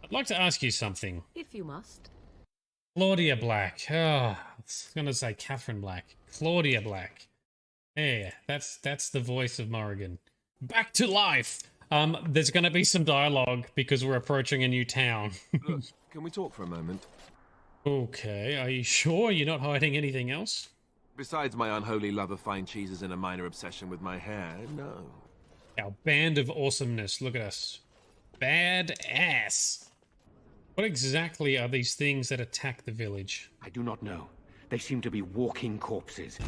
I'd like to ask you something. If you must. Claudia Black. Oh, I was going to say Catherine Black. Claudia Black. Yeah, that's the voice of Morrigan. Back to life! There's going to be some dialogue because we're approaching a new town. Look, can we talk for a moment? Okay, are you sure you're not hiding anything else? Besides my unholy love of fine cheeses and a minor obsession with my hair, no. Our band of awesomeness. Look at us. Badass. What exactly are these things that attack the village? I do not know. They seem to be walking corpses.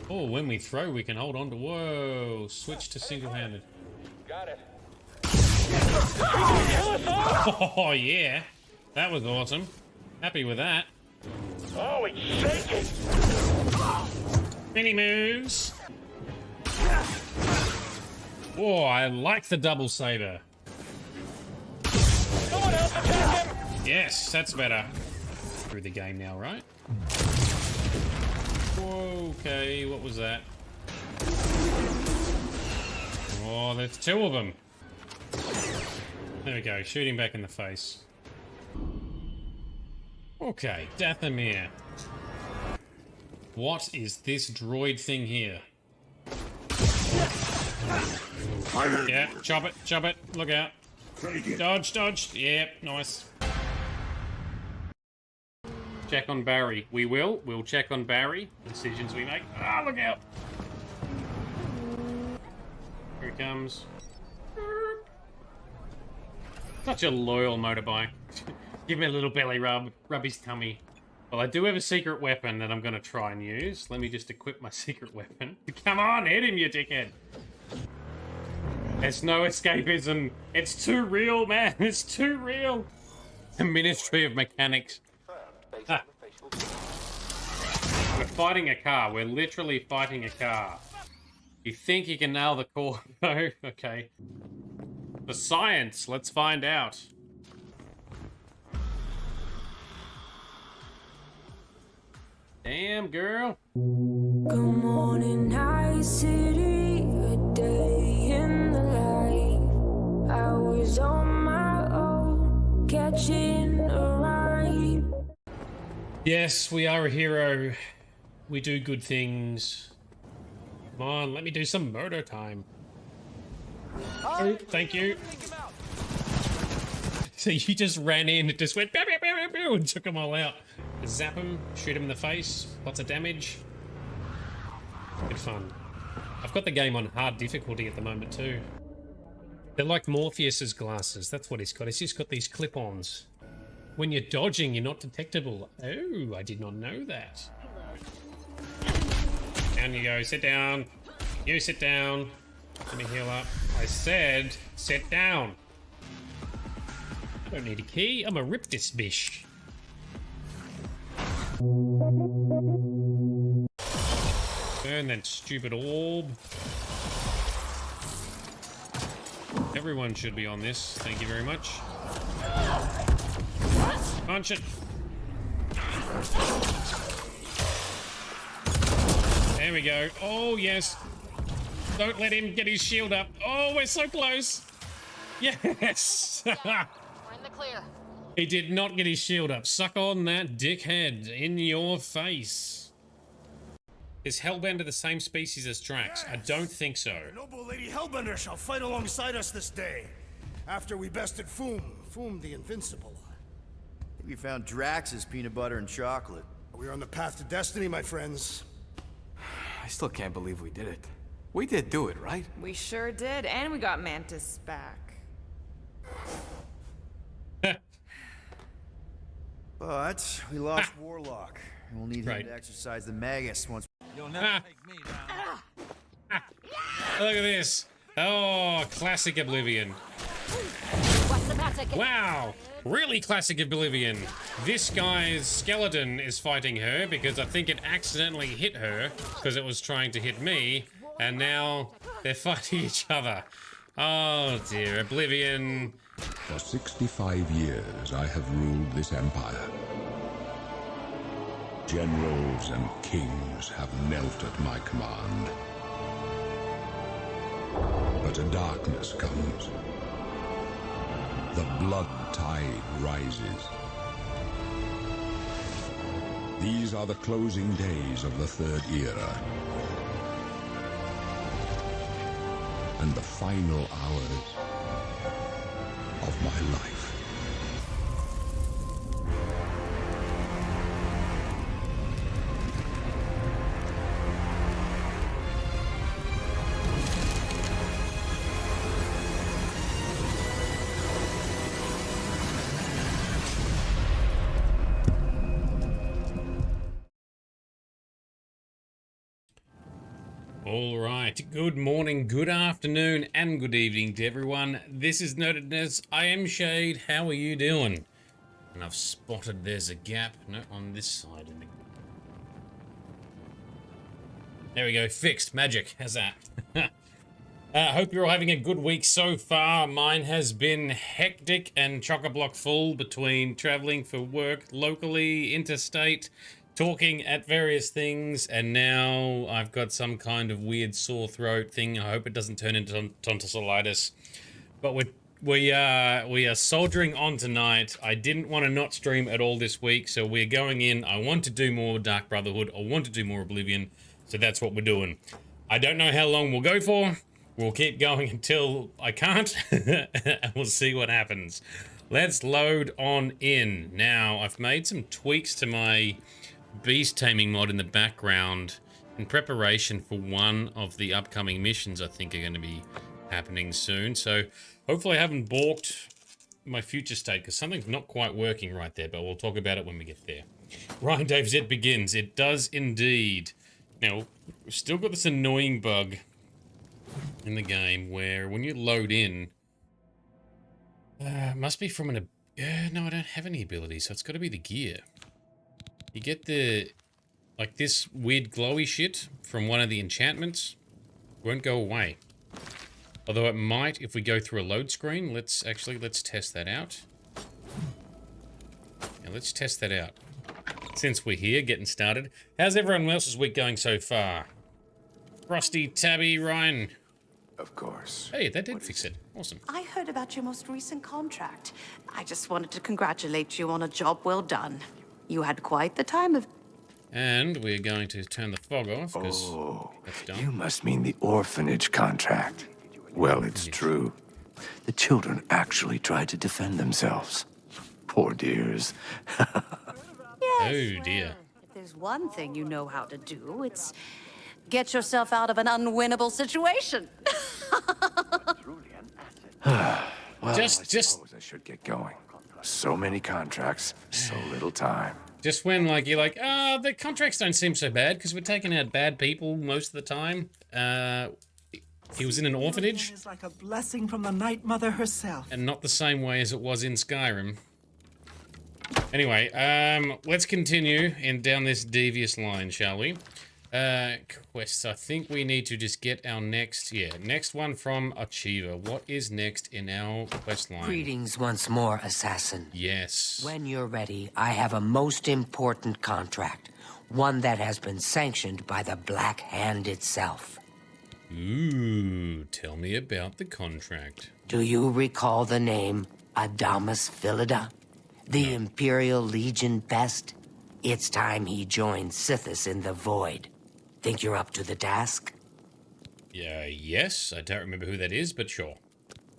Oh, when we throw, we can hold on to... Whoa, switch to single-handed. Got it. Oh, yeah. That was awesome. Happy with that. Oh, it's shaking! Mini moves. Whoa, I like the double saber. Someone else attack him! Yes, that's better. Through the game now, right? Whoa, okay, what was that? Oh, there's two of them. There we go, shoot him back in the face. Okay, Dathomir. What is this droid thing here? Yeah, chop it, look out. Dodge, dodge, yeah, nice. Check on Barry. We'll check on Barry. Decisions we make. Ah, look out! Here he comes. Such a loyal motorbike. Give me a little belly rub. Rub his tummy. Well, I do have a secret weapon that I'm going to try and use. Let me just equip my secret weapon. Come on, hit him, you dickhead. There's no escapism. It's too real, man. It's too real. The Ministry of Mechanics. Ah. We're fighting a car. We're literally fighting a car. You think you can nail the core? No? Okay. For science, let's find out. Damn, girl. Good morning, night city, a day in the life. I was on my own, catching a ride. Yes, we are a hero. We do good things. Come on, let me do some murder time. Oh, thank you. So you just ran in and just went pew, pew, pew, pew, and took them all out. Zap him, shoot him in the face, lots of damage. Good fun. I've got the game on hard difficulty at the moment too. They're like Morpheus's glasses, that's what he's got. He's just got these clip-ons. When you're dodging, you're not detectable. Oh, I did not know that. Down you go, sit down. You sit down. Let me heal up. I said, sit down. I don't need a key, I'm a rip this bish. Burn that stupid orb. Everyone should be on this, thank you very much. Punch it. There we go. Oh, yes. Don't let him get his shield up. Oh, we're so close. Yes. We're in the clear. He did not get his shield up. Suck on that, dickhead. In your face. Is Hellbender the same species as Drax? I don't think so. Noble Lady Hellbender shall fight alongside us this day. After we bested Foom the Invincible. We found Drax's peanut butter and chocolate. We are on the path to destiny, my friends. I still can't believe we did it. We did do it, right? We sure did, and we got Mantis back. But we lost Warlock, and we'll need him to exercise the Magus once. You'll never take me down. Look at this. Oh, classic Oblivion. Wow, really classic Oblivion. This guy's skeleton is fighting her because I think it accidentally hit her because it was trying to hit me, and now they're fighting each other. Oh dear, Oblivion. For 65 years I have ruled this empire. Generals and kings have knelt at my command. utter darkness comes. The blood tide rises. These are the closing days of the Third Era. And the final hours of my life. All right, good morning, good afternoon, and good evening to everyone. This is Nerdedness. I am Shade. How are you doing? And I've spotted there's a gap. No, on this side. There we go. Fixed. Magic. How's that? Hope you're all having a good week so far. Mine has been hectic and chock-a-block full between traveling for work locally, interstate, talking at various things, and now I've got some kind of weird sore throat thing. I hope it doesn't turn into tonsillitis. But we are soldiering on tonight. I didn't want to not stream at all this week, so we're going in. I want to do more Dark Brotherhood. I want to do more Oblivion, so that's what we're doing. I don't know how long we'll go for. We'll keep going until I can't, and we'll see what happens. Let's load on in. Now, I've made some tweaks to my beast taming mod in the background in preparation for one of the upcoming missions I think are going to be happening soon. So hopefully I haven't balked my future state, because something's not quite working right there, but we'll talk about it when we get there. Ryan Dave Z begins. It does indeed. Now, we've still got this annoying bug in the game where when you load in, must be from an... no, I don't have any abilities, so it's got to be the gear. You get the, like, this weird glowy shit from one of the enchantments. Won't go away. Although it might if we go through a load screen. Let's test that out. Now let's test that out. Since we're here, getting started. How's everyone else's week going so far? Frosty, Tabby, Ryan. Of course. Hey, that did fix it. Awesome. I heard about your most recent contract. I just wanted to congratulate you on a job well done. You had quite the time of... And we're going to turn the fog off, because that's done. You must mean the orphanage contract. Well, it's true. The children actually tried to defend themselves. Poor dears. Oh, dear. If there's one thing you know how to do, it's get yourself out of an unwinnable situation. Well, I suppose I should get going. So many contracts, so little time. Just when, like, you're like, the contracts don't seem so bad because we're taking out bad people most of the time. He was in an orphanage. It's like a blessing from the Night Mother herself. And not the same way as it was in Skyrim. Anyway, let's continue down this devious line, shall we? Quests. I think we need to just get our next one from Achiever. What is next in our quest line? Greetings once more, assassin. Yes. When you're ready, I have a most important contract. One that has been sanctioned by the Black Hand itself. Ooh, tell me about the contract. Do you recall the name Adamus Philida? The Imperial Legion best? It's time he joined Sithis in the Void. Think you're up to the task? Yes. I don't remember who that is, but sure.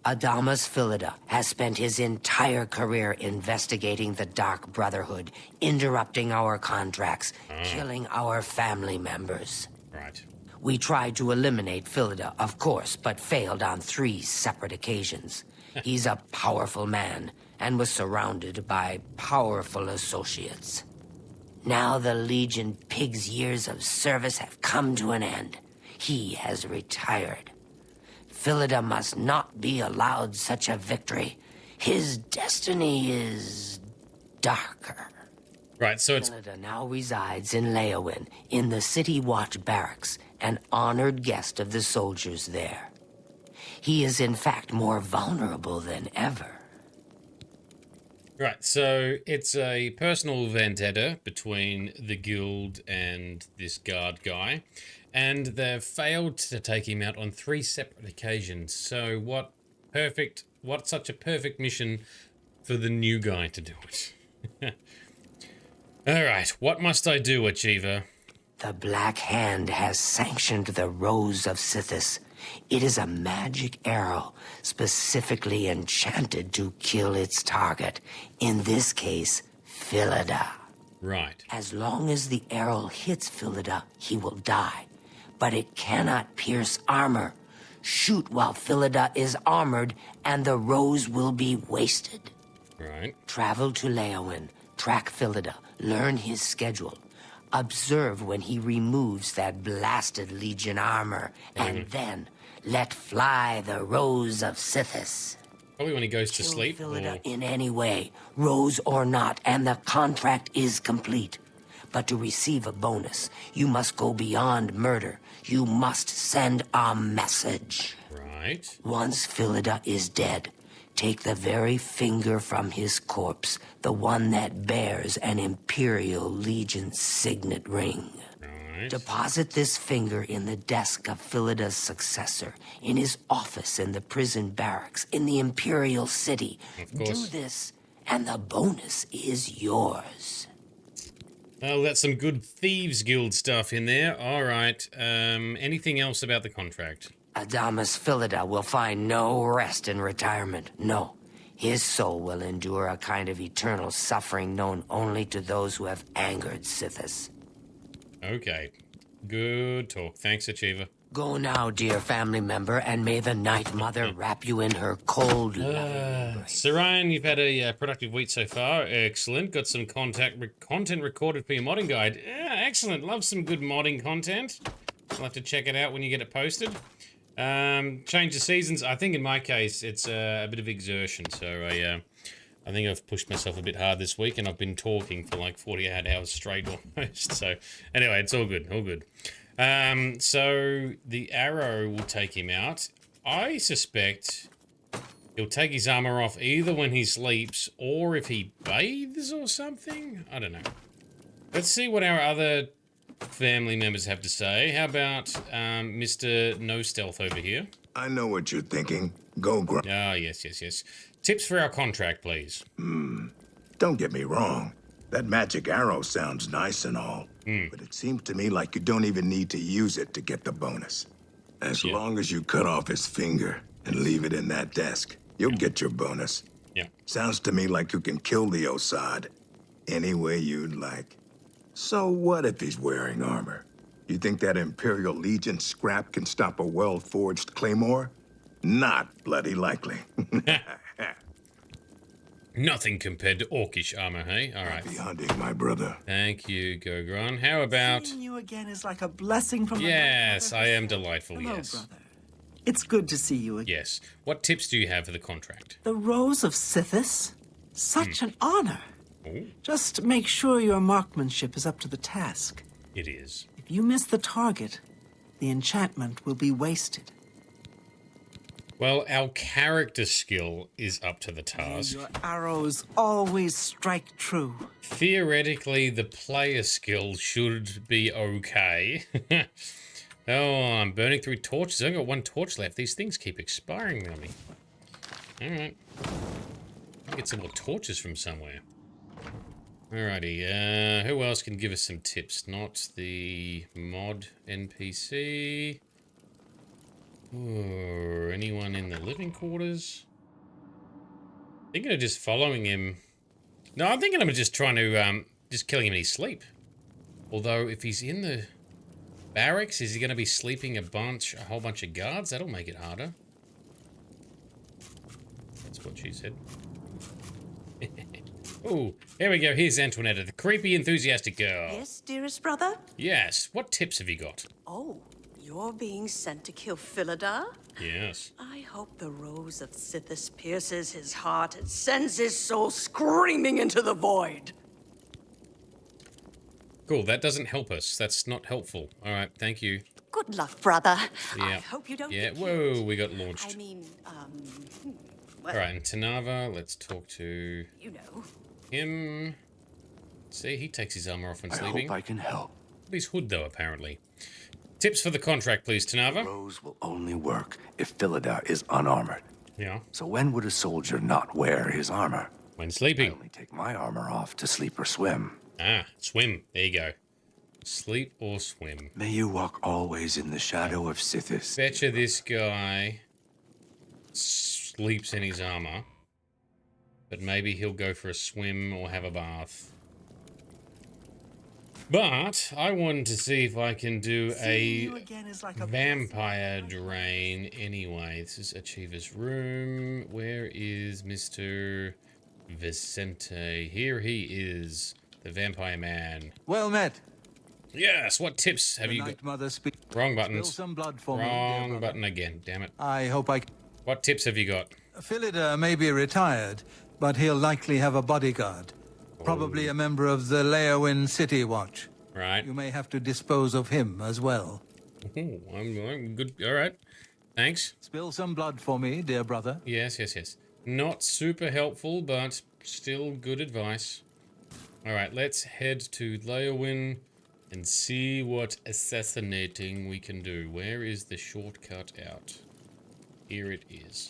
Adamus Philida has spent his entire career investigating the Dark Brotherhood, interrupting our contracts, killing our family members. Right. We tried to eliminate Philida, of course, but failed on 3 separate occasions. He's a powerful man, and was surrounded by powerful associates. Now the Legion Pig's years of service have come to an end. He has retired. Philida must not be allowed such a victory. His destiny is darker. Right, so it's... Philida now resides in Leowin, in the City Watch Barracks, an honored guest of the soldiers there. He is in fact more vulnerable than ever. Right, so it's a personal vendetta between the guild and this guard guy. And they've failed to take him out on 3 separate occasions. So what such a perfect mission for the new guy to do it. Alright, what must I do, Achiever? The Black Hand has sanctioned the Rose of Sithis. It is a magic arrow, specifically enchanted to kill its target. In this case, Philida. Right. As long as the arrow hits Philida, he will die. But it cannot pierce armor. Shoot while Philida is armored, and the rose will be wasted. Right. Travel to Leowyn, track Philida, learn his schedule. Observe when he removes that blasted Legion armor, and then let fly the Rose of Sithis. Probably when he goes to sleep. Philida in any way, rose or not, and the contract is complete. But to receive a bonus, you must go beyond murder. You must send a message. Right. Once Philida is dead, take the very finger from his corpse, the one that bears an Imperial Legion signet ring. Right. Deposit this finger in the desk of Philida's successor, in his office in the prison barracks, in the Imperial City. Of course. Do this, and the bonus is yours. Oh, that's some good Thieves Guild stuff in there. All right. Anything else about the contract? Adamus Philida will find no rest in retirement. No. His soul will endure a kind of eternal suffering known only to those who have angered Sithis. Okay. Good talk. Thanks, Achiever. Go now, dear family member, and may the Night Mother wrap you in her cold, loving embrace. Sir Ryan, you've had a productive week so far. Excellent. Got some content recorded for your modding guide. Yeah, excellent. Love some good modding content. I'll have to check it out when you get it posted. Change the seasons. I think in my case, it's a bit of exertion. So I think I've pushed myself a bit hard this week, and I've been talking for like 48 hours straight almost. So anyway, it's all good. All good. So the arrow will take him out. I suspect he'll take his armor off either when he sleeps or if he bathes or something. I don't know. Let's see what our other family members have to say. How about Mr. No Stealth over here? I know what you're thinking. Go grunt. Ah, yes. Tips for our contract, please. Don't get me wrong. That magic arrow sounds nice and all, but it seems to me like you don't even need to use it to get the bonus. As long as you cut off his finger and leave it in that desk, you'll get your bonus. Yeah. Sounds to me like you can kill the Osad any way you'd like. So what if he's wearing armor? You think that Imperial Legion scrap can stop a well-forged claymore? Not bloody likely. Nothing compared to orcish armor, hey? All right. Happy hunting, my brother. Thank you, Gogron. How about... Seeing you again is like a blessing from Yes, I am delightful, Hello, yes. brother. It's good to see you again. Yes. What tips do you have for the contract? The Rose of Sithis? Such an honor. Oh. Just make sure your marksmanship is up to the task. It is. If you miss the target, the enchantment will be wasted. Well, our character skill is up to the May task. your arrows always strike true. Theoretically, the player skill should be okay. Oh, I'm burning through torches. I've got 1 torch left. These things keep expiring on me. Alright. Get some more torches from somewhere. Alrighty, who else can give us some tips? Not the mod NPC. Or anyone in the living quarters? Thinking of just following him. No, I'm thinking I'm just trying to, just killing him in his sleep. Although, if he's in the barracks, is he going to be sleeping a whole bunch of guards? That'll make it harder. That's what she said. Oh, here we go. Here's Antoinetta, the creepy, enthusiastic girl. Yes, dearest brother? Yes. What tips have you got? Oh, you're being sent to kill Philida? Yes. I hope the Rose of Sithis pierces his heart and sends his soul screaming into the void. Cool, that doesn't help us. That's not helpful. All right, thank you. Good luck, brother. Yeah. I hope you don't get whoa, killed. we got launched. I mean, All right, and Tanava, let's talk to him. See, he takes his armor off when sleeping. I hope I can help. His hood, though, apparently. Tips for the contract, please, Tanava. Rose will only work if Philida is unarmored. Yeah. So when would a soldier not wear his armor? When sleeping. I only take my armor off to sleep or swim. Ah, swim. There you go. Sleep or swim. May you walk always in the shadow of Sithis. Betcha this guy sleeps in his armor, but maybe he'll go for a swim or have a bath. But I wanted to see if I can do a vampire drain anyway. This is Achiever's room. Where is Mr. Vicente? Here he is, the vampire man. Well met. Yes, what tips have you got? Wrong buttons. Spill some blood for Wrong button again, damn it. I hope I... What tips have you got? Philida may be retired, but he'll likely have a bodyguard. Probably a member of the Leowin City Watch. Right. You may have to dispose of him as well. Oh, I'm good. All right. Thanks. Spill some blood for me, dear brother. Yes, yes, yes. Not super helpful, but still good advice. All right, let's head to Leowin and see what assassinating we can do. Where is the shortcut out? Here it is.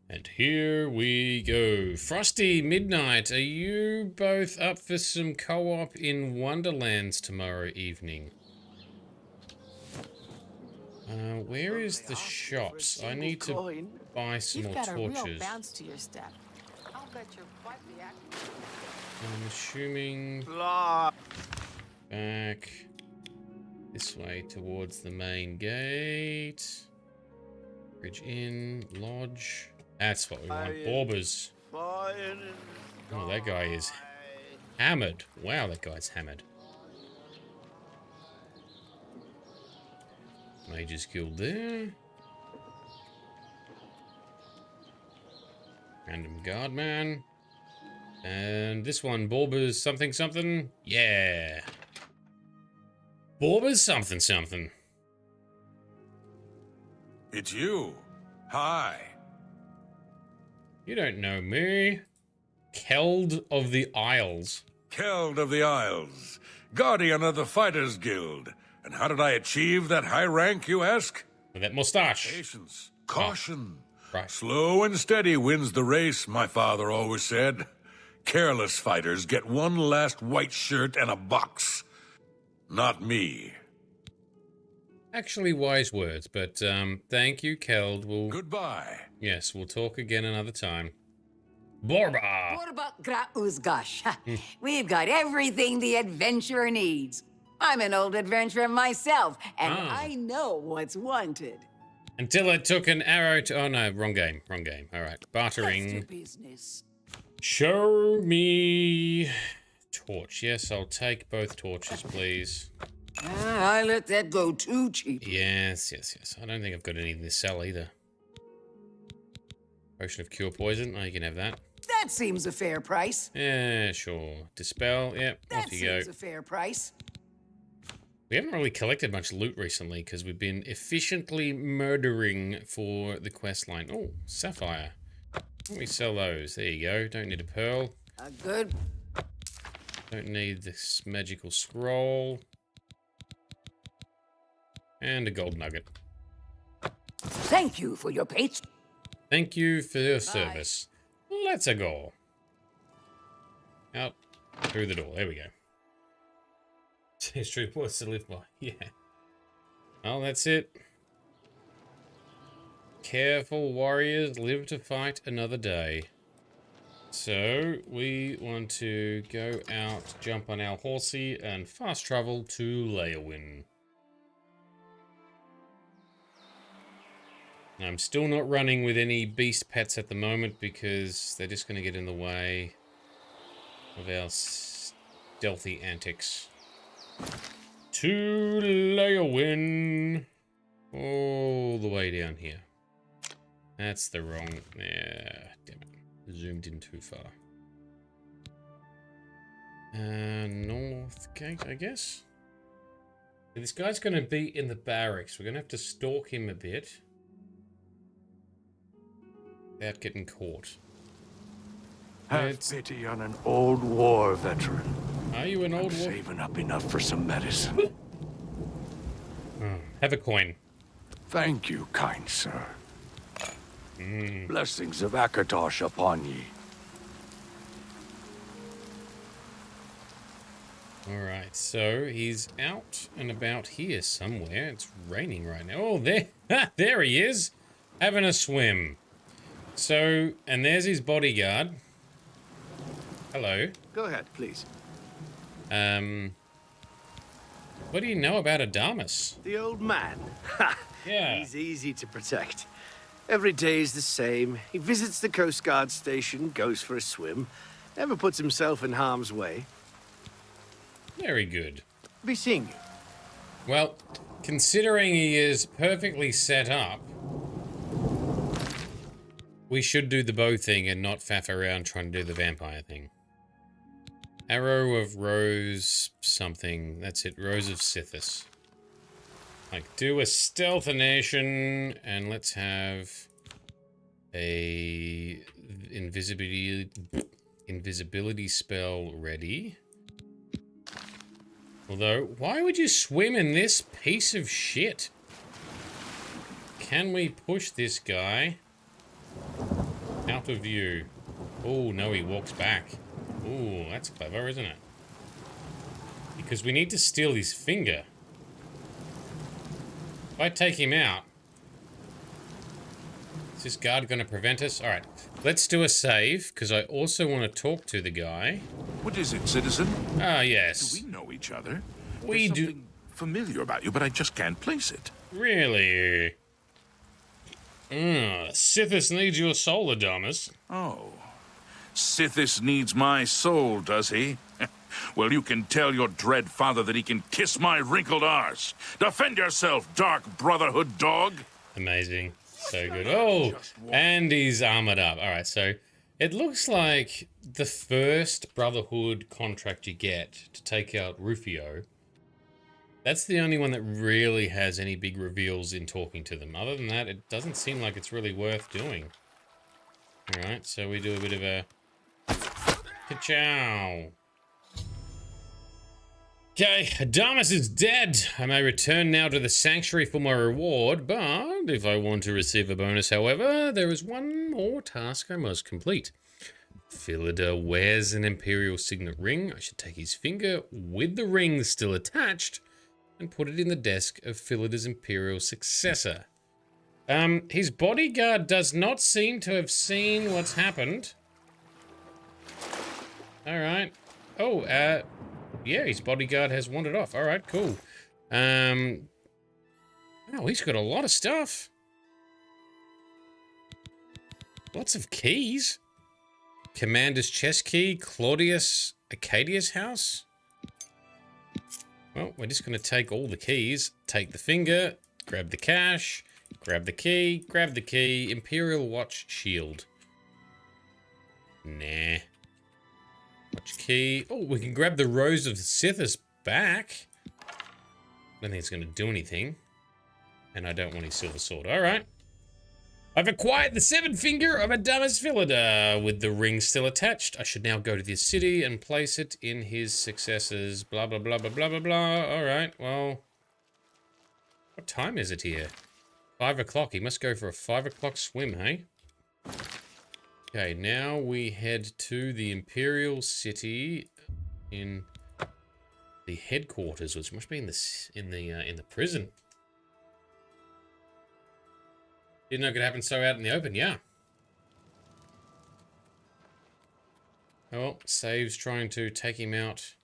And here we go. Frosty Midnight, are you both up for some co-op in Wonderlands tomorrow evening? Where is the shops? I need to buy some more torches. You've got a real bounce to your step. I'll bet you're quite the actor. I'm assuming back this way towards the main gate. Bridge in, lodge. That's what we want. Borbers. Oh, that guy is hammered. Wow, that guy's hammered. Mage's Guild there. Random Guardman. And this one, Borbers something something. Yeah. Borbers something something. It's you. Hi. You don't know me. Keld of the Isles. Keld of the Isles. Guardian of the Fighters Guild. And how did I achieve that high rank, you ask? With that mustache. Patience. Caution. Oh, right. Slow and steady wins the race, my father always said. Careless fighters get one last white shirt and a box. Not me. Actually, wise words, but thank you, Keld. Goodbye. Yes, we'll talk again another time. Borba! Borba Grauzgash. We've got everything the adventurer needs. I'm an old adventurer myself, and I know what's wanted. Until I took an arrow to... Oh, no, wrong game. Wrong game. All right. Bartering. Business. Show me... torch. Yes, I'll take both torches, please. I let that go too cheap. Yes, yes, yes. I don't think I've got anything to sell either. Potion of Cure Poison. Oh, you can have that. That seems a fair price. Yeah, sure. Dispel. Yep, off you go. That seems a fair price. We haven't really collected much loot recently because we've been efficiently murdering for the quest line. Oh, Sapphire. Let me sell those. There you go. Don't need a pearl. Good. Don't need this magical scroll. And a gold nugget. Thank you for your patience. Thank you for your service. Let's go. Out through the door. There we go. History was to live by. Yeah. Well, that's it. Careful warriors live to fight another day. So, we want to go out, jump on our horsey, and fast travel to Leowin. I'm still not running with any beast pets at the moment because they're just going to get in the way of our stealthy antics. To Leowin. All the way down here. That's the wrong... Yeah, damn it. Zoomed in too far. North gate, I guess? This guy's going to be in the barracks. We're going to have to stalk him a bit. Without getting caught. Have pity on an old war veteran. Are you an old wolf? Saving up enough for some medicine. Have a coin. Thank you, kind sir. Blessings of Akatosh upon ye. Alright, so he's out and about here somewhere. It's raining right now. Oh, there, there he is, having a swim. So, and there's his bodyguard. Hello. Go ahead, please. What do you know about Adamus? The old man. Ha! Yeah. He's easy to protect. Every day is the same. He visits the Coast Guard station, goes for a swim, never puts himself in harm's way. Very good. Be seeing you. Well, considering he is perfectly set up, we should do the bow thing and not faff around trying to do the vampire thing. Arrow of Rose something. That's it. Rose of Sithis. Like, do a stealthination, and let's have a invisibility spell ready. Although, why would you swim in this piece of shit? Can we push this guy out of view? Oh, no, he walks back. Ooh, that's clever, isn't it? Because we need to steal his finger. If I take him out, is this guard going to prevent us? Alright, let's do a save, because I also want to talk to the guy. What is it, citizen? Ah, yes. Do we know each other? We There's do. Something familiar about you, but I just can't place it. Really? Sithis needs your soul, Adamus. Oh. Sithis needs my soul, does he? Well, you can tell your dread father that he can kiss my wrinkled arse. Defend yourself, dark Brotherhood dog. Amazing. So good. Oh, and he's armored up. All right, so it looks like the first Brotherhood contract you get to take out Rufio, that's the only one that really has any big reveals in talking to them. Other than that, it doesn't seem like it's really worth doing. All right, so we do a bit of a ka-chow. Okay, Adamus is dead. I may return now to the sanctuary for my reward, but if I want to receive a bonus, however, there is one more task I must complete. Philida wears an Imperial Signet ring. I should take his finger with the ring still attached and put it in the desk of Philida's Imperial successor. His bodyguard does not seem to have seen what's happened. Alright. Oh, yeah, his bodyguard has wandered off. Alright, cool. Oh, he's got a lot of stuff. Lots of keys. Commander's chest key, Claudius Acadia's house. Well, we're just going to take all the keys, take the finger, grab the cash, grab the key, Imperial Watch Shield. Nah. Watch key. Oh, we can grab the Rose of Sithis back. I don't think it's going to do anything. And I don't want his silver sword. Alright. I've acquired the seven finger of Adamus Philida with the ring still attached. I should now go to the city and place it in his successor's blah blah blah blah blah blah blah. Alright, well. What time is it here? 5 o'clock. He must go for a 5 o'clock swim, hey? Okay, now we head to the Imperial City in the headquarters, which must be in the prison. Didn't know it could happen so out in the open, yeah. Oh, well, Save's trying to take him out.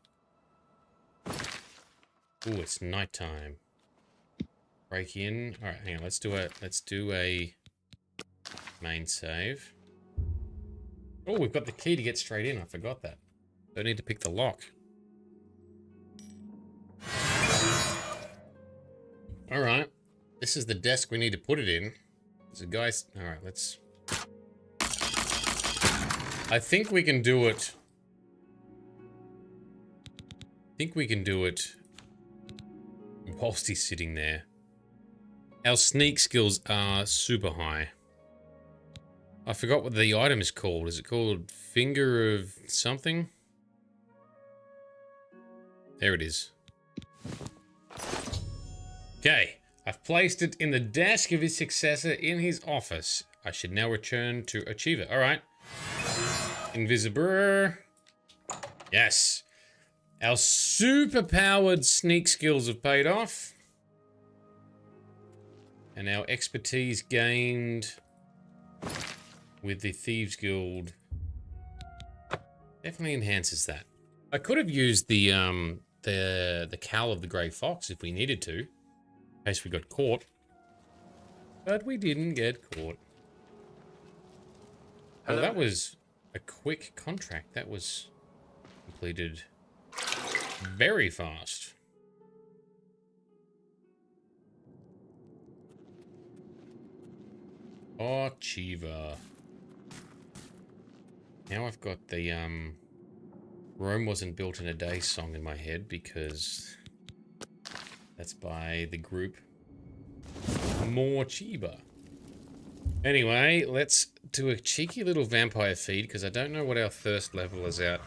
Ooh, it's nighttime. Break in. All right, hang on. Let's do a main save. Oh, we've got the key to get straight in. I forgot that. Don't need to pick the lock. All right. This is the desk we need to put it in. There's a guy... All right, let's... I think we can do it... whilst he's sitting there. Our sneak skills are super high. I forgot what the item is called. Is it called Finger of something? There it is. Okay. I've placed it in the desk of his successor in his office. I should now return to Achiever. All right. Invisible. Yes. Our super-powered sneak skills have paid off. And our expertise gained with the Thieves Guild definitely enhances that. I could have used the Cowl of the Grey Fox if we needed to, in case we got caught. But we didn't get caught. Well, that was a quick contract. That was completed very fast. Achiever. Now I've got the Rome Wasn't Built in a Day song in my head because that's by the group Morrowind. Anyway, let's do a cheeky little vampire feed because I don't know what our thirst level is at.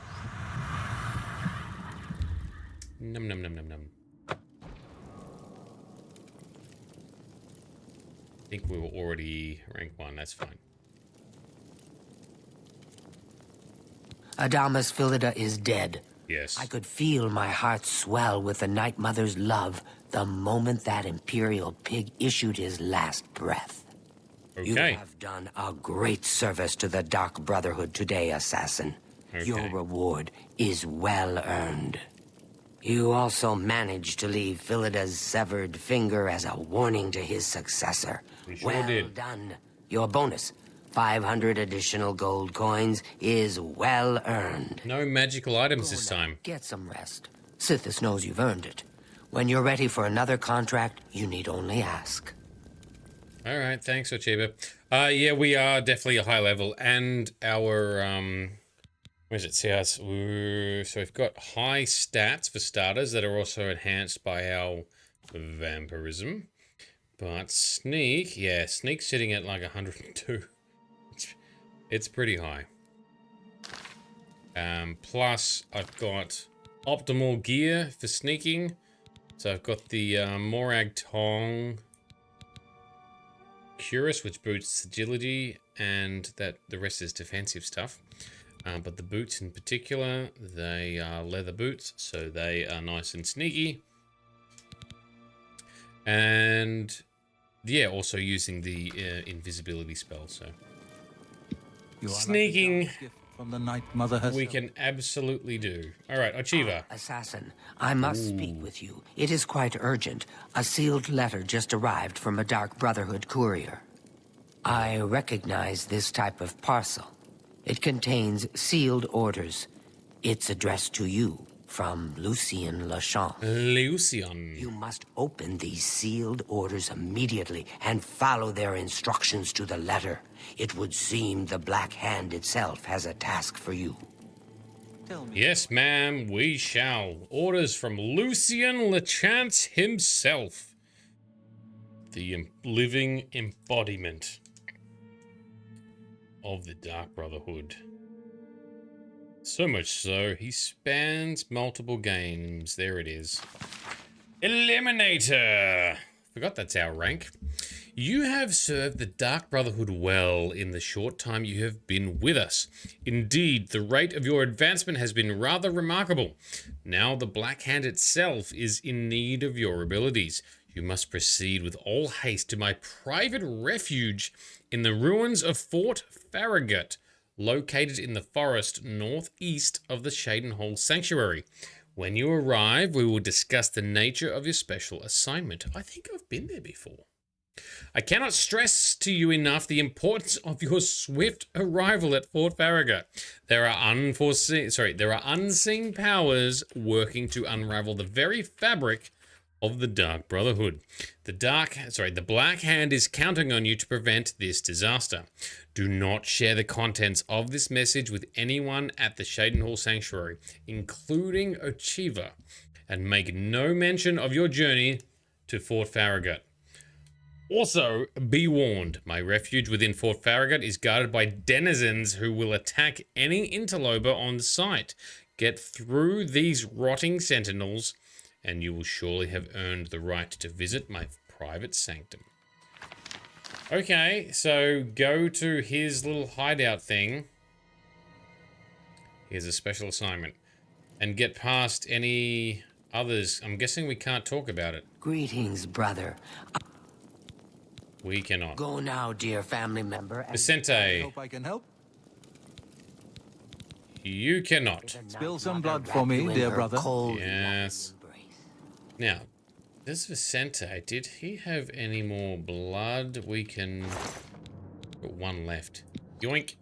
Num num num num num. I think we were already rank 1, that's fine. Adamus Philida is dead. Yes. I could feel my heart swell with the Night Mother's love the moment that Imperial pig issued his last breath. Okay. You have done a great service to the Dark Brotherhood today, Assassin. Okay. Your reward is well earned. You also managed to leave Philida's severed finger as a warning to his successor. We sure well did. done. Your bonus, 500 additional gold coins, is well earned. No magical items this time. Get some rest. Sithis knows you've earned it. When you're ready for another contract, you need only ask. All right, thanks, Ochiba. Yeah, we are definitely a high level, and our where's it? See us. So we've got high stats for starters that are also enhanced by our vampirism. But sneak, yeah, sneak's sitting at like 102. It's pretty high. Plus, I've got optimal gear for sneaking. So I've got the Morag Tong Curus, which boosts agility, and that the rest is defensive stuff. But the boots in particular, they are leather boots, so they are nice and sneaky. And yeah, also using the invisibility spell, so sneaking from the Night Mother herself. We can absolutely do. All right, Achiever. Assassin, I must speak with you. It is quite urgent. A sealed letter just arrived from a Dark Brotherhood courier. I recognize this type of parcel. It contains sealed orders. It's addressed to you from Lucien Lachance. Lucien. You must open these sealed orders immediately and follow their instructions to the letter. It would seem the Black Hand itself has a task for you. Yes, ma'am, we shall. Orders from Lucien Lachance himself. The living embodiment of the Dark Brotherhood. So much so, he spans multiple games. There it is. Eliminator! Forgot that's our rank. You have served the Dark Brotherhood well in the short time you have been with us. Indeed, the rate of your advancement has been rather remarkable. Now the Black Hand itself is in need of your abilities. You must proceed with all haste to my private refuge in the ruins of Fort Farragut, located in the forest northeast of the Shadenhall Sanctuary. When you arrive, we will discuss the nature of your special assignment. I think I've been there before. I cannot stress to you enough the importance of your swift arrival at Fort Farragut. There are unseen powers working to unravel the very fabric of the Dark Brotherhood. The Black Hand is counting on you to prevent this disaster. Do not share the contents of this message with anyone at the Shadenhall Sanctuary, including Achiever, and make no mention of your journey to Fort Farragut. Also, be warned, my refuge within Fort Farragut is guarded by denizens who will attack any interloper on site. Get through these rotting sentinels, and you will surely have earned the right to visit my private sanctum. Okay, so go to his little hideout thing. Here's a special assignment. And get past any others. I'm guessing we can't talk about it. Greetings, brother. We cannot. Go now, dear family member. Vicente. Hope I can help. You cannot. Spill some blood for me, dear brother. Yes. Now, this Vicente, did he have any more blood? We can... Got one left. Yoink.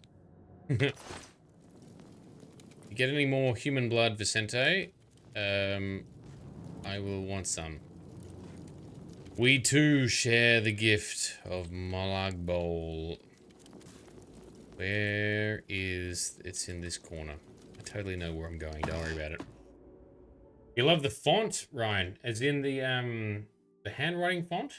You get any more human blood, Vicente? I will want some. We too share the gift of Molag Bowl. Where is... It's in this corner. I totally know where I'm going. Don't worry about it. You love the font, Ryan? As in the handwriting font?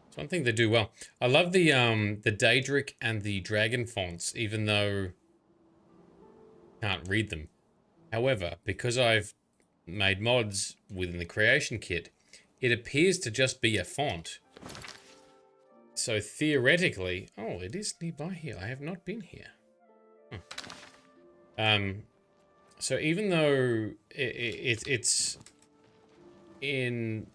It's one thing they do well. I love the Daedric and the Dragon fonts, even though I can't read them. However, because I've made mods within the creation kit, it appears to just be a font. So theoretically, oh, it is nearby here. I have not been here. Huh. So even though it's in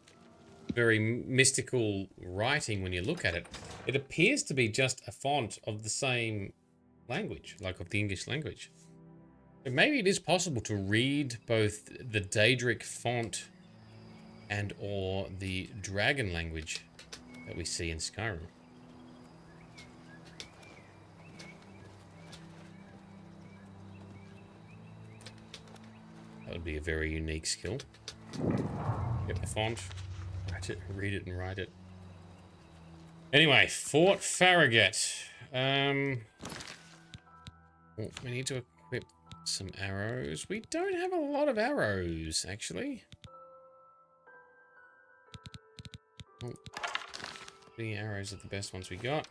very mystical writing when you look at it, it appears to be just a font of the same language, like of the English language. So maybe it is possible to read both the Daedric font and or the dragon language that we see in Skyrim. That would be a very unique skill. Get the font, write it, read it, and write it. Anyway, Fort Farragut. We need to equip some arrows. We don't have a lot of arrows, actually. Oh, the arrows are the best ones we got.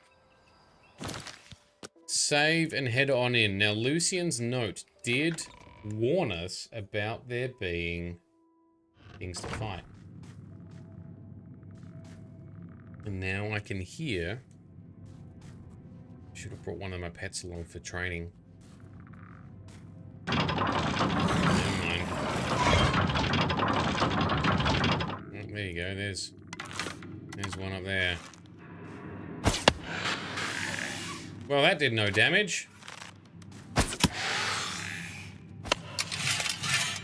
Save and head on in. Now, Lucian's note did warn us about there being things to fight. And now I can hear... Should have brought one of my pets along for training. Never mind. Oh, there you go, there's one up there. Well, that did no damage.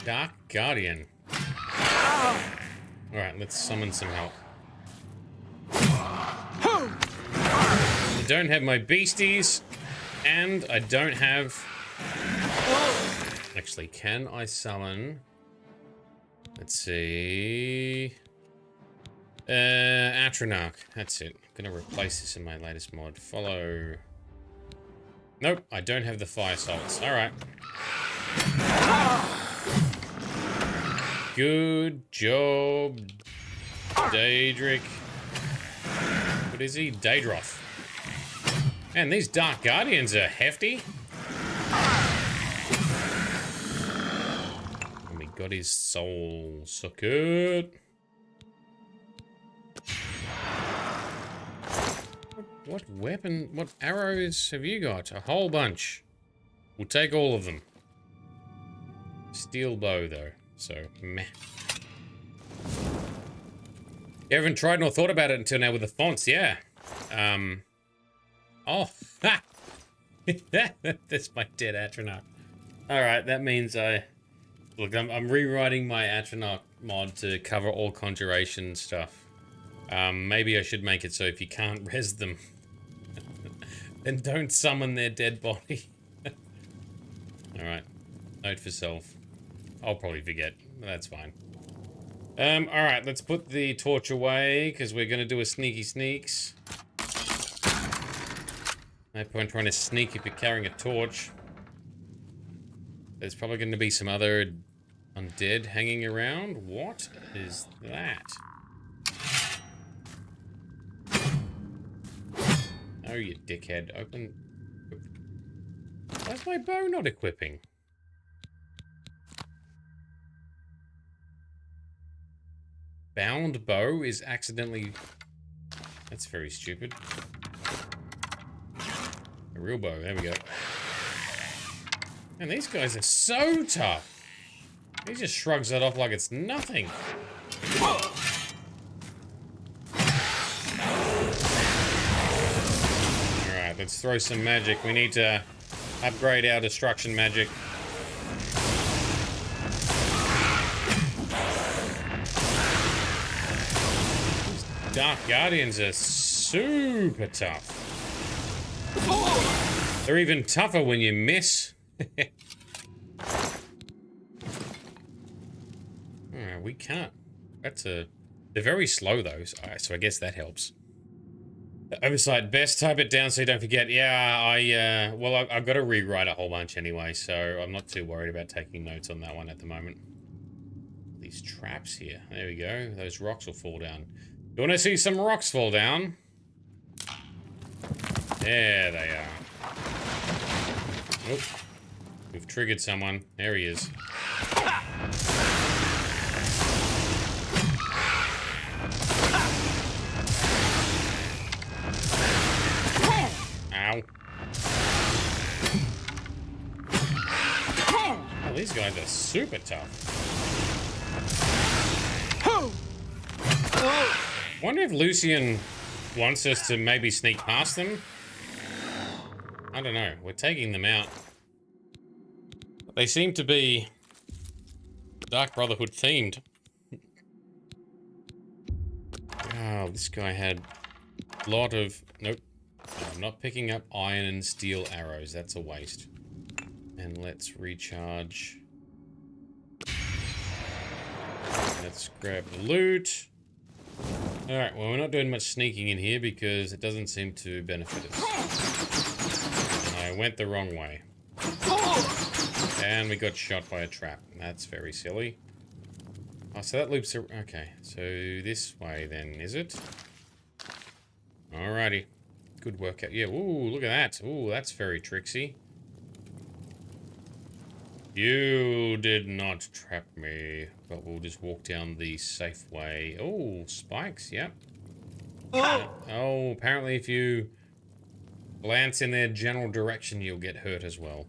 Dark Guardian. Alright, let's summon some help. I don't have my beasties, and I don't have... Actually, can I summon... Let's see... Atronach. That's it. I'm gonna replace this in my latest mod. Follow... Nope, I don't have the fire salts. Alright. Good job, Daedric. What is he? Daedroth. Man, these Dark Guardians are hefty. And we got his soul socket. What weapon, what arrows have you got? A whole bunch. We'll take all of them. Steel bow, though. So, meh. You haven't tried nor thought about it until now with the fonts, yeah. Oh, ha! That's my dead Atronach. Alright, that means Look, I'm rewriting my Atronach mod to cover all conjuration stuff. Maybe I should make it so if you can't res them, then don't summon their dead body. Alright, note for self. I'll probably forget. That's fine. Alright, let's put the torch away, because we're going to do a sneaky sneaks. No point trying to sneak if you're carrying a torch. There's probably going to be some other undead hanging around. What is that? Oh, you dickhead. Open... Why's my bow not equipping? Bound bow is accidentally... That's very stupid. A real bow, there we go. And these guys are so tough. He just shrugs that off like it's nothing. Alright, let's throw some magic. We need to upgrade our destruction magic. These Dark Guardians are super tough. They're even tougher when you miss. Alright, we can't. They're very slow though, so I guess that helps. Oversight, best type it down so you don't forget. Yeah, I've got to rewrite a whole bunch anyway, so I'm not too worried about taking notes on that one at the moment. These traps here. There we go. Those rocks will fall down. You want to see some rocks fall down? There they are. Oop. We've triggered someone. There he is. Ow. Oh, these guys are super tough. Wonder if Lucian wants us to maybe sneak past them? I don't know. We're taking them out. They seem to be Dark Brotherhood themed. Oh, this guy had a lot of... Nope. I'm not picking up iron and steel arrows. That's a waste. And let's recharge. Let's grab the loot. Alright, well, we're not doing much sneaking in here because it doesn't seem to benefit us. I went the wrong way. And we got shot by a trap. That's very silly. Oh, so that loops... Okay, so this way then, is it? Alrighty. Good workout. Yeah, ooh, look at that. Ooh, that's very tricksy. You did not trap me. But we'll just walk down the safe way. Oh, spikes, yep. Oh, apparently if you glance in their general direction, you'll get hurt as well.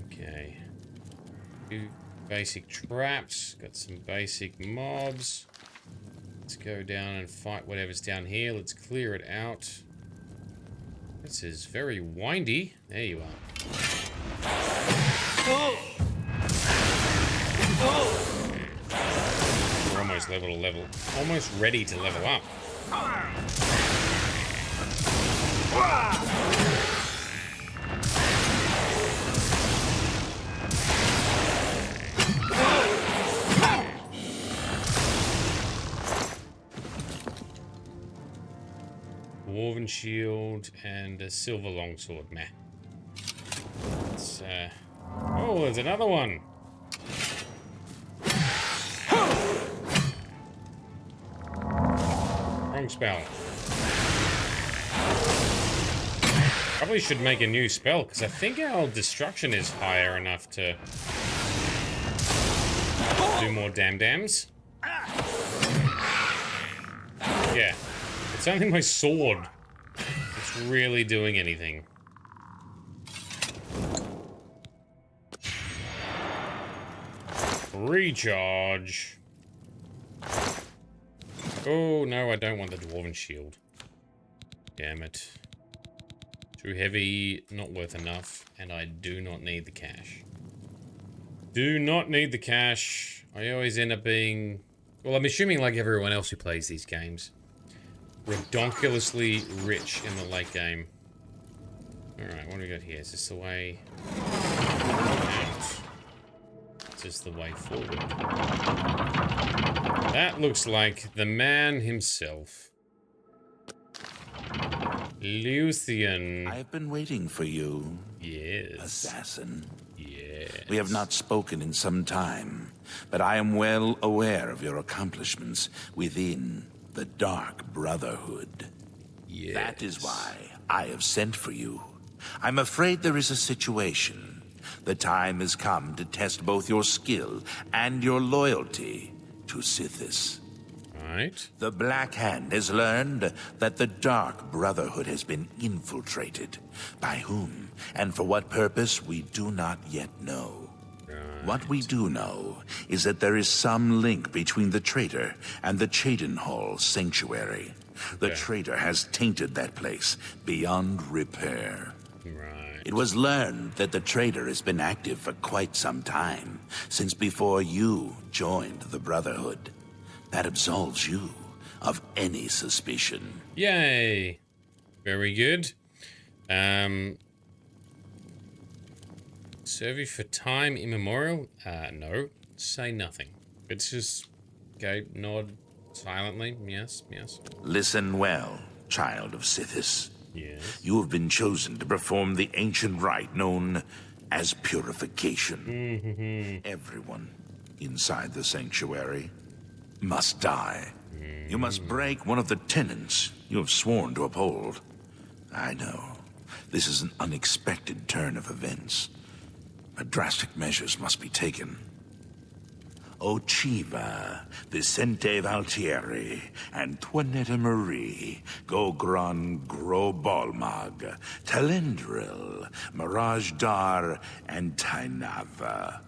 Okay. Few basic traps. Got some basic mobs. Let's go down and fight whatever's down here. Let's clear it out. This is very windy. There you are. We're almost almost ready to level up. Dwarven shield and a silver longsword. Meh. Let's, oh, there's another one. Wrong spell. Probably should make a new spell because I think our destruction is higher enough to do more dams. Yeah. It's only my sword that's really doing anything. Recharge. Oh, no, I don't want the Dwarven shield. Damn it. Too heavy, not worth enough, and I do not need the cash. Do not need the cash. I always end up being... Well, I'm assuming like everyone else who plays these games. Redonkulously rich in the late game. Alright, what do we got here? Is this the way out? Is this the way forward? That looks like the man himself. Lucian. I've been waiting for you. Yes. Assassin. Yes. We have not spoken in some time, but I am well aware of your accomplishments within the Dark Brotherhood. Yes. That is why I have sent for you. I'm afraid there is a situation. The time has come to test both your skill and your loyalty to Sithis. Right. The Black Hand has learned that the Dark Brotherhood has been infiltrated. By whom and for what purpose, we do not yet know. Right. What we do know is that there is some link between the traitor and the Cheydinhal Sanctuary. The traitor has tainted that place beyond repair. Right. It was learned that the traitor has been active for quite some time, since before you joined the Brotherhood. That absolves you of any suspicion. Yay. Very good. Serve you for time immemorial? No. Say nothing. It's just, okay, nod silently. Yes, yes. Listen well, child of Sithis. Yes. You have been chosen to perform the ancient rite known as purification. Everyone inside the sanctuary must die. You must break one of the tenets you have sworn to uphold. I know. This is an unexpected turn of events, but drastic measures must be taken. Ochiva, Vicente Valtieri, Antoinetta Marie, Gogron Grobalmag, Talendril, Mirage Dar, and Tainava.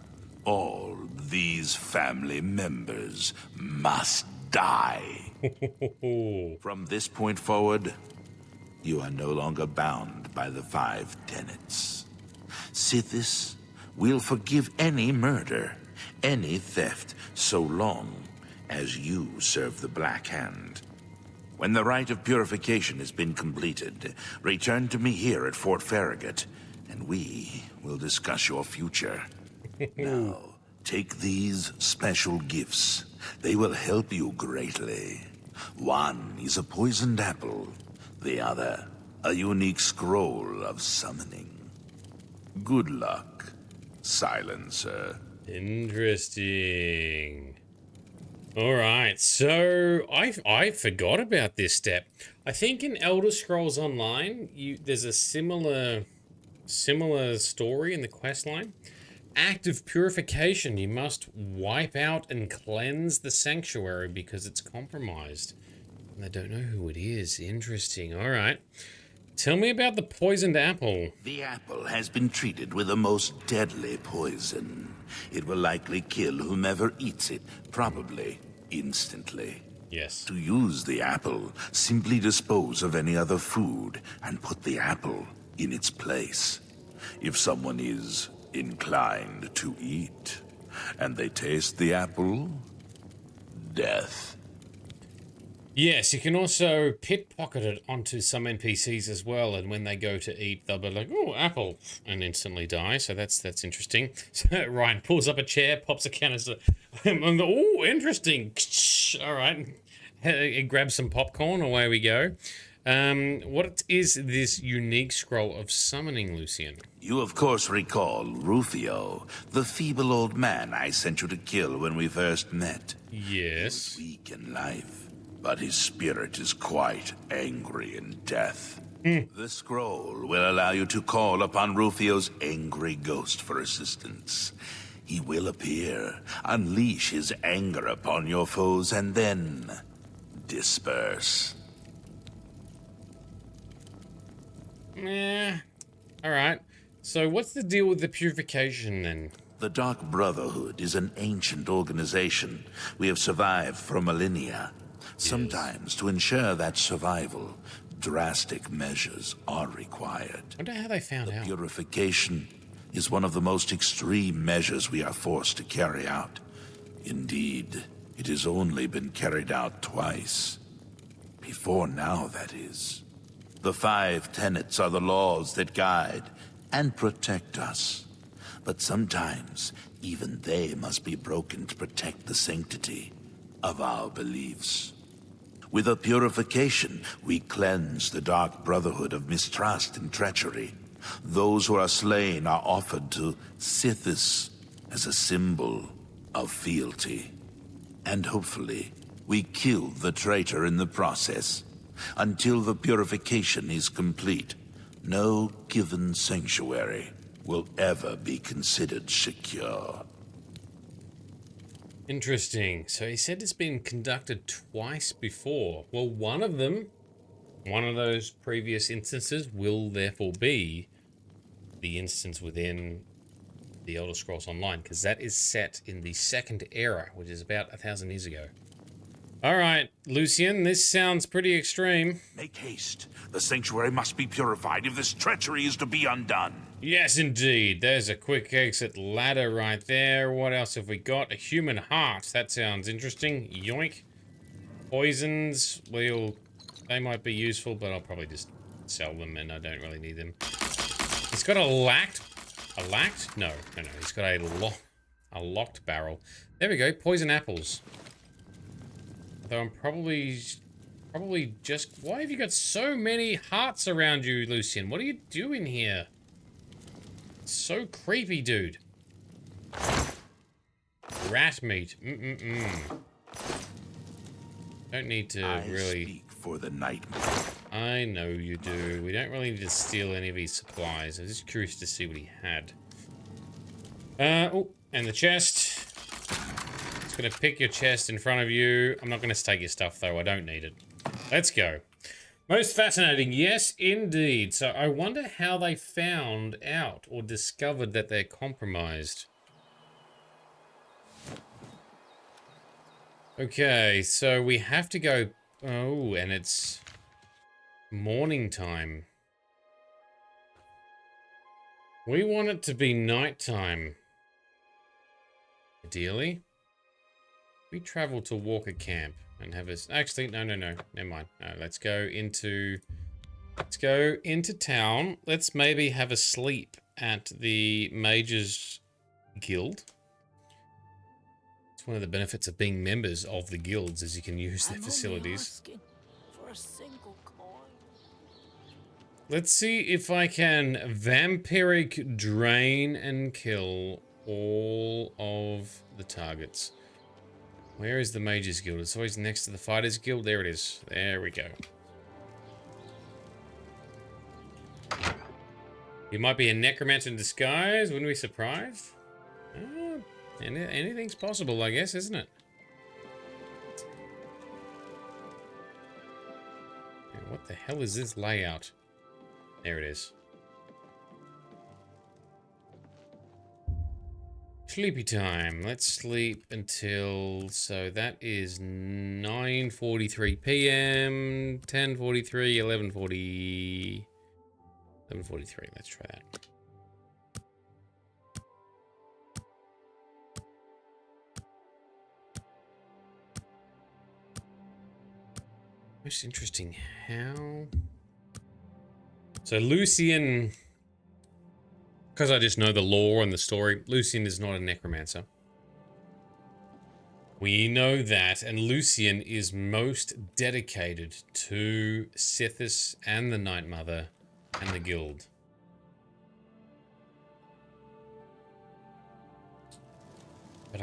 All these family members must die. From this point forward, you are no longer bound by the 5 tenets. Sithis will forgive any murder, any theft, so long as you serve the Black Hand. When the rite of purification has been completed, return to me here at Fort Farragut, and we will discuss your future. Now, take these special gifts. They will help you greatly. One is a poisoned apple, the other, a unique scroll of summoning. Good luck, Silencer. Interesting. All right, so I forgot about this step. I think in Elder Scrolls Online, there's a similar story in the quest line. Act of purification. You must wipe out and cleanse the sanctuary because it's compromised. And I don't know who it is. Interesting. All right. Tell me about the poisoned apple. The apple has been treated with the most deadly poison. It will likely kill whomever eats it, probably instantly. Yes. To use the apple, simply dispose of any other food and put the apple in its place. If someone is inclined to eat, and they taste the apple, death. Yes, you can also pickpocket it onto some NPCs as well, and when they go to eat, they'll be like, "Oh, apple," and instantly die. So that's interesting. So Ryan pulls up a chair, pops a canister, and oh, interesting. All right, he grabs some popcorn. Away we go. What is this unique scroll of summoning, Lucian? You of course recall Rufio, the feeble old man I sent you to kill when we first met. Yes. He was weak in life, but his spirit is quite angry in death. The scroll will allow you to call upon Rufio's angry ghost for assistance. He will appear, unleash his anger upon your foes, and then disperse. All right. So what's the deal with the purification then? The Dark Brotherhood is an ancient organization. We have survived for millennia. Sometimes, to ensure that survival, drastic measures are required. I wonder how they found out. Purification is one of the most extreme measures we are forced to carry out. Indeed, it has only been carried out twice. Before now, that is. The 5 tenets are the laws that guide and protect us. But sometimes, even they must be broken to protect the sanctity of our beliefs. With a purification, we cleanse the Dark Brotherhood of mistrust and treachery. Those who are slain are offered to Sithis as a symbol of fealty. And hopefully, we kill the traitor in the process. Until the purification is complete, no given sanctuary will ever be considered secure. Interesting. So he said it's been conducted twice before. Well, one of those previous instances will therefore be the instance within the Elder Scrolls Online, because that is set in the Second Era, which is about 1,000 years ago. Alright, Lucian, this sounds pretty extreme. Make haste. The sanctuary must be purified if this treachery is to be undone. Yes, indeed. There's a quick exit ladder right there. What else have we got? A human heart. That sounds interesting. Yoink. Poisons. They might be useful, but I'll probably just sell them, and I don't really need them. It's got a lacked? No. He's got a locked barrel. There we go. Poison apples. Though I'm probably just... Why have you got so many hearts around you, Lucian? What are you doing here? It's so creepy, dude. Rat meat. Don't need to really... Speak for the nightmare. I know you do. We don't really need to steal any of his supplies. I was just curious to see what he had. Oh, and the chest. Just gonna pick your chest in front of you. I'm not gonna take your stuff though. I don't need it. Let's go. Most fascinating. Yes, indeed. So I wonder how they found out or discovered that they're compromised. Okay, so we have to go... Oh, and it's morning time. We want it to be nighttime. Ideally. We travel to Walker Camp and have a... Actually, no. Never mind. No, let's go into town. Let's maybe have a sleep at the Mages Guild. One of the benefits of being members of the guilds is you can use their facilities. For a single coin. Let's see if I can vampiric drain and kill all of the targets. Where is the Mages Guild? It's always next to the Fighters Guild. There it is. There we go. You might be a necromancer in disguise. Wouldn't we be surprised? Anything's possible, I guess, isn't it? What the hell is this layout? There it is. Sleepy time. Let's sleep until... So that is 9:43 p.m., 10:43, 11:40... 11:43. Let's try that. Most interesting, how... So Lucian, because I just know the lore and the story, Lucian is not a necromancer. We know that, and Lucian is most dedicated to Sithis and the Night Mother and the guild. But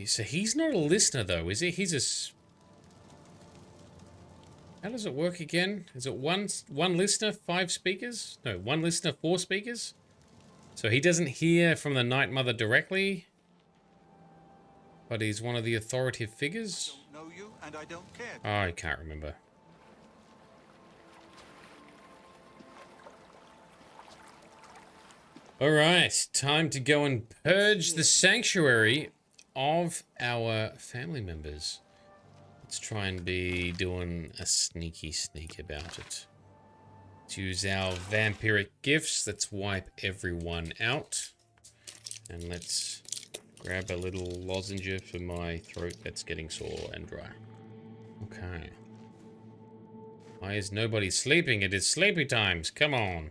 so he's not a listener though, is he? He's a... How does it work again? Is it one listener, 5 speakers? No, 1 listener, 4 speakers? So he doesn't hear from the Night Mother directly, but he's one of the authoritative figures? I don't know you, and I don't care. Oh, I can't remember. Alright, time to go and purge the sanctuary of our family members. Let's try and be doing a sneak about it. Let's use our vampiric gifts. Let's wipe everyone out. And let's grab a little lozenge for my throat that's getting sore and dry. Okay. Why is nobody sleeping? It is sleepy times. Come on.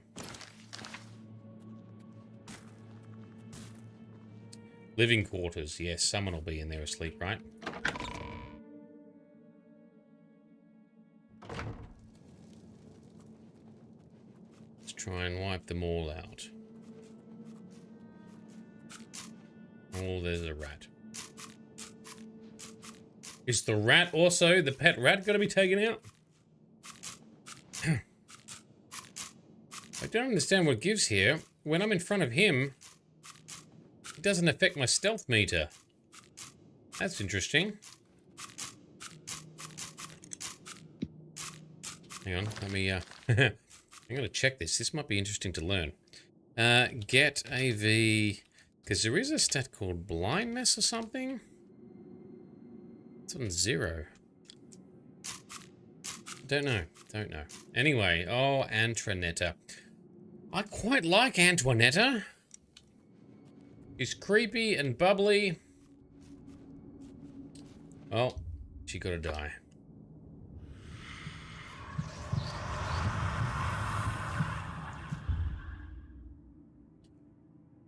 Living quarters. Yes, someone will be in there asleep, right? Try and wipe them all out. Oh, there's a rat. Is the rat also, the pet rat, got to be taken out? don't understand what it gives here. When I'm in front of him, it doesn't affect my stealth meter. That's interesting. Hang on, let me, I'm gonna check this. This might be interesting to learn. Get AV, because there is a stat called blindness or something. It's on 0. Don't know. Anyway, oh, Antoinetta. I quite like Antoinetta. She's creepy and bubbly. Oh, she gotta die.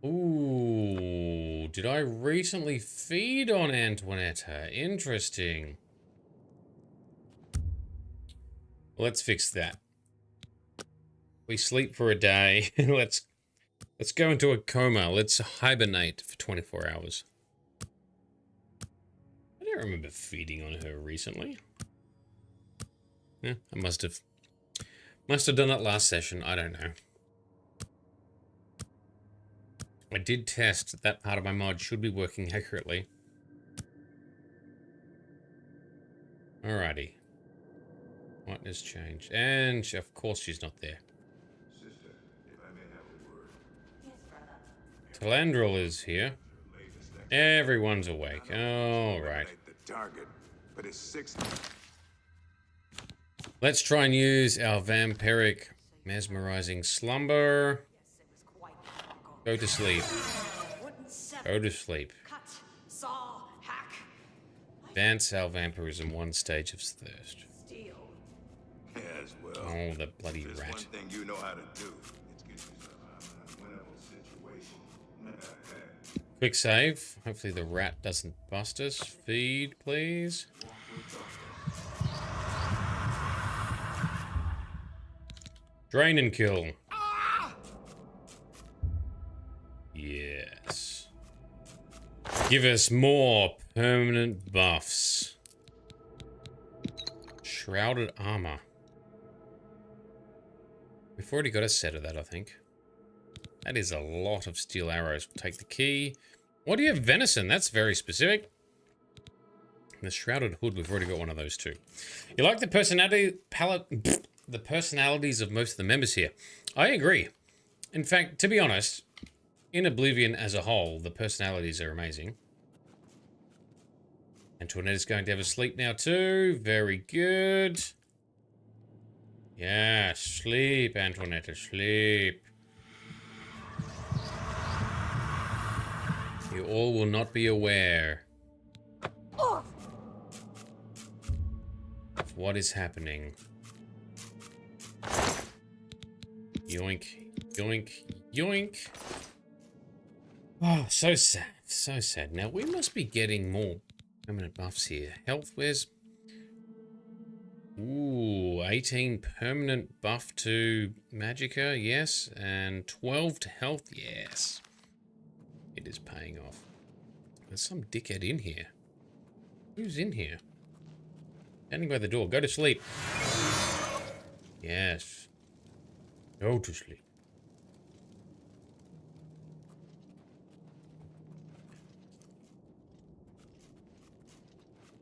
Ooh, did I recently feed on Antoinetta? Interesting. Well, let's fix that. We sleep for a day. Let's go into a coma. Let's hibernate for 24 hours. I don't remember feeding on her recently. Yeah, I must have done it last session. I don't know. I did test that part of my mod should be working accurately. Alrighty. What has changed? And of course she's not there. Talandril is here. Everyone's awake. Alright. Let's try and use our vampiric mesmerizing slumber. Go to sleep. Go to sleep. Dance our vampirism, one stage of thirst. Yes, well, oh, the bloody rat. One thing you know how to do. It's get yourself out of a winnable situation. Quick save. Hopefully the rat doesn't bust us. Feed, please. Drain and kill. Yes. Give us more permanent buffs. Shrouded armor. We've already got a set of that, I think. That is a lot of steel arrows. We'll take the key. What do you have? Venison. That's very specific. The shrouded hood. We've already got one of those too. You like the personality palette? The personalities of most of the members here. I agree. In fact, to be honest, in Oblivion as a whole, the personalities are amazing. Antoinetta's going to have a sleep now too. Very good. Yeah, sleep, Antoinetta, sleep. You all will not be aware of what is happening. Yoink, yoink, yoink. Oh, so sad, so sad. Now, we must be getting more permanent buffs here. Health, where's... Ooh, 18 permanent buff to Magicka, yes. And 12 to health, yes. It is paying off. There's some dickhead in here. Who's in here? Standing by the door. Go to sleep. Yes. Go to sleep.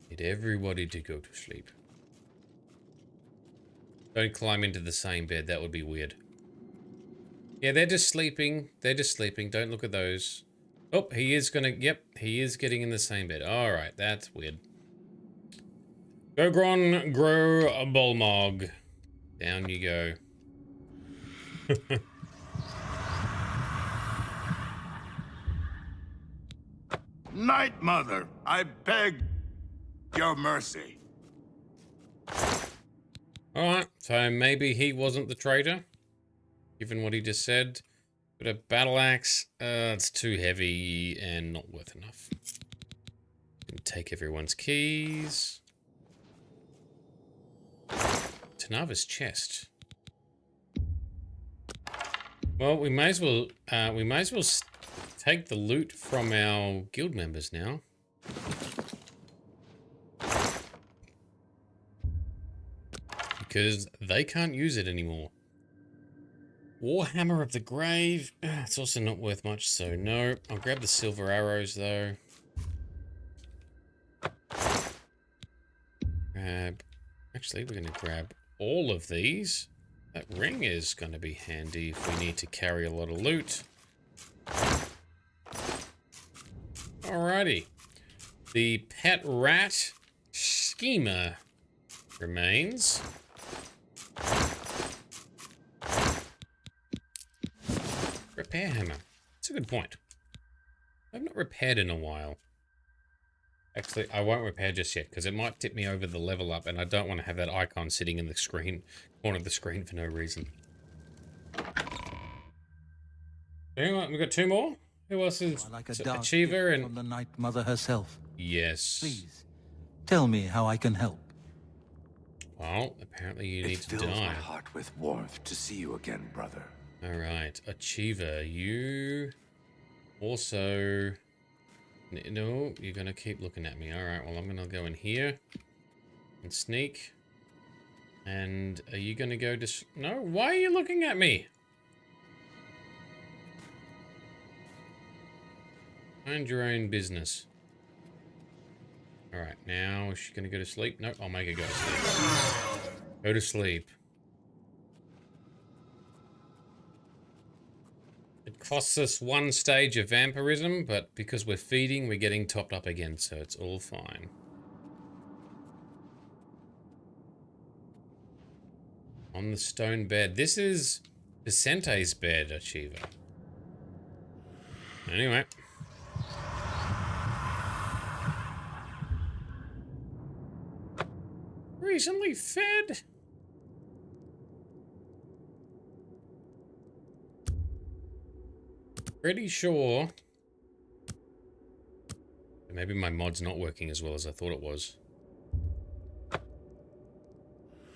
Get everybody to go to sleep. Don't climb into the same bed. That would be weird. Yeah, they're just sleeping. They're just sleeping. Don't look at those. Oh, he is gonna... Yep, he is getting in the same bed. Alright, that's weird. Go Gron, grow a Bolmog. Down you go. Night Mother, I beg your mercy. Alright, so maybe he wasn't the traitor, given what he just said. But a battle axe, it's too heavy and not worth enough. And take everyone's keys. Tanava's chest. Well, we may as well take the loot from our guild members now. Because they can't use it anymore. Warhammer of the Grave. It's also not worth much, so no. I'll grab the silver arrows, though. Actually, we're going to grab all of these. That ring is going to be handy if we need to carry a lot of loot. Alrighty. The pet rat schemer remains. Repair hammer. That's a good point. I've not repaired in a while. Actually, I won't repair just yet, because it might tip me over the level up, and I don't want to have that icon sitting in the screen, corner of the screen for no reason. Anyway, we've got 2 more. Who else is Achiever and from the Night Mother herself? Yes. Please, tell me how I can help. Well, apparently you need to die. It fills my heart with warmth to see you again, brother. All right, Achiever, you also. No, you're gonna keep looking at me. All right, well, I'm gonna go in here and sneak. And are you gonna go to? No, why are you looking at me? Mind your own business. All right, now is she gonna go to sleep? Nope, I'll make her go to sleep. Go to sleep. It costs us 1 stage of vampirism, but because we're feeding, we're getting topped up again, so it's all fine. On the stone bed. This is Vicente's bed, Achiever. Anyway. Recently fed? Pretty sure. Maybe my mod's not working as well as I thought it was.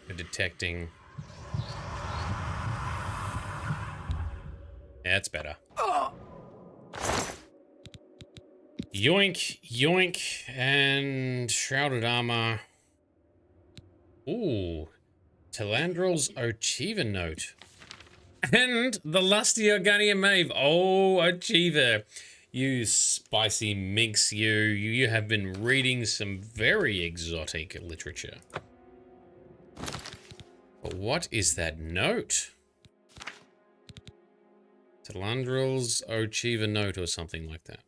For detecting. Yeah, it's better. Yoink, yoink, and shrouded armor. Ooh, Talandril's Achiever note. And the lusty Organian Mave. Oh, Achiever. You spicy minx, you have been reading some very exotic literature. But what is that note? Talandril's Achiever note or something like that.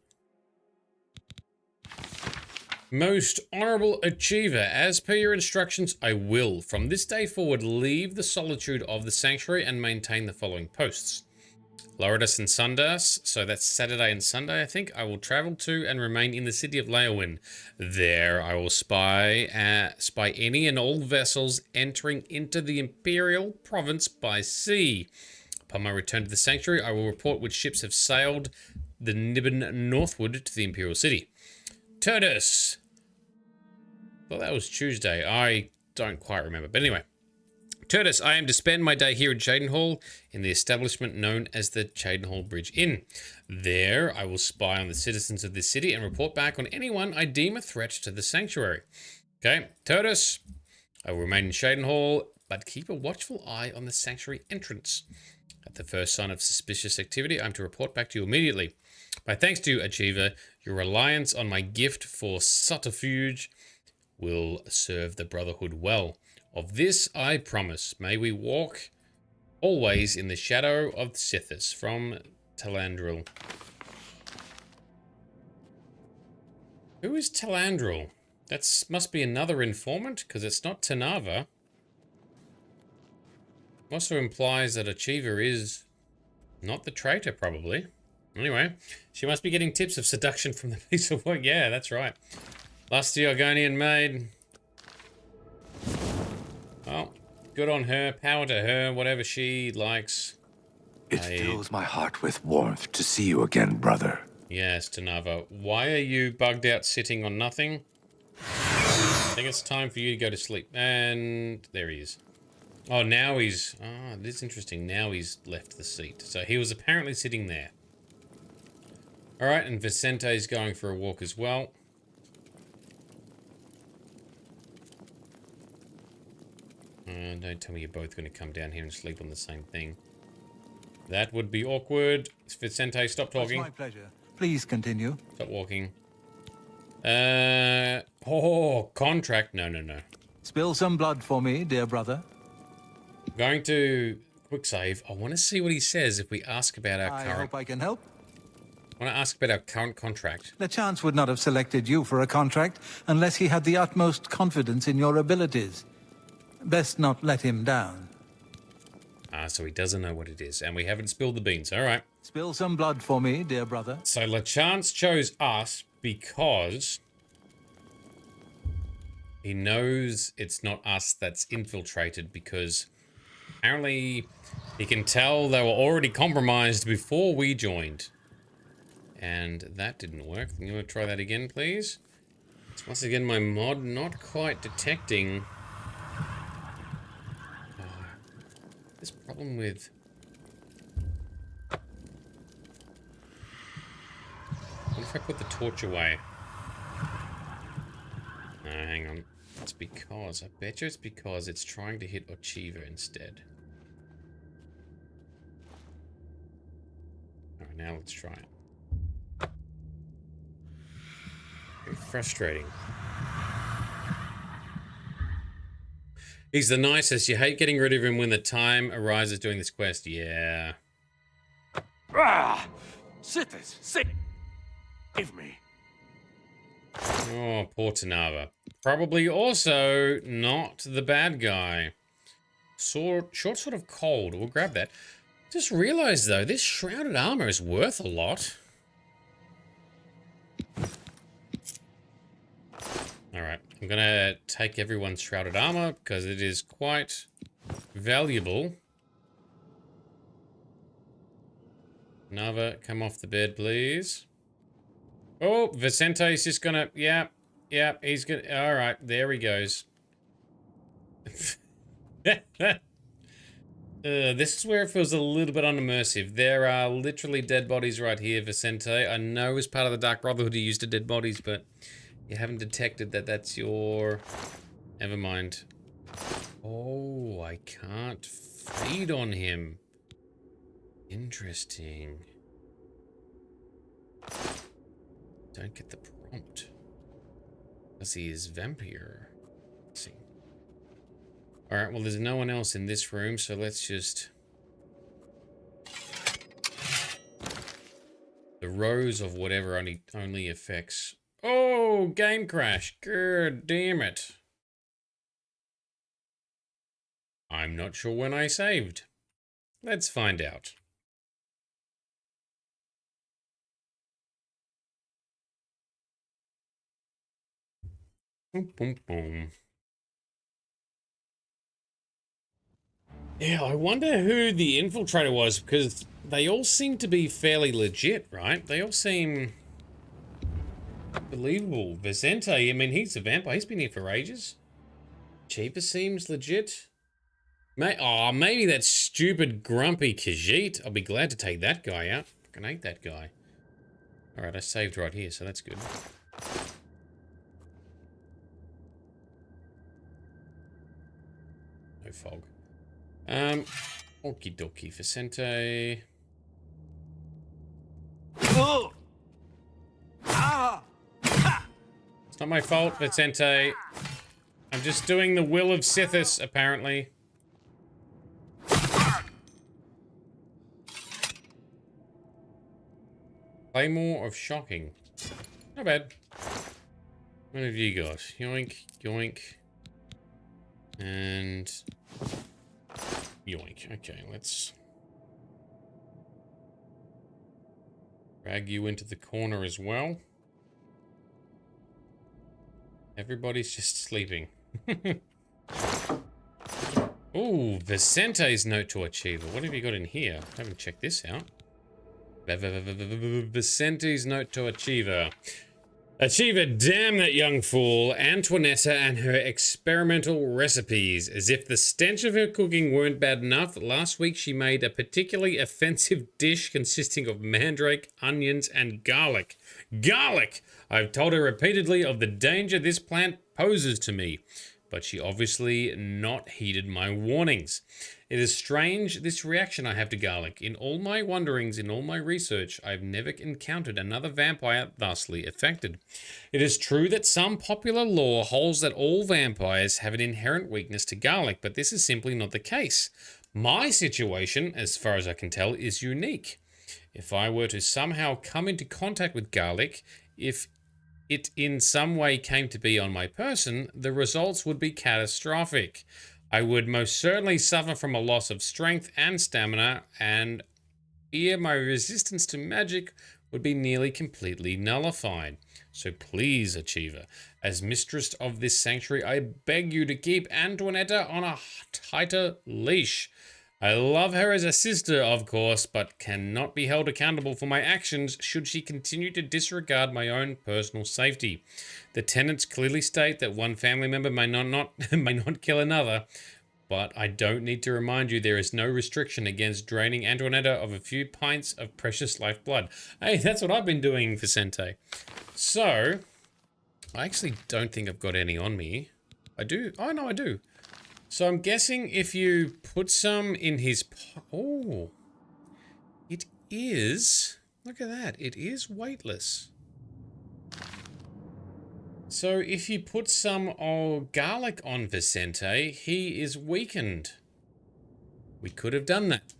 Most honorable Achiever, as per your instructions, I will, from this day forward, leave the solitude of the sanctuary and maintain the following posts. Loridus and Sundas, so that's Saturday and Sunday, I think, I will travel to and remain in the city of Leowyn. There I will spy any and all vessels entering into the Imperial province by sea. Upon my return to the sanctuary, I will report which ships have sailed the Nibbin northward to the Imperial city. Turdus! Well, that was Tuesday. I don't quite remember. But anyway. Turdus, I am to spend my day here in Cheydinhal in the establishment known as the Cheydinhal Bridge Inn. There, I will spy on the citizens of this city and report back on anyone I deem a threat to the sanctuary. Okay, Turdus, I will remain in Cheydinhal, but keep a watchful eye on the sanctuary entrance. At the first sign of suspicious activity, I am to report back to you immediately. My thanks to you, Achiever. Your reliance on my gift for subterfuge will serve the Brotherhood well. Of this I promise. May we walk always in the shadow of the Sithis. From Talandril. Who is Talandril? That must be another informant, because it's not Tanava. Also implies that Achiever is not the traitor, probably. Anyway, she must be getting tips of seduction from the piece of work. Yeah, that's right. Lusty Argonian maid. Well, good on her. Power to her. Whatever she likes. It fills my heart with warmth to see you again, brother. Yes, Tanava. Why are you bugged out sitting on nothing? I think it's time for you to go to sleep. And there he is. Oh, now he's... Oh, this is interesting. Now he's left the seat. So he was apparently sitting there. Alright, and Vicente's going for a walk as well. Don't tell me you're both going to come down here and sleep on the same thing. That would be awkward. Vicente, stop talking. It's my pleasure. Please continue. Stop walking. Contract. No. Spill some blood for me, dear brother. Going to quick save. I want to see what he says if we ask about our current. I hope I can help. I want to ask about our current contract. The chance would not have selected you for a contract unless he had the utmost confidence in your abilities. Best not let him down. So he doesn't know what it is, and we haven't spilled the beans. All right. Spill some blood for me, dear brother. So LeChance chose us because he knows it's not us that's infiltrated, because apparently he can tell they were already compromised before we joined. And that didn't work. You want to try that again, please? It's once again my mod not quite detecting this problem with... What if I put the torch away? No, hang on. It's because... I bet you it's because it's trying to hit Achiever instead. Alright, now let's try it. Very frustrating. He's the nicest. You hate getting rid of him when the time arises doing this quest. Yeah. Sithis, save me. Oh, poor Tanava. Probably also not the bad guy. Short sort of cold. We'll grab that. Just realized though, this shrouded armor is worth a lot. Alright, I'm gonna take everyone's shrouded armor because it is quite valuable. Nava, come off the bed, please. Oh, Vicente's just gonna... Yeah, he's gonna... Alright, there he goes. This is where it feels a little bit unimmersive. There are literally dead bodies right here, Vicente. I know as part of the Dark Brotherhood he used to dead bodies, but you haven't detected that that's your... Never mind. Oh, I can't feed on him. Interesting. Don't get the prompt. Because he is vampire. Let's see. Alright, well there's no one else in this room, so let's just... The rows of whatever only affects... Oh, game crash. God damn it. I'm not sure when I saved. Let's find out. Boom, boom, boom. Yeah, I wonder who the infiltrator was, because they all seem to be fairly legit, right? They all seem believable. Vicente, I mean, he's a vampire. He's been here for ages. Cheaper seems legit. Maybe that stupid grumpy Khajiit. I'll be glad to take that guy out. Fucking hate that guy. Alright, I saved right here, so that's good. No fog. Okie dokie, Vicente. Oh! It's not my fault, Vicente. I'm just doing the will of Sithis, apparently. Claymore of Shocking. Not bad. What have you got? Yoink, yoink. And... yoink. Okay, let's... drag you into the corner as well. Everybody's just sleeping. Ooh, Vicente's note to Achiever. What have you got in here? I haven't checked this out. Vicente's note to Achiever. Achiever, damn that young fool, Antoinetta and her experimental recipes. As if the stench of her cooking weren't bad enough, last week she made a particularly offensive dish consisting of mandrake, onions, and garlic. Garlic! I've told her repeatedly of the danger this plant poses to me, but she obviously not heeded my warnings. It is strange, this reaction I have to garlic. In all my wanderings, in all my research, I've never encountered another vampire thusly affected. It is true that some popular lore holds that all vampires have an inherent weakness to garlic, but this is simply not the case. My situation, as far as I can tell, is unique. If I were to somehow come into contact with garlic, if it in some way came to be on my person, the results would be catastrophic. I would most certainly suffer from a loss of strength and stamina, and fear my resistance to magic would be nearly completely nullified. So please, Achiever, as mistress of this sanctuary, I beg you to keep Antoinetta on a tighter leash. I love her as a sister, of course, but cannot be held accountable for my actions should she continue to disregard my own personal safety. The tenets clearly state that one family member may not kill another, but I don't need to remind you there is no restriction against draining Antoinetta of a few pints of precious lifeblood. Hey, that's what I've been doing, Vicente. So, I actually don't think I've got any on me. I do? Oh, no, I do. So I'm guessing if you put some in his... Oh, it is... Look at that. It is weightless. So if you put some garlic on Vicente, he is weakened. We could have done that.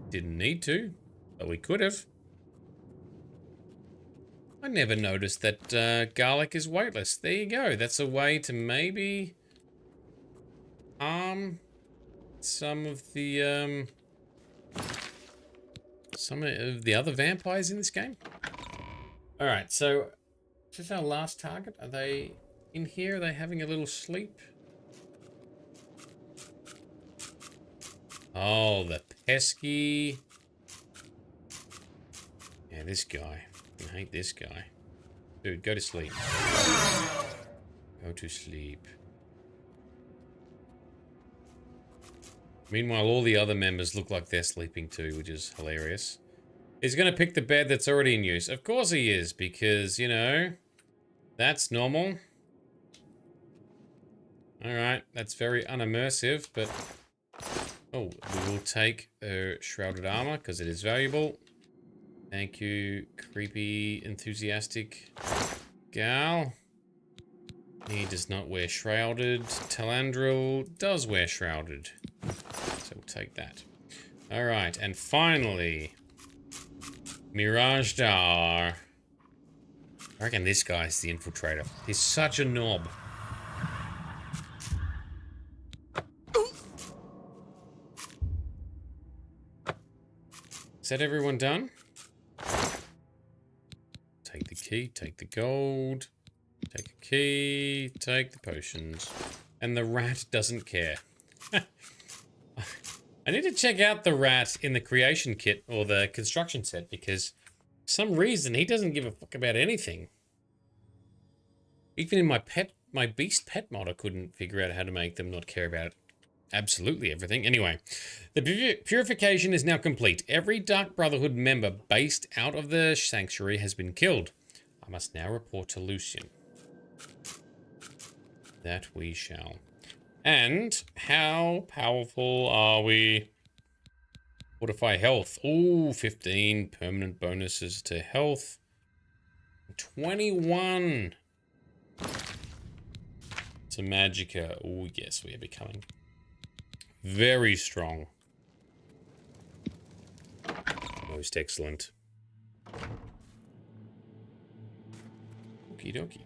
Didn't need to, but we could have. I never noticed that garlic is weightless. There you go. That's a way to maybe... some of the other vampires in this game. All right, so this is our last target. Are they in here? Are they having a little sleep? Oh, the pesky. Yeah, this guy. I hate this guy. Dude, go to sleep. Go to sleep. Meanwhile, all the other members look like they're sleeping too, which is hilarious. He's going to pick the bed that's already in use. Of course he is, because, you know, that's normal. Alright, that's very unimmersive, but... Oh, we will take shrouded armor, because it is valuable. Thank you, creepy, enthusiastic gal. He does not wear shrouded. Talandril does wear shrouded. So we'll take that. Alright, and finally, Mirage Dar. I reckon this guy's the infiltrator. He's such a knob. Is that everyone done? Take the key, take the gold, take a key, take the potions. And the rat doesn't care. I need to check out the rat in the creation kit or the construction set because for some reason he doesn't give a fuck about anything. Even in my beast pet mod, I couldn't figure out how to make them not care about absolutely everything. Anyway, the purification is now complete. Every Dark Brotherhood member based out of the sanctuary has been killed. I must now report to Lucian. That we shall. And how powerful are we? Fortify health. Ooh, 15 permanent bonuses to health. 21 to magicka. Ooh, yes, we are becoming very strong. Most excellent. Okie dokie.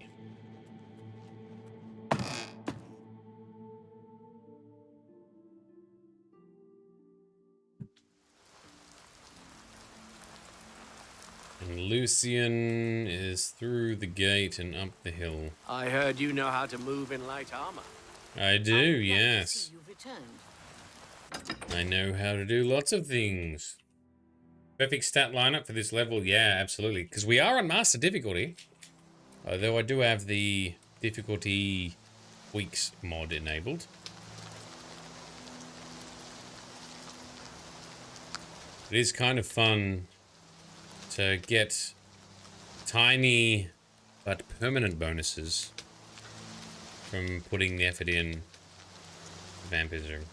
And Lucian is through the gate and up the hill. I heard you know how to move in light armor. I do, yes. I know how to do lots of things. Perfect stat lineup for this level, yeah, absolutely. Because we are on master difficulty. Although I do have the difficulty weeks mod enabled. It is kind of fun to get tiny but permanent bonuses from putting the effort in vampirism.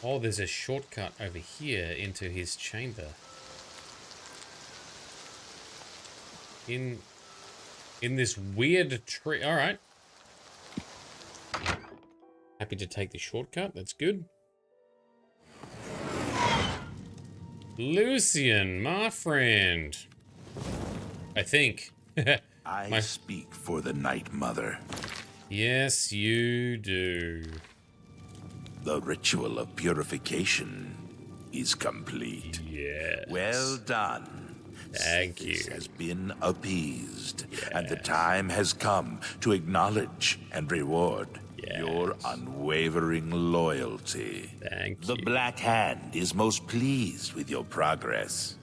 Oh, there's a shortcut over here into his chamber. In this weird tree. All right. Happy to take the shortcut. That's good. Lucian, my friend. I think. I speak for the Night Mother. Yes, you do. The ritual of purification is complete. Yes. Well done. Thank you. Has been appeased, and the time has come to acknowledge and reward your unwavering loyalty. Thank you. The Black Hand is most pleased with your progress.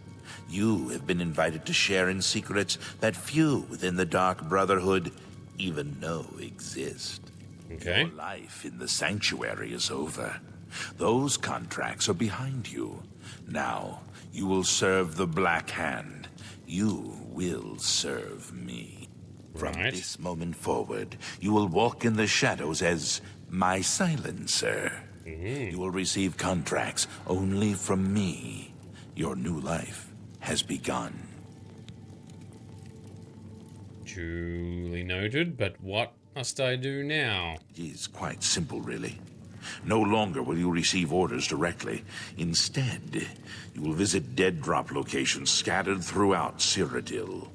You have been invited to share in secrets that few within the Dark Brotherhood even know exist. Okay. Your life in the Sanctuary is over. Those contracts are behind you. Now, you will serve the Black Hand. You will serve me. From this moment forward, you will walk in the shadows as my silencer. You will receive contracts only from me. Your new life has begun. Duly noted, but what must I do now? It is quite simple, really. No longer will you receive orders directly. Instead, you will visit dead drop locations scattered throughout Cyrodiil.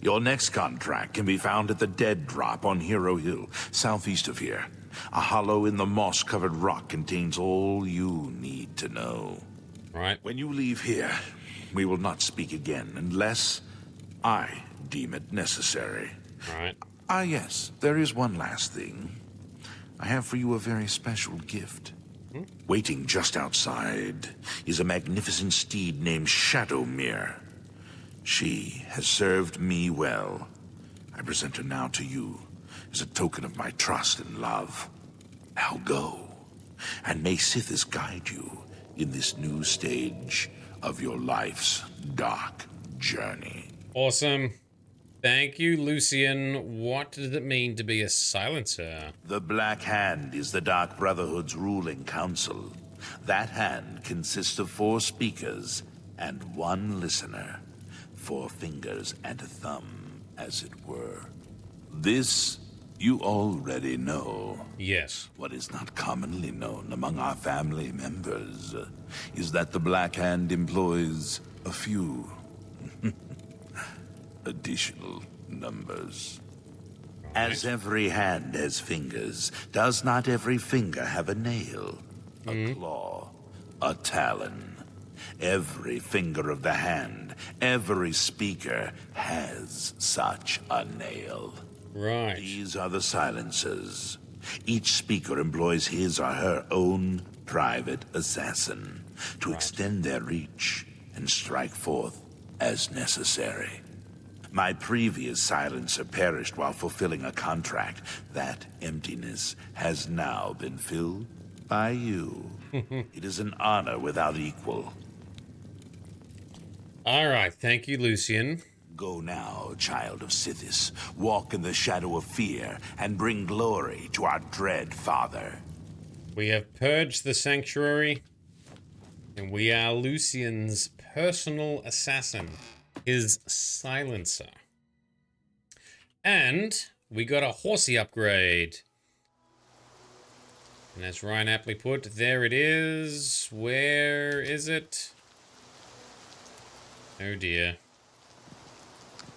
Your next contract can be found at the Dead Drop on Hero Hill, southeast of here. A hollow in the moss-covered rock contains all you need to know. Right. When you leave here, we will not speak again unless I deem it necessary. Right. Ah, yes, there is one last thing. I have for you a very special gift. Waiting just outside is a magnificent steed named Shadowmere. She has served me well. I present her now to you as a token of my trust and love. Now go, and may Sithis guide you in this new stage of your life's dark journey. Awesome. Thank you, Lucian. What does it mean to be a silencer? The Black Hand is the Dark Brotherhood's ruling council. That hand consists of 4 speakers and 1 listener. 4 fingers and a thumb, as it were. This you already know. Yes. What is not commonly known among our family members is that the Black Hand employs a few additional numbers. As every hand has fingers, does not every finger have a nail, a claw, a talon? Every finger of the hand, every speaker has such a nail. Right. These are the silencers. Each speaker employs his or her own private assassin to extend their reach and strike forth as necessary. My previous silencer perished while fulfilling a contract. That emptiness has now been filled by you. It is an honor without equal. All right, thank you, Lucian. Go now, child of Sithis. Walk in the shadow of fear and bring glory to our dread father. We have purged the sanctuary, and we are Lucian's personal assassin, his silencer. And we got a horsey upgrade. And as Ryan aptly put, there it is. Where is it? Oh dear.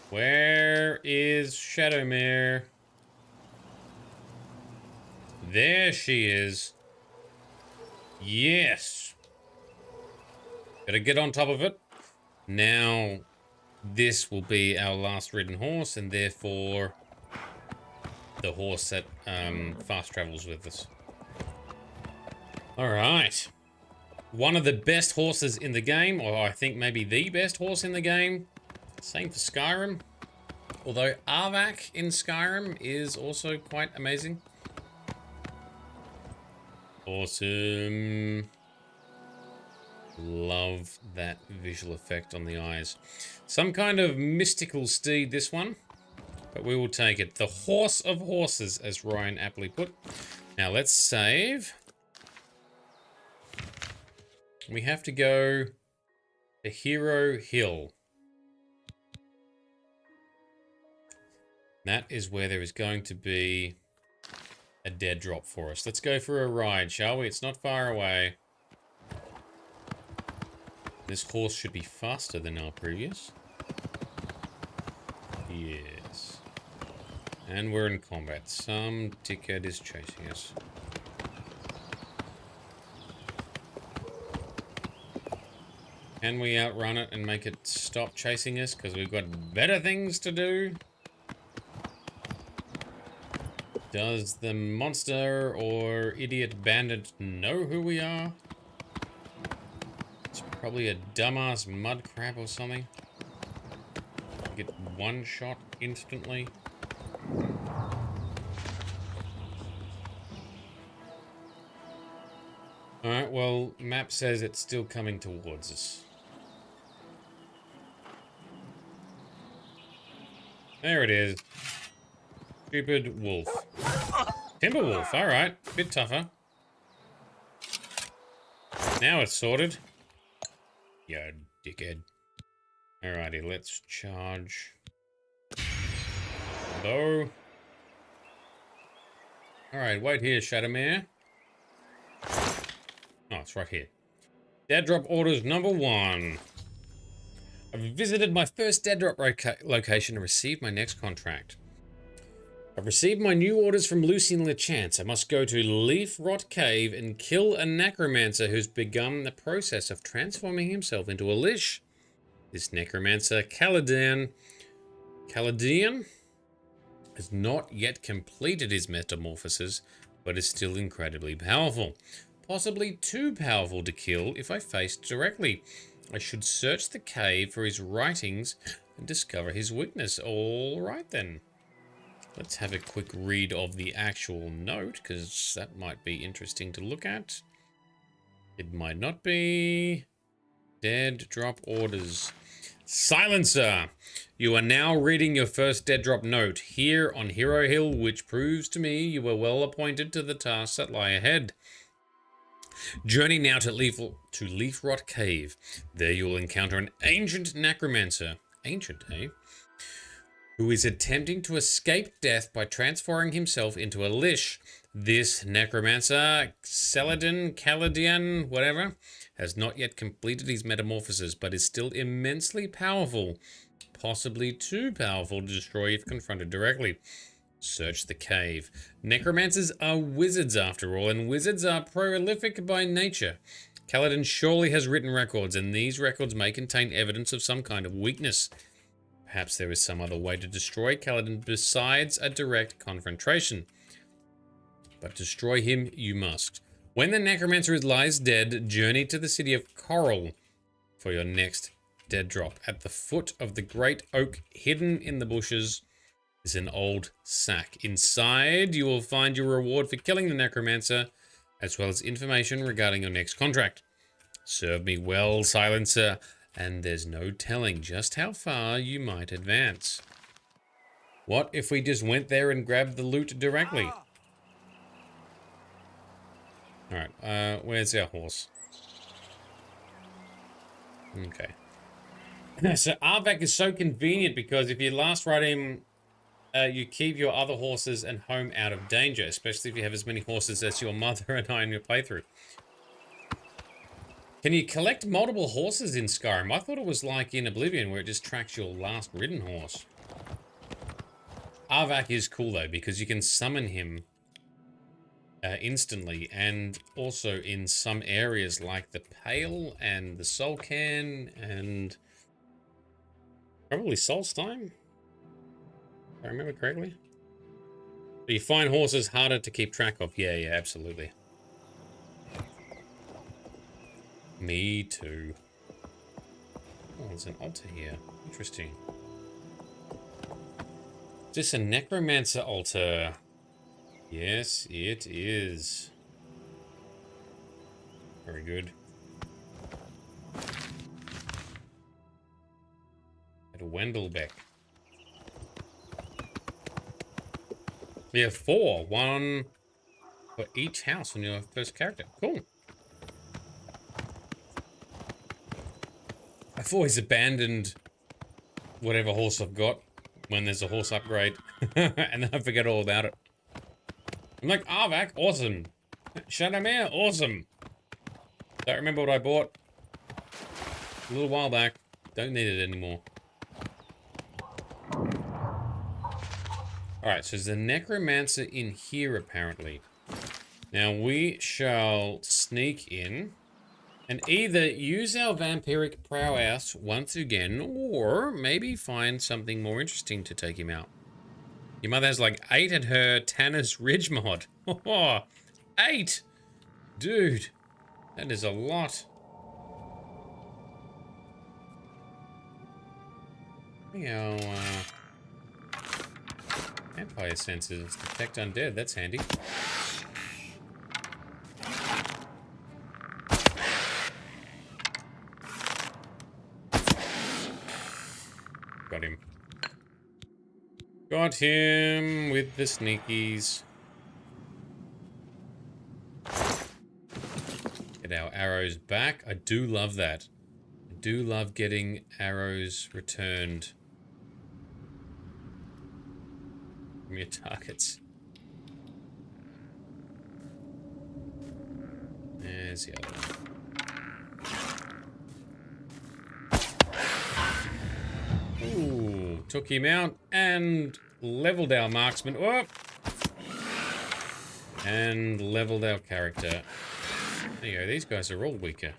Where is Shadowmere? There she is. Yes. Gotta get on top of it. Now, this will be our last ridden horse, and therefore the horse that fast travels with us. All right. One of the best horses in the game, or I think maybe the best horse in the game. Same for Skyrim. Although Arvak in Skyrim is also quite amazing. Awesome. Love that visual effect on the eyes. Some kind of mystical steed, this one. But we will take it. The horse of horses, as Ryan aptly put. Now let's save. We have to go to Hero Hill. That is where there is going to be a dead drop for us. Let's go for a ride, shall we? It's not far away. This horse should be faster than our previous. Yes. And we're in combat. Some dickhead is chasing us. Can we outrun it and make it stop chasing us? Because we've got better things to do. Does the monster or idiot bandit know who we are? It's probably a dumbass mud crab or something. Get one shot instantly. Alright, well, map says it's still coming towards us. There it is. Stupid wolf. Timber wolf, alright. Bit tougher. Now it's sorted. You dickhead. Alrighty, let's charge. Bow. Alright, wait here, Shadowmere. Oh, it's right here. Dead drop orders number 1. I've visited my first dead drop location and received my next contract. I've received my new orders from Lucien LeChance. I must go to Leaf Rot Cave and kill a necromancer who's begun the process of transforming himself into a lich. This necromancer, Calladian, has not yet completed his metamorphosis, but is still incredibly powerful. Possibly too powerful to kill if I faced directly. I should search the cave for his writings and discover his weakness. All right then. Let's have a quick read of the actual note, because that might be interesting to look at. It might not be. Dead drop orders. Silencer! You are now reading your first dead drop note here on Hero Hill, which proves to me you were well appointed to the tasks that lie ahead. Journey now to Leaf Rot Cave. There you will encounter an ancient necromancer. Ancient, eh? Who is attempting to escape death by transforming himself into a lich. This necromancer, Calladian, whatever, has not yet completed his metamorphosis, but is still immensely powerful. Possibly too powerful to destroy if confronted directly. Search the cave. Necromancers are wizards after all, and wizards are prolific by nature. Calladian surely has written records, and these records may contain evidence of some kind of weakness. Perhaps there is some other way to destroy Calladian besides a direct confrontation. But destroy him you must. When the necromancer lies dead, journey to the city of Coral for your next dead drop. At the foot of the great oak, hidden in the bushes, is an old sack. Inside, you will find your reward for killing the necromancer, as well as information regarding your next contract. Serve me well, Silencer, and there's no telling just how far you might advance. What if we just went there and grabbed the loot directly? Alright, where's our horse? Okay. So Arvak is so convenient because if you last ride him, you keep your other horses and home out of danger, especially if you have as many horses as your mother and I in your playthrough. Can you collect multiple horses in Skyrim? I thought it was like in Oblivion where it just tracks your last ridden horse. Arvak is cool though because you can summon him instantly, and also in some areas like the Pale and the Soul Can and probably Solstheim, if I remember correctly. So you find horses harder to keep track of. Yeah, absolutely. Me too. Oh, there's an altar here. Interesting. Is this a necromancer altar? Yes, it is. Very good. At Wendelbeck. We have 4. 1 for each house on your first character. Cool. I've always abandoned whatever horse I've got when there's a horse upgrade. And then I forget all about it. I'm like, Arvak, awesome. Shadowmere, awesome. Don't remember what I bought a little while back. Don't need it anymore. Alright, so there's a necromancer in here apparently. Now we shall sneak in and either use our vampiric prowess once again, or maybe find something more interesting to take him out. Your mother has like 8 at her Tanner's Ridge mod. Oh, 8! Dude, that is a lot. Our vampire senses detect undead. That's handy. Got him. Got him with the sneakies. Get our arrows back. I do love that. I do love getting arrows returned from your targets. There's the other one. Ooh, took him out and leveled our marksman. Oh! And leveled our character. There you go, these guys are all weaker.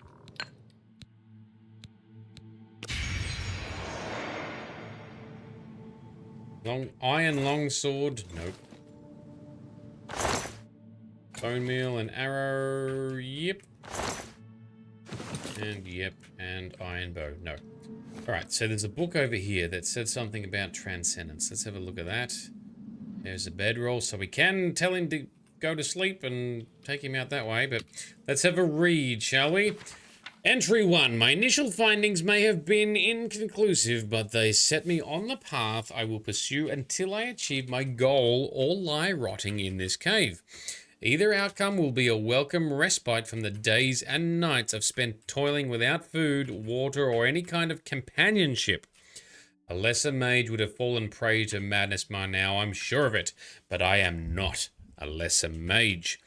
Iron longsword, nope. Bone meal and arrow, yep. And yep, and iron bow, no. Alright, so there's a book over here that said something about transcendence. Let's have a look at that. There's a bedroll, so we can tell him to go to sleep and take him out that way, but let's have a read, shall we? Entry 1. My initial findings may have been inconclusive, but they set me on the path I will pursue until I achieve my goal or lie rotting in this cave. Either outcome will be a welcome respite from the days and nights I've spent toiling without food, water, or any kind of companionship. A lesser mage would have fallen prey to madness by now, I'm sure of it, but I am not a lesser mage.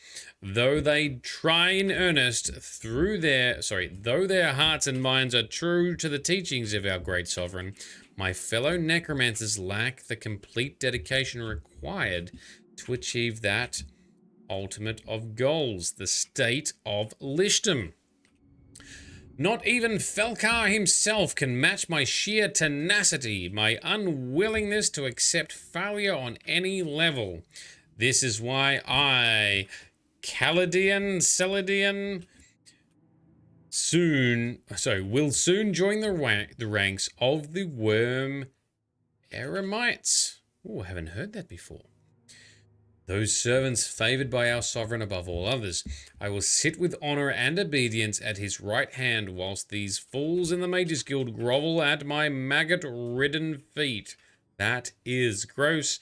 Though they try in earnest though their hearts and minds are true to the teachings of our great sovereign, my fellow necromancers lack the complete dedication required to achieve that ultimate of goals, the state of Lichdom. Not even Felkar himself can match my sheer tenacity, my unwillingness to accept failure on any level. This is why I, Celidian, will soon join the ranks of the Worm Eremites. Oh, I haven't heard that before. Those servants favored by our sovereign above all others. I will sit with honor and obedience at his right hand, whilst these fools in the Mages Guild grovel at my maggot-ridden feet. That is gross.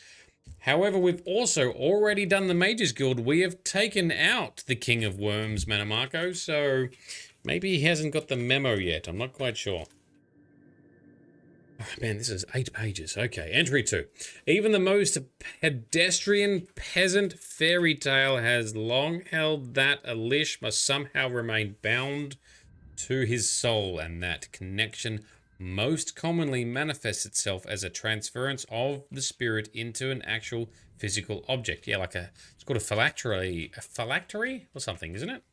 However, we've also already done the Mages Guild. We have taken out the King of Worms, Manamarco, so maybe he hasn't got the memo yet. I'm not quite sure. Oh, man, this is 8 pages. Okay, entry 2. Even the most pedestrian peasant fairy tale has long held that a Lich must somehow remain bound to his soul, and that connection most commonly manifests itself as a transference of the spirit into an actual physical object. Yeah, like it's called a phylactery or something, isn't it?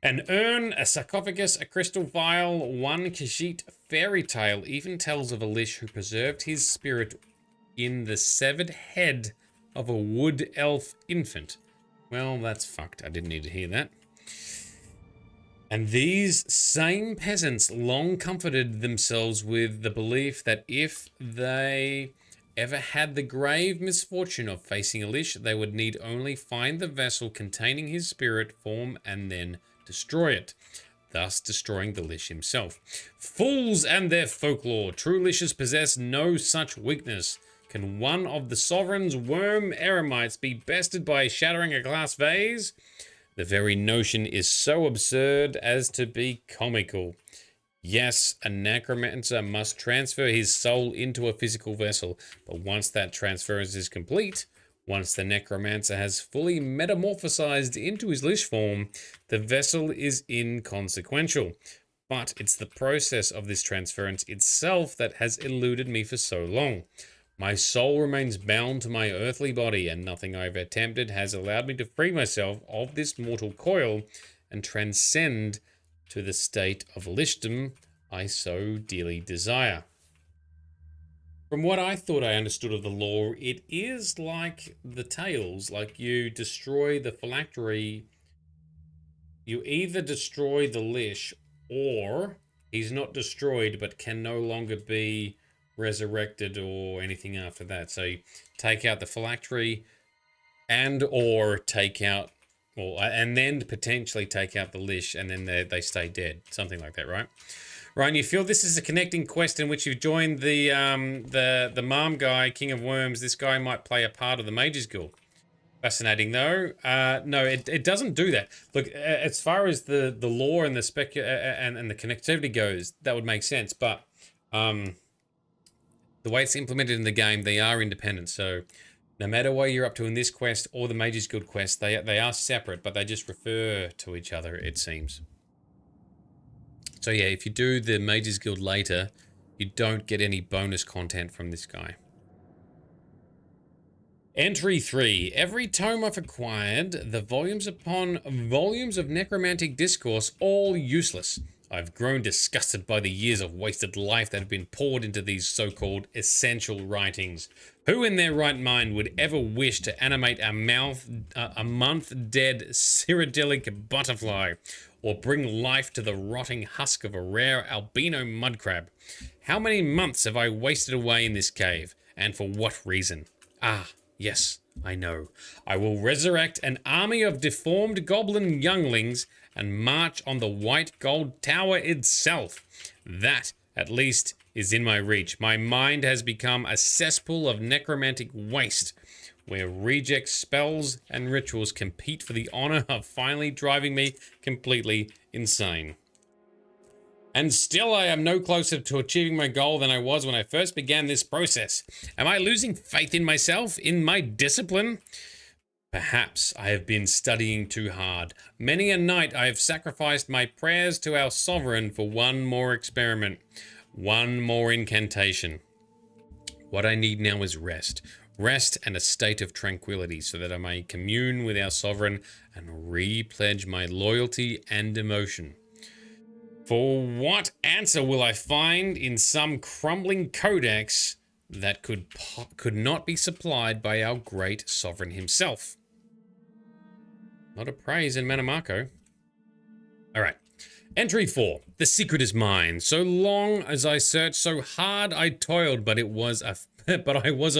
An urn, a sarcophagus, a crystal vial, one Khajiit fairy tale even tells of a Lich who preserved his spirit in the severed head of a wood elf infant. Well, that's fucked. I didn't need to hear that. And these same peasants long comforted themselves with the belief that if they ever had the grave misfortune of facing a Lich, they would need only find the vessel containing his spirit form and then destroy it, thus destroying the Lich himself. Fools and their folklore! True Liches possess no such weakness. Can one of the sovereign's worm eremites be bested by shattering a glass vase? The very notion is so absurd as to be comical. Yes, a necromancer must transfer his soul into a physical vessel, but once that transference is complete, once the necromancer has fully metamorphosized into his lich form, the vessel is inconsequential. But it's the process of this transference itself that has eluded me for so long. My soul remains bound to my earthly body, and nothing I've attempted has allowed me to free myself of this mortal coil and transcend to the state of lichdom I so dearly desire. From what I thought I understood of the lore, it is like the Tales, like you destroy the phylactery, you either destroy the lich, or he's not destroyed but can no longer be resurrected or anything after that. So you take out the phylactery and or take out, and then potentially take out the lich, and then they stay dead. Something like that, right? Ryan, you feel this is a connecting quest in which you've joined the Marm guy, King of Worms. This guy might play a part of the Mages Guild. Fascinating, though. No, it doesn't do that. Look, as far as the lore and the and the connectivity goes, that would make sense. But the way it's implemented in the game, they are independent. So no matter what you're up to in this quest or the Mages Guild quest, they are separate, but they just refer to each other, it seems. So yeah, if you do the Mages Guild later, you don't get any bonus content from this guy. Entry 3. Every tome I've acquired, the volumes upon volumes of necromantic discourse, all useless. I've grown disgusted by the years of wasted life that have been poured into these so-called essential writings. Who in their right mind would ever wish to animate a month-dead Cyrodiilic butterfly, or bring life to the rotting husk of a rare albino mudcrab? How many months have I wasted away in this cave, and for what reason? Ah, yes, I know. I will resurrect an army of deformed goblin younglings and march on the white gold tower itself. That, at least, is in my reach. My mind has become a cesspool of necromantic waste, where reject spells and rituals compete for the honor of finally driving me completely insane. And still I am no closer to achieving my goal than I was when I first began this process. Am I losing faith in myself, in my discipline? Perhaps I have been studying too hard. Many a night I have sacrificed my prayers to our sovereign for one more experiment, one more incantation. What I need now is rest. Rest and a state of tranquility, so that I may commune with our sovereign and re-pledge my loyalty and devotion. For what answer will I find in some crumbling codex that could not be supplied by our great sovereign himself? Not a praise in Manamako. All right. Entry 4. The secret is mine. So long as I searched, so hard I toiled, but I was a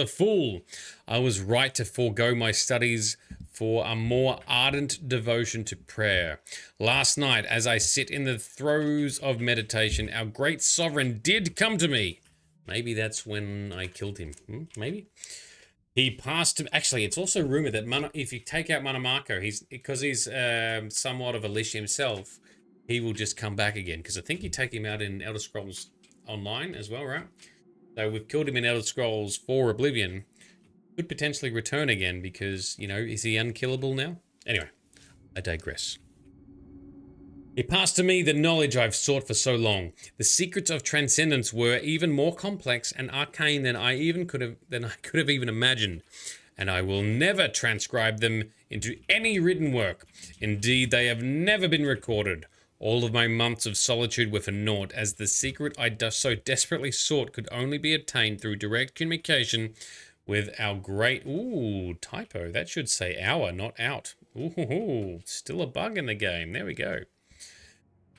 fool. I was right to forego my studies for a more ardent devotion to prayer. Last night, as I sit in the throes of meditation, our great sovereign did come to me. Maybe that's when I killed him. Maybe. He passed him. Actually, it's also rumored that if you take out Manamako, because he's somewhat of a lich himself, he will just come back again. Because I think you take him out in Elder Scrolls Online as well, right? So we've killed him in Elder Scrolls 4 Oblivion. Could potentially return again because, you know, is he unkillable now? Anyway, I digress. He passed to me the knowledge I've sought for so long. The secrets of transcendence were even more complex and arcane than I could have even imagined, and I will never transcribe them into any written work. Indeed, they have never been recorded. All of my months of solitude were for naught, as the secret I so desperately sought could only be obtained through direct communication with our great... Ooh, typo. That should say our, not out. Ooh, still a bug in the game. There we go.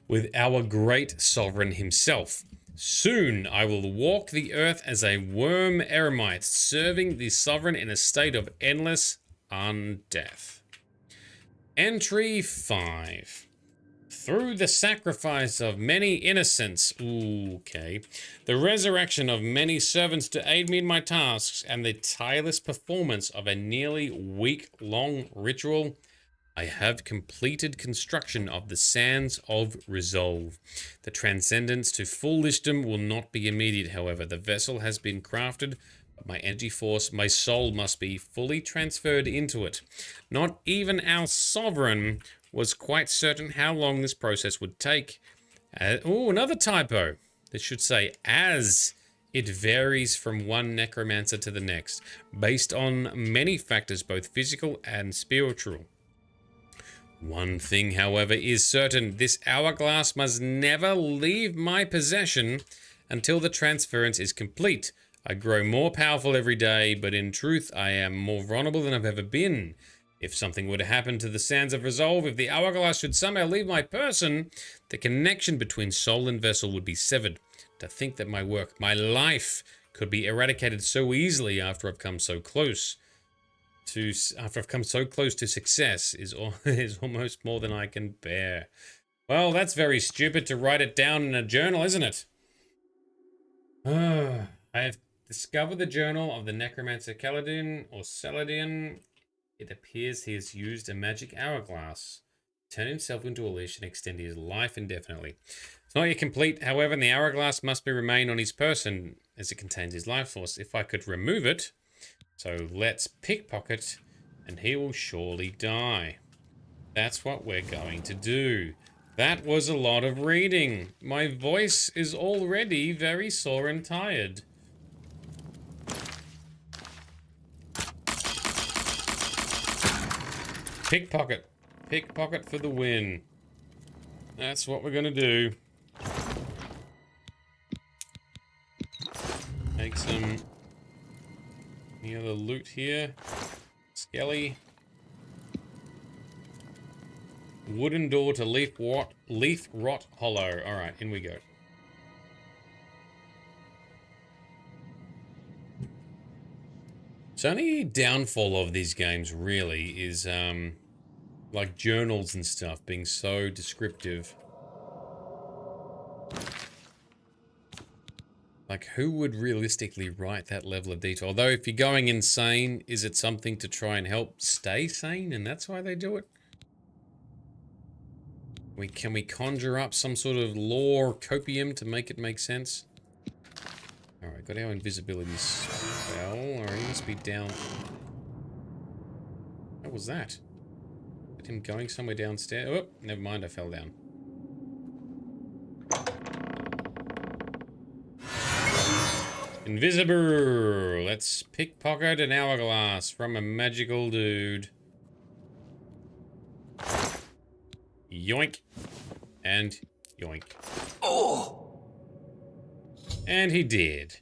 With our great sovereign himself. Soon I will walk the earth as a worm eremite, serving the sovereign in a state of endless undeath. Entry 5. Through the sacrifice of many innocents, the resurrection of many servants to aid me in my tasks, and the tireless performance of a nearly week-long ritual, I have completed construction of the Sands of Resolve. The transcendence to full wisdom will not be immediate, however. The vessel has been crafted, but my energy force, my soul must be fully transferred into it. Not even our sovereign was quite certain how long this process would take. Oh, another typo. This should say, as it varies from one necromancer to the next, based on many factors, both physical and spiritual. One thing, however, is certain. This hourglass must never leave my possession until the transference is complete. I grow more powerful every day, but in truth, I am more vulnerable than I've ever been. If something were to happen to the Sands of Resolve, if the hourglass should somehow leave my person, the connection between soul and vessel would be severed. To think that my work, my life, could be eradicated so easily after I've come so close to success is almost more than I can bear. Well, that's very stupid to write it down in a journal, isn't it? I have discovered the journal of the necromancer Kaladin or Saladin. It appears he has used a magic hourglass, turned himself into a leash and extended his life indefinitely. It's not yet complete, however, and the hourglass must remain on his person as it contains his life force. If I could remove it, so let's pickpocket, and he will surely die. That's what we're going to do. That was a lot of reading. My voice is already very sore and tired. Pickpocket. Pickpocket for the win. That's what we're gonna do. Take some... Any other loot here? Skelly. Wooden door to leaf rot hollow. Alright, in we go. So only downfall of these games really is like journals and stuff being so descriptive. Like, who would realistically write that level of detail? Although, if you're going insane, is it something to try and help stay sane, and that's why they do it? Can we conjure up some sort of lore copium to make it make sense? Alright, got our invisibility spell. Alright, he must be down. What was that? Is him going somewhere downstairs? Oh, never mind, I fell down. Invisible! Let's pickpocket an hourglass from a magical dude. Yoink. And yoink. Oh! And he did.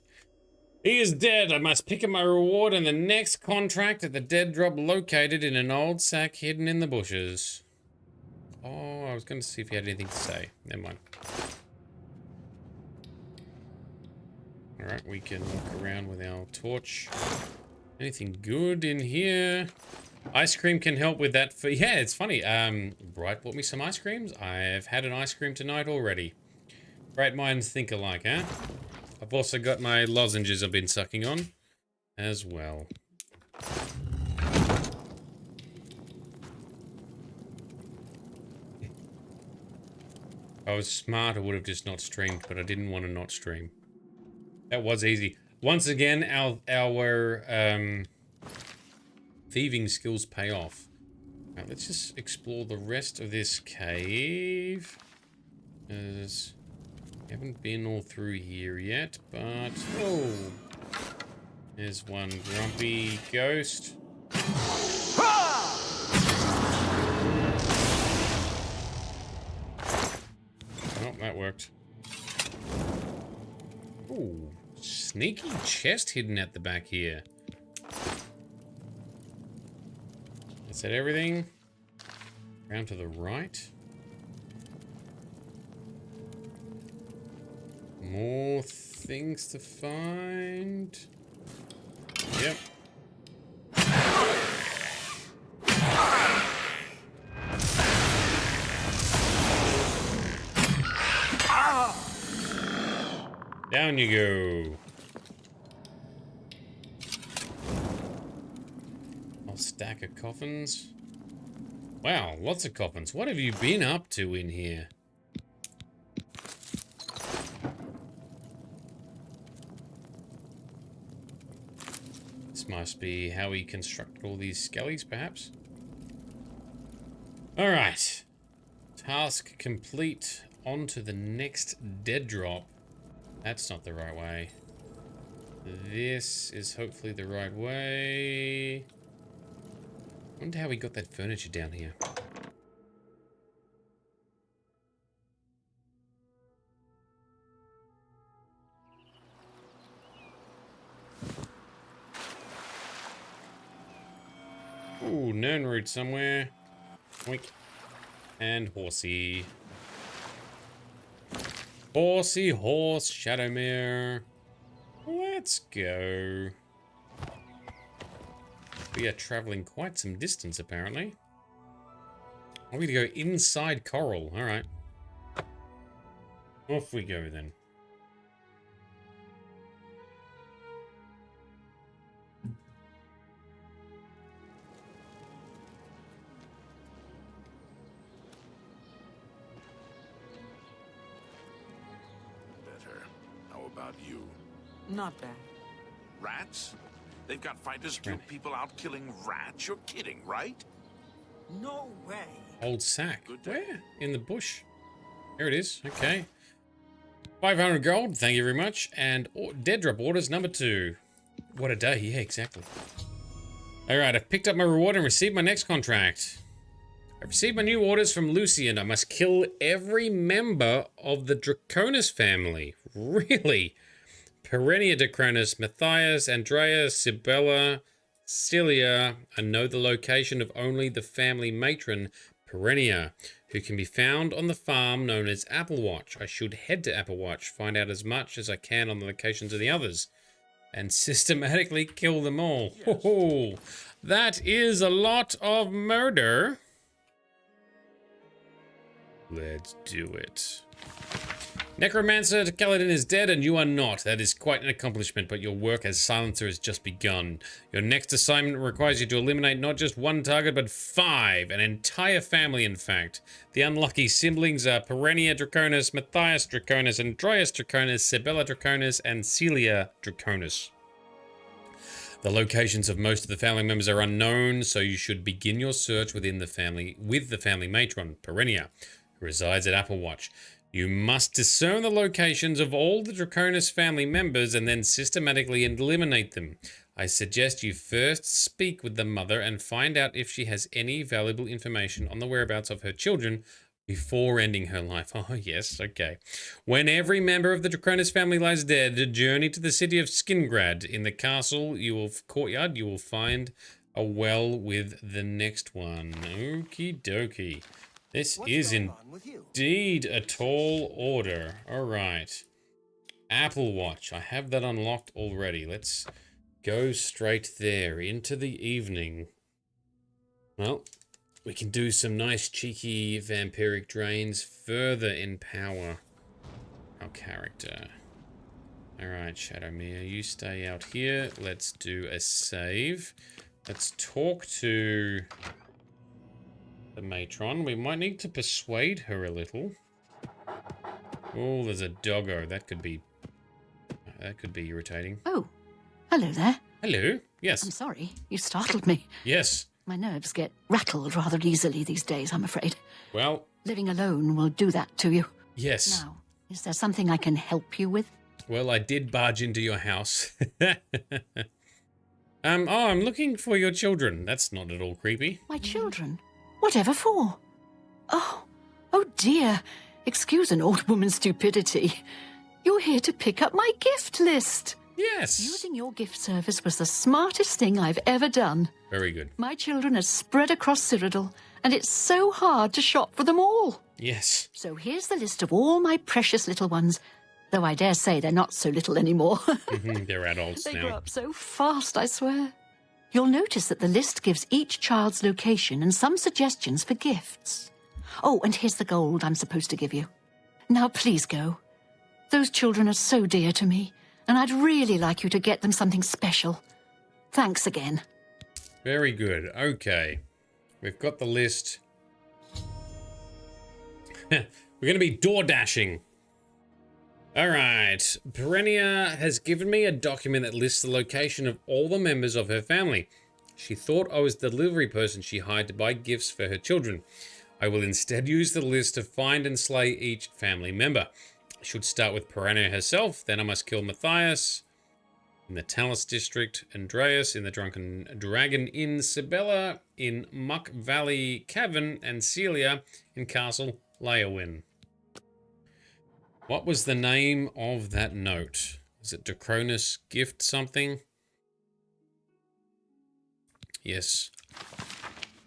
He is dead. I must pick up my reward in the next contract at the dead drop located in an old sack hidden in the bushes. Oh, I was going to see if he had anything to say. Never mind. Alright, we can look around with our torch. Anything good in here? Ice cream can help with that. Yeah, it's funny. Bright bought me some ice creams. I've had an ice cream tonight already. Great minds think alike, huh? I've also got my lozenges I've been sucking on as well. If I was smart, I would have just not streamed, but I didn't want to not stream. That was easy. Once again, our thieving skills pay off. Right, let's just explore the rest of this cave. We haven't been all through here yet, but... Oh! There's one grumpy ghost. Oh, that worked. Ooh. Sneaky chest hidden at the back here. Is that everything? Round to the right. More things to find. Yep. Down you go. I'll stack of coffins. Wow, lots of coffins. What have you been up to in here? This must be how he constructed all these skellies, perhaps? Alright. Task complete. On to the next dead drop. That's not the right way. This is hopefully the right way. I wonder how we got that furniture down here. Ooh, known route somewhere. Oink. And horsey. Horsey horse, Shadowmere. Let's go. We are traveling quite some distance, apparently. I'm going to go inside Coral. Alright. Off we go, then. You. Not bad. Rats? They've got fighters killed people out killing rats? You're kidding, right? No way. Old sack. Where? In the bush. Here it is. Okay. 500 gold. Thank you very much. And dead drop orders number 2. What a day. Yeah, exactly. Alright, I've picked up my reward and received my next contract. I've received my new orders from Lucian. I must kill every member of the Draconis family. Really? Perenia Draconis, Matthias, Andrea, Sibella, Celia, and know the location of only the family matron, Perenia, who can be found on the farm known as Applewatch. I should head to Applewatch, find out as much as I can on the locations of the others, and systematically kill them all. Yes. Oh, that is a lot of murder. Let's do it. Necromancer, Kaladin is dead and you are not. That is quite an accomplishment, but your work as Silencer has just begun. Your next assignment requires you to eliminate not just one target, but 5. An entire family, in fact. The unlucky siblings are Perenia Draconis, Matthias Draconis, Andreas Draconis, Sibella Draconis, and Celia Draconis. The locations of most of the family members are unknown, so you should begin your search within the family with the family matron, Perenia, who resides at Applewatch. You must discern the locations of all the Draconis family members and then systematically eliminate them. I suggest you first speak with the mother and find out if she has any valuable information on the whereabouts of her children before ending her life. Oh, yes, okay. When every member of the Draconis family lies dead, journey to the city of Skingrad. In the castle courtyard, you will find a well with the next one. Okie dokie. This is indeed a tall order. All right. Applewatch. I have that unlocked already. Let's go straight there into the evening. Well, we can do some nice cheeky vampiric drains, further empower our character. All right, Shadowmere, you stay out here. Let's do a save. Let's talk to the matron. We might need to persuade her a little. Oh, there's a doggo. That could be irritating. Oh, hello there. Hello. Yes. I'm sorry. You startled me. Yes. My nerves get rattled rather easily these days, I'm afraid. Well, living alone will do that to you. Yes. Now, is there something I can help you with? Well, I did barge into your house. I'm looking for your children. That's not at all creepy. My children? Whatever for? Oh dear. Excuse an old woman's stupidity. You're here to pick up my gift list. Yes. Using your gift service was the smartest thing I've ever done. Very good. My children are spread across Cyrodiil, and it's so hard to shop for them all. Yes. So here's the list of all my precious little ones, though I dare say they're not so little anymore. They're adults now. They grow up so fast, I swear. You'll notice that the list gives each child's location and some suggestions for gifts. Oh, and here's the gold I'm supposed to give you. Now please go. Those children are so dear to me, and I'd really like you to get them something special. Thanks again. Very good. Okay. We've got the list. We're going to be door dashing. Alright, Perennia has given me a document that lists the location of all the members of her family. She thought I was the delivery person she hired to buy gifts for her children. I will instead use the list to find and slay each family member. I should start with Perennia herself, then I must kill Matthias in the Talus district, Andreas in the Drunken Dragon Inn, Sibella in Muck Valley Cavern, and Celia in Castle Leowin. What was the name of that note? Was it Dacronus gift something? Yes.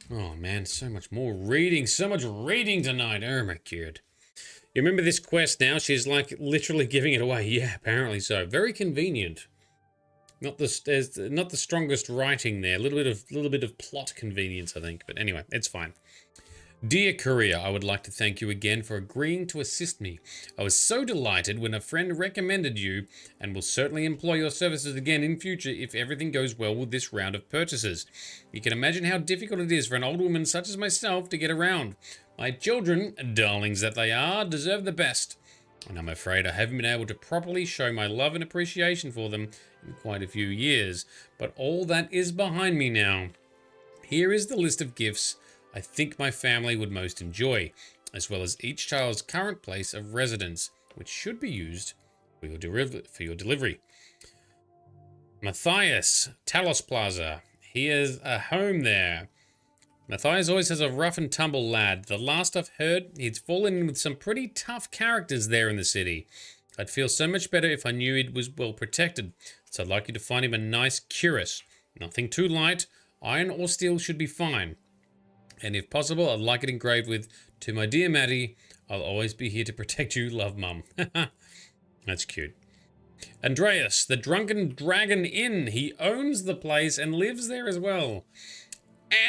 Oh man, so much more reading. So much reading tonight. Oh my god. You remember this quest now? She's like literally giving it away. Yeah, apparently so. Very convenient. Not the strongest writing there. A little bit of plot convenience, I think. But anyway, it's fine. Dear Courier, I would like to thank you again for agreeing to assist me. I was so delighted when a friend recommended you and will certainly employ your services again in future if everything goes well with this round of purchases. You can imagine how difficult it is for an old woman such as myself to get around. My children, darlings that they are, deserve the best. And I'm afraid I haven't been able to properly show my love and appreciation for them in quite a few years. But all that is behind me now. Here is the list of gifts I think my family would most enjoy, as well as each child's current place of residence, which should be used for your delivery. Matthias, Talos Plaza. He has a home there. Matthias always has a rough and tumble lad. The last I've heard, he's fallen in with some pretty tough characters there in the city. I'd feel so much better if I knew he was well protected, so I'd like you to find him a nice cuirass. Nothing too light, iron or steel should be fine. And if possible, I'd like it engraved with, "To my dear Maddie, I'll always be here to protect you, love Mum." That's cute. Andreas, the Drunken Dragon Inn. He owns the place and lives there as well.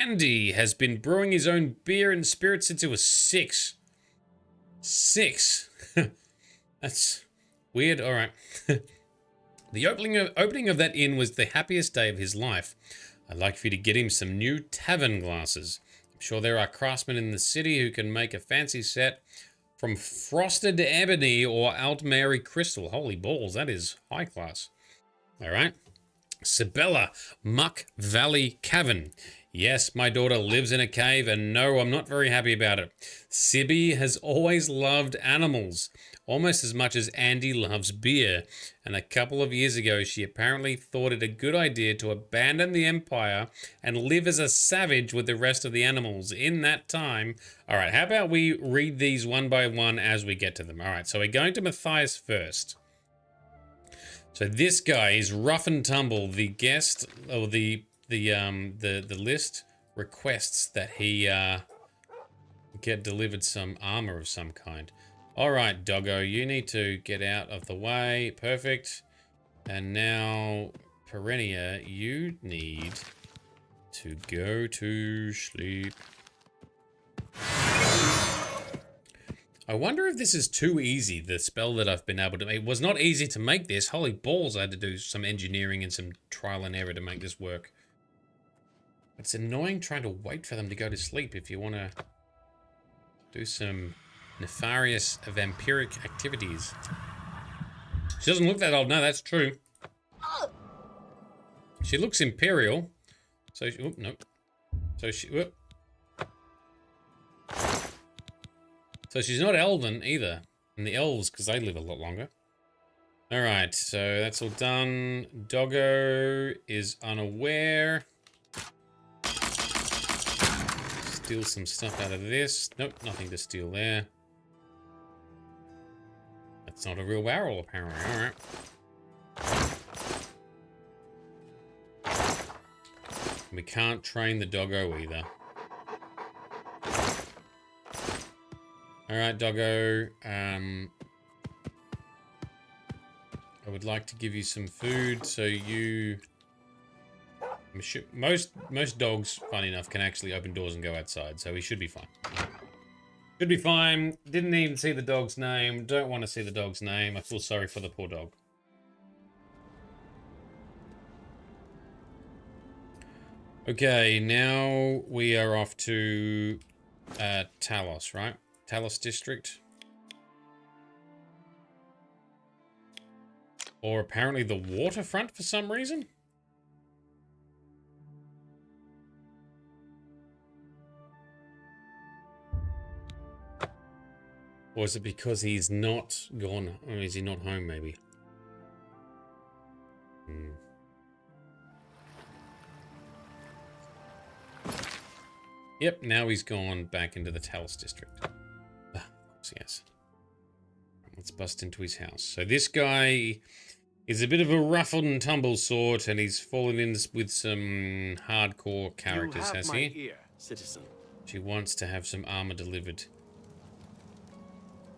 Andy has been brewing his own beer and spirits since he was 6. 6? That's weird. All right. The opening of that inn was the happiest day of his life. I'd like for you to get him some new tavern glasses. I'm sure there are craftsmen in the city who can make a fancy set from frosted ebony or Altmary crystal. Holy balls, that is high class. All right. Sibella, Muck Valley Cavern. Yes, my daughter lives in a cave, and no, I'm not very happy about it. Sibby has always loved animals, almost as much as Andy loves beer. And a couple of years ago, she apparently thought it a good idea to abandon the Empire and live as a savage with the rest of the animals. In that time... All right, how about we read these one by one as we get to them? All right, so we're going to Matthias first. So this guy is rough and tumble. The guest, or the list requests that he get delivered some armor of some kind. All right, doggo, you need to get out of the way. Perfect. And now, Perennia, you need to go to sleep. I wonder if this is too easy, the spell that I've been able to make. It was not easy to make this. Holy balls, I had to do some engineering and some trial and error to make this work. It's annoying trying to wait for them to go to sleep if you want to do some nefarious vampiric activities. She doesn't look that old. No, that's true. She looks imperial. So, oh, no. So she, whoop. So she's not elven either. And the elves, because they live a lot longer. Alright, so that's all done. Doggo is unaware. Steal some stuff out of this. Nope, nothing to steal there. That's not a real barrel, apparently. Alright. We can't train the doggo either. Alright, doggo. I would like to give you some food, so you... Most dogs, funny enough, can actually open doors and go outside, so he should be fine. Should be fine. Didn't even see the dog's name. Don't want to see the dog's name. I feel sorry for the poor dog. Okay, now we are off to Talos, right? Talos District. Or apparently the waterfront for some reason. Or is it because he's not gone? Or is he not home, maybe? Yep, now he's gone back into the Talos District. Of course he has. Let's bust into his house. So this guy is a bit of a rough and tumble sort, and he's fallen in with some hardcore characters, has he? Ear, citizen. She wants to have some armor delivered.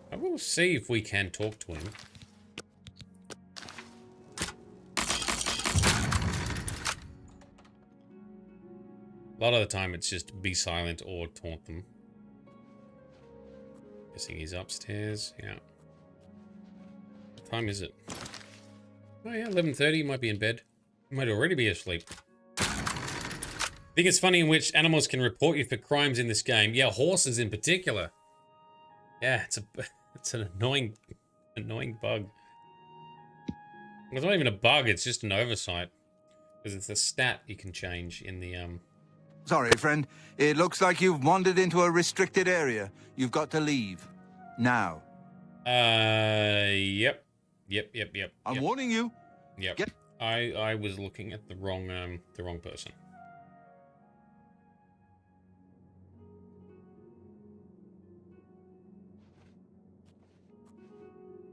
I will see if we can talk to him. A lot of the time it's just be silent or taunt them. Guessing he's upstairs, yeah. What time is it? Oh yeah, 11:30, might be in bed. Might already be asleep. I think it's funny in which animals can report you for crimes in this game. Yeah, horses in particular. Yeah, it's an annoying bug. It's not even a bug, it's just an oversight. Because it's a stat you can change in the Sorry, friend. It looks like you've wandered into a restricted area. You've got to leave. Now. Yep. I'm warning you. Yep. I was looking at the wrong person.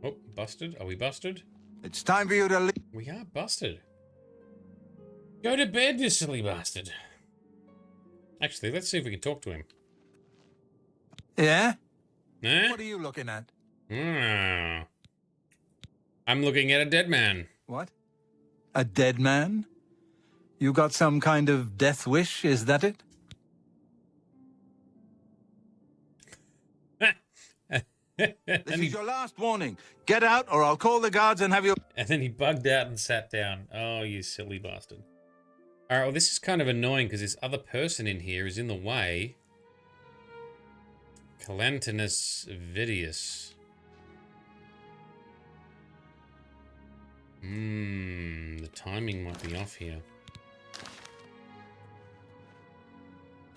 Oh, busted? Are we busted? It's time for you to leave. We are busted. Go to bed, you silly bastard. Actually, let's see if we can talk to him. Yeah? Eh? What are you looking at? I'm looking at a dead man. What? A dead man? You got some kind of death wish, is that it? This is your last warning. Get out or I'll call the guards and have you... And then he bugged out and sat down. Oh, you silly bastard. Alright, well this is kind of annoying because this other person in here is in the way. Calantinus Vidius. The timing might be off here.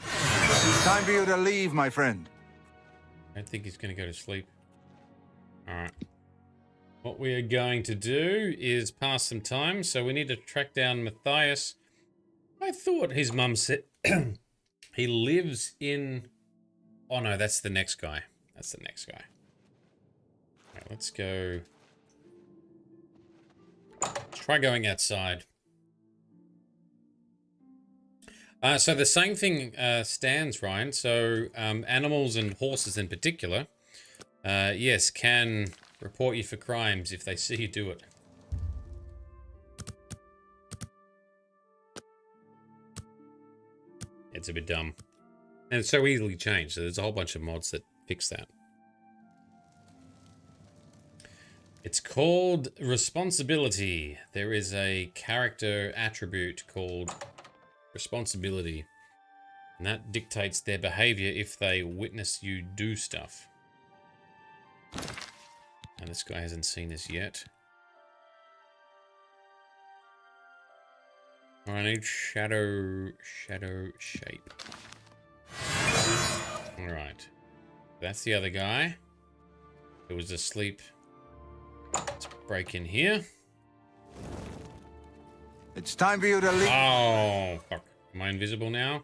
It's time for you to leave, my friend. I don't think he's going to go to sleep. Alright. What we are going to do is pass some time, so we need to track down Matthias. I thought his mum said he lives in... Oh no, that's the next guy. That's the next guy. Alright, let's go... Try going outside. So the same thing stands, Ryan. So animals and horses in particular, yes, can report you for crimes if they see you do it. It's a bit dumb. And it's so easily changed. So there's a whole bunch of mods that fix that. It's called responsibility. There is a character attribute called responsibility. And that dictates their behavior if they witness you do stuff. And this guy hasn't seen us yet. I need shadow shape. Alright. That's the other guy. Who was asleep. Let's break in here. It's time for you to leave. Oh, fuck. Am I invisible now?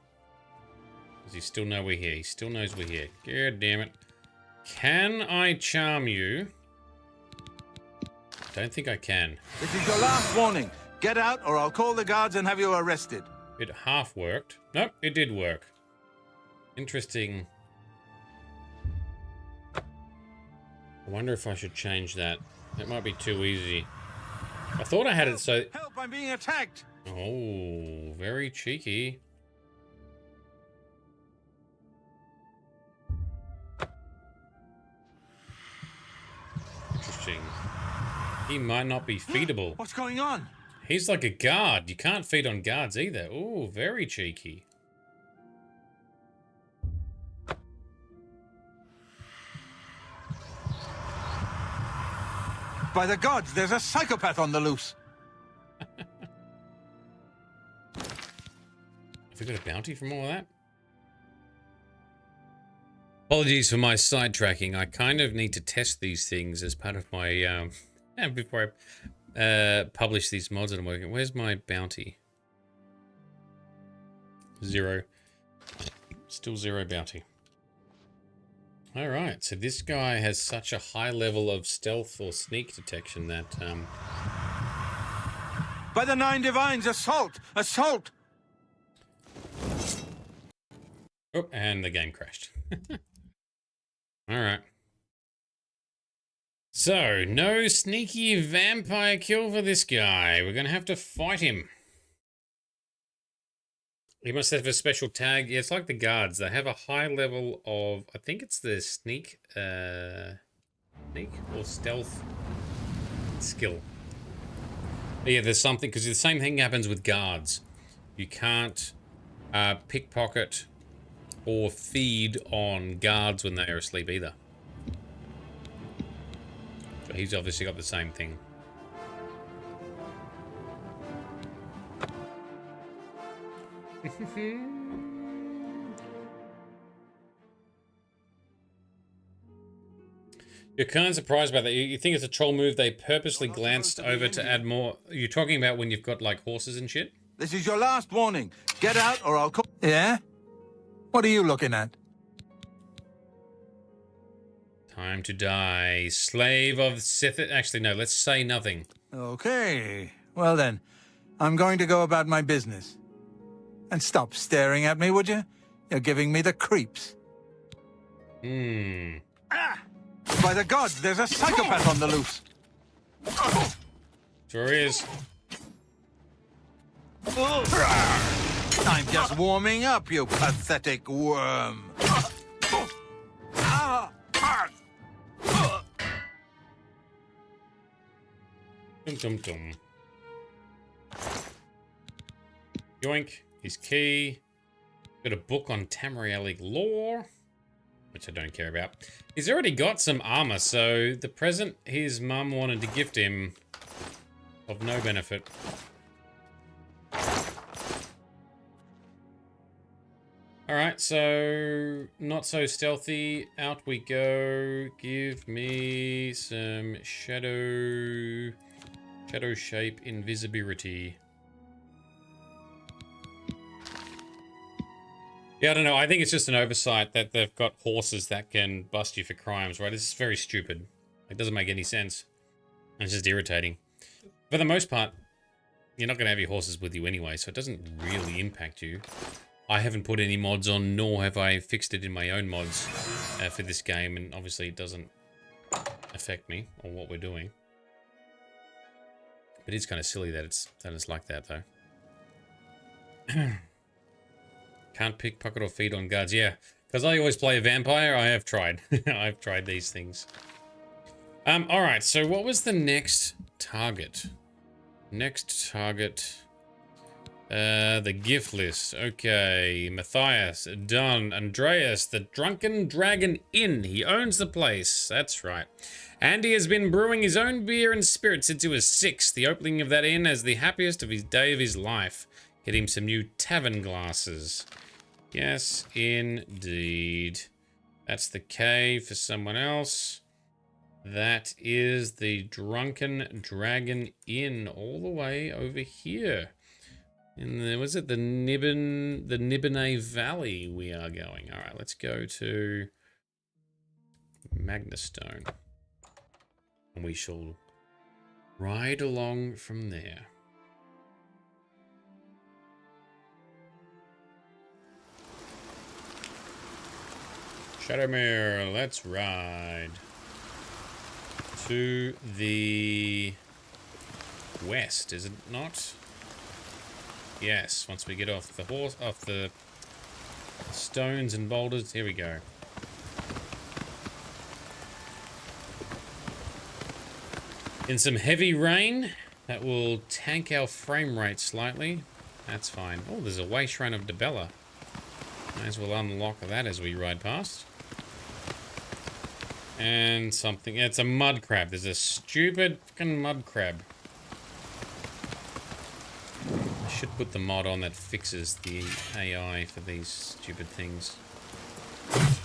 Does he still know we're here? He still knows we're here. God damn it. Can I charm you? Don't think I can. This is your last warning. Get out or I'll call the guards and have you arrested. It half worked. Nope, it did work. Interesting. I wonder if I should change that. That might be too easy. I thought I had it so... Help, I'm being attacked! Oh, very cheeky. Interesting. He might not be feedable. What's going on? He's like a guard. You can't feed on guards either. Oh, very cheeky. By the gods, there's a psychopath on the loose. Have we got a bounty from all of that? Apologies for my sidetracking. I kind of need to test these things as part of my before I publish these mods that I'm working. Where's my bounty? 0. Still 0 bounty. All right, so this guy has such a high level of stealth or sneak detection that By the 9 divines, assault! Assault! Oh, and the game crashed. All right. So, no sneaky vampire kill for this guy. We're going to have to fight him. He must have a special tag. Yeah, it's like the guards. They have a high level of, I think it's the sneak or stealth skill. But yeah, there's something, because the same thing happens with guards. You can't pickpocket or feed on guards when they are asleep either. So he's obviously got the same thing. You're kind of surprised by that. You think it's a troll move? They purposely glanced over to add more. You're talking about when you've got like horses and shit? This is your last warning. Get out or I'll call... Yeah? What are you looking at? Time to die. Slave of Sith. Actually, no, let's say nothing. Okay. Well then, I'm going to go about my business. And stop staring at me, would you? You're giving me the creeps. By the gods, there's a psychopath on the loose. Sure is. I'm just warming up, you pathetic worm. Dum dum dum. Yoink. His key. Got a book on Tamrielic lore, which I don't care about. He's already got some armor, so the present his mum wanted to gift him of no benefit. Alright, so not so stealthy. Out we go. Give me some shadow shape invisibility. Yeah, I don't know. I think it's just an oversight that they've got horses that can bust you for crimes, right? It's very stupid. It doesn't make any sense. And it's just irritating. For the most part, you're not going to have your horses with you anyway, so it doesn't really impact you. I haven't put any mods on, nor have I fixed it in my own mods for this game, and obviously it doesn't affect me or what we're doing. But it's kind of silly that it's like that, though. Can't pickpocket or feed on guards. Yeah, because I always play a vampire. I have tried. I've tried these things. All right, so what was the next target? Next target. The gift list. Okay, Matthias, done. Andreas, the Drunken Dragon Inn. He owns the place. That's right. And he has been brewing his own beer and spirits since he was 6. The opening of that inn as the happiest of his day of his life. Get him some new tavern glasses. Yes, indeed. That's the K for someone else. That is the Drunken Dragon Inn all the way over here. In the, was it the Nibene Valley we are going. All right, let's go to Magnustone. And we shall ride along from there. Shadowmere, let's ride to the west, is it not? Yes, once we get off the horse, off the stones and boulders, here we go. In some heavy rain, that will tank our frame rate slightly. That's fine. Oh, there's a way shrine of Debella. May as well unlock that as we ride past. And something. Yeah, it's a mud crab. There's a stupid fucking mud crab. I should put the mod on that fixes the AI for these stupid things.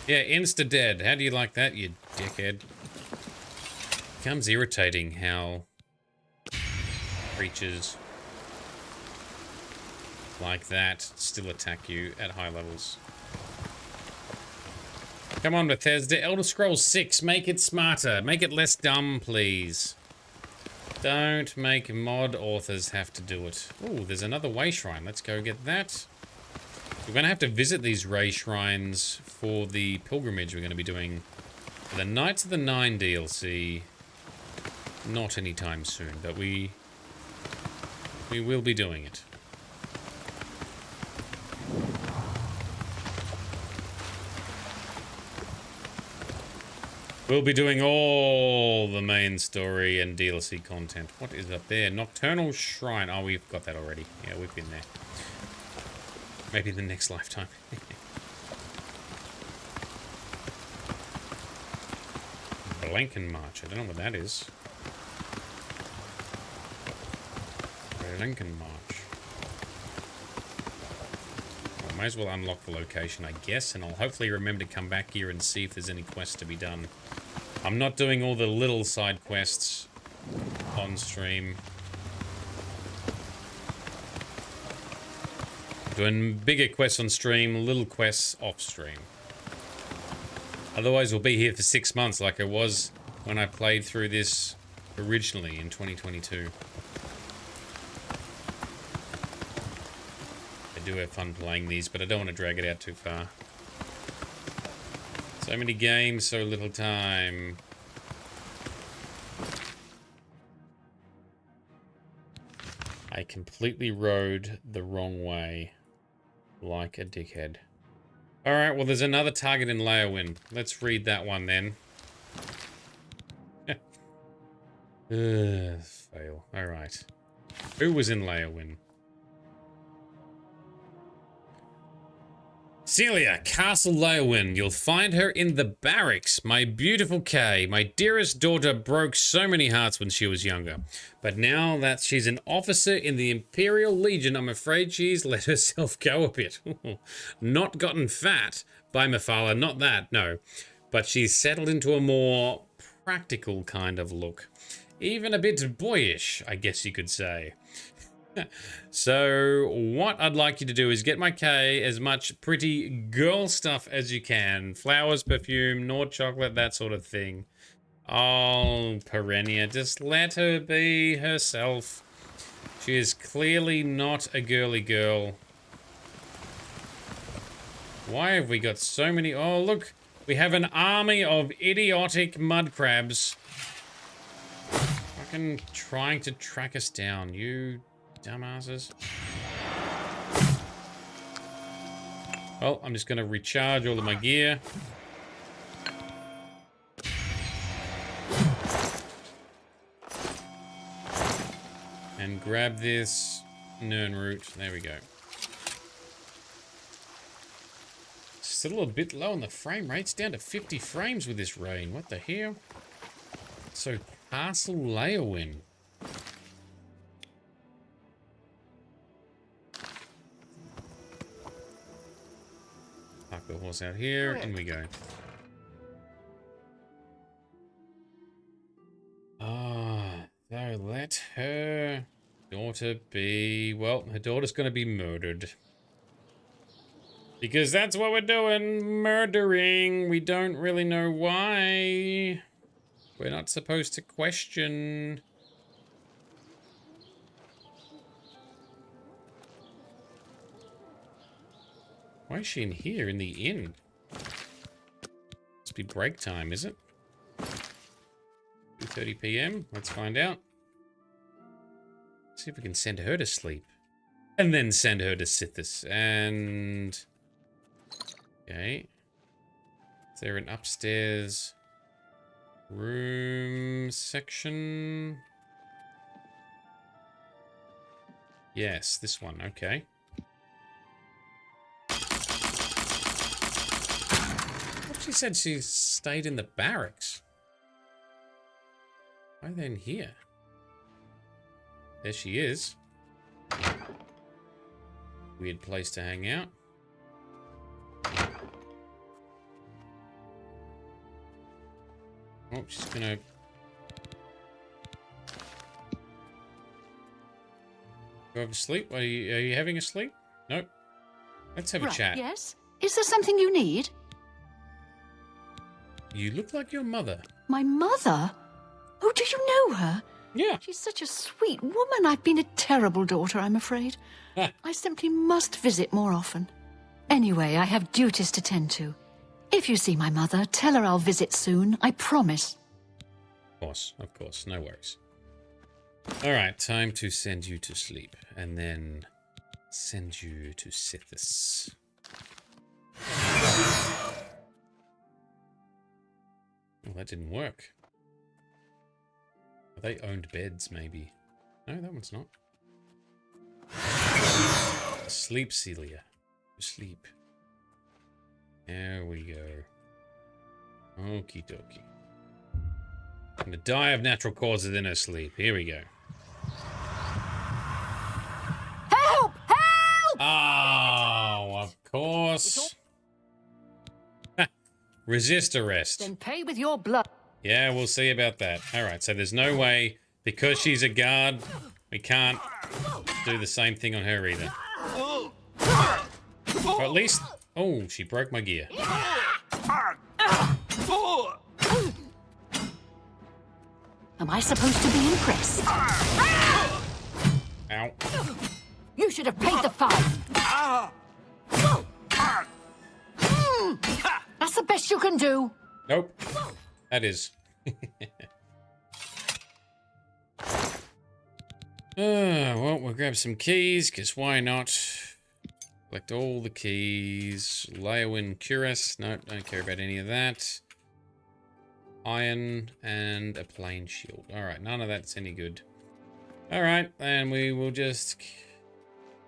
Yeah, insta-dead. How do you like that, you dickhead? Becomes irritating how creatures like that still attack you at high levels. Come on, Bethesda. Elder Scrolls 6, make it smarter. Make it less dumb, please. Don't make mod authors have to do it. Oh, there's another way shrine. Let's go get that. We're going to have to visit these Ray shrines for the pilgrimage we're going to be doing for the Knights of the Nine DLC. Not anytime soon, but we will be doing it. We'll be doing all the main story and DLC content. What is up there? Nocturnal Shrine. Oh, we've got that already. Yeah, we've been there. Maybe the next lifetime. Blanken March. I don't know what that is. Blanken March. Well, I may as well unlock the location, I guess, and I'll hopefully remember to come back here and see if there's any quests to be done. I'm not doing all the little side quests on stream. Doing bigger quests on stream, little quests off stream. Otherwise, we'll be here for 6 months like I was when I played through this originally in 2022. I do have fun playing these, but I don't want to drag it out too far. So many games, so little time. I completely rode the wrong way. Like a dickhead. Alright, well there's another target in Leyawiin. Let's read that one then. Fail. Alright. Who was in Leyawiin? Celia, Castle Leyawiin. You'll find her in the barracks. My beautiful Kay. My dearest daughter broke so many hearts when she was younger. But now that she's an officer in the Imperial Legion, I'm afraid she's let herself go a bit. Not gotten fat by Mephala, not that, no. But she's settled into a more practical kind of look. Even a bit boyish, I guess you could say. So what I'd like you to do is get my Kay as much pretty girl stuff as you can. Flowers, perfume, Nord chocolate, that sort of thing. Oh, Perennia, just let her be herself. She is clearly not a girly girl. Why have we got so many? Oh, look, we have an army of idiotic mud crabs. Fucking trying to track us down, you dumbasses. Well, I'm just going to recharge all of my gear. And grab this Nernroot. There we go. Still a bit low on the frame rate. It's down to 50 frames with this rain. What the hell? So, Castle Leyawiin. Park the horse out here, and we go. So let her daughter be... Well, her daughter's going to be murdered. Because that's what we're doing, murdering. We don't really know why. We're not supposed to question. Why is she in here, in the inn? Must be break time, is it? 2:30 PM, let's find out. See if we can send her to sleep. And then send her to Sithis, and... Okay. Is there an upstairs room section? Yes, this one, okay. she said she stayed in the barracks. Why then here? There she is. Weird place to hang out. Oh, she's gonna... Go have a sleep? Are you having a sleep? Nope. Let's have a chat. Yes? Is there something you need? You look like your mother. My mother? Oh, do you know her? Yeah. She's such a sweet woman. I've been a terrible daughter, I'm afraid. I simply must visit more often. Anyway, I have duties to tend to. If you see my mother, tell her I'll visit soon. I promise. Of course. No worries. All right, time to send you to sleep. And then send you to Sithis. Well, that didn't work. Are they owned beds, maybe? No, that one's not. Sleep, Celia. Sleep. There we go. Okie dokie. Gonna die of natural causes in her sleep. Here we go. Help! Help! Oh, of course. Resist arrest. Then pay with your blood. Yeah, we'll see about that. All right, so there's no way, because she's a guard, we can't do the same thing on her either. Or at least... Oh, she broke my gear. Am I supposed to be impressed? Ow. You should have paid the fine. That's the best you can do. Nope. That is. Well, we'll grab some keys, because why not? Collect all the keys. Leowin Cuirass. Nope, don't care about any of that. Iron and a plain shield. Alright, none of that's any good. Alright, and we will just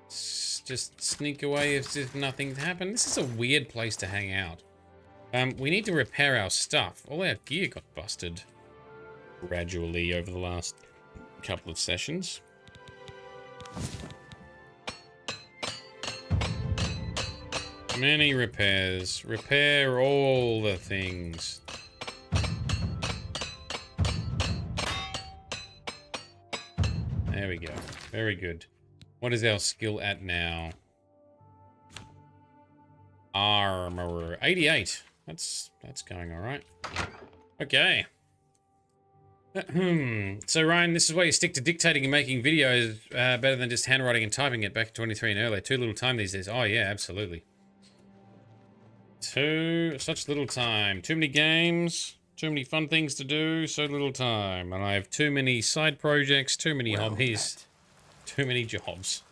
sneak away as if nothing happened. This is a weird place to hang out. We need to repair our stuff. All our gear got busted gradually over the last couple of sessions. Many repairs. Repair all the things. There we go. Very good. What is our skill at now? Armor 88. That's going all right. Okay. So Ryan, this is why you stick to dictating and making videos better than just handwriting and typing it back in 23 and earlier. Too little time these days. Oh yeah, absolutely. Such little time. Too many games. Too many fun things to do. So little time. And I have too many side projects. Too many hobbies. Too many jobs.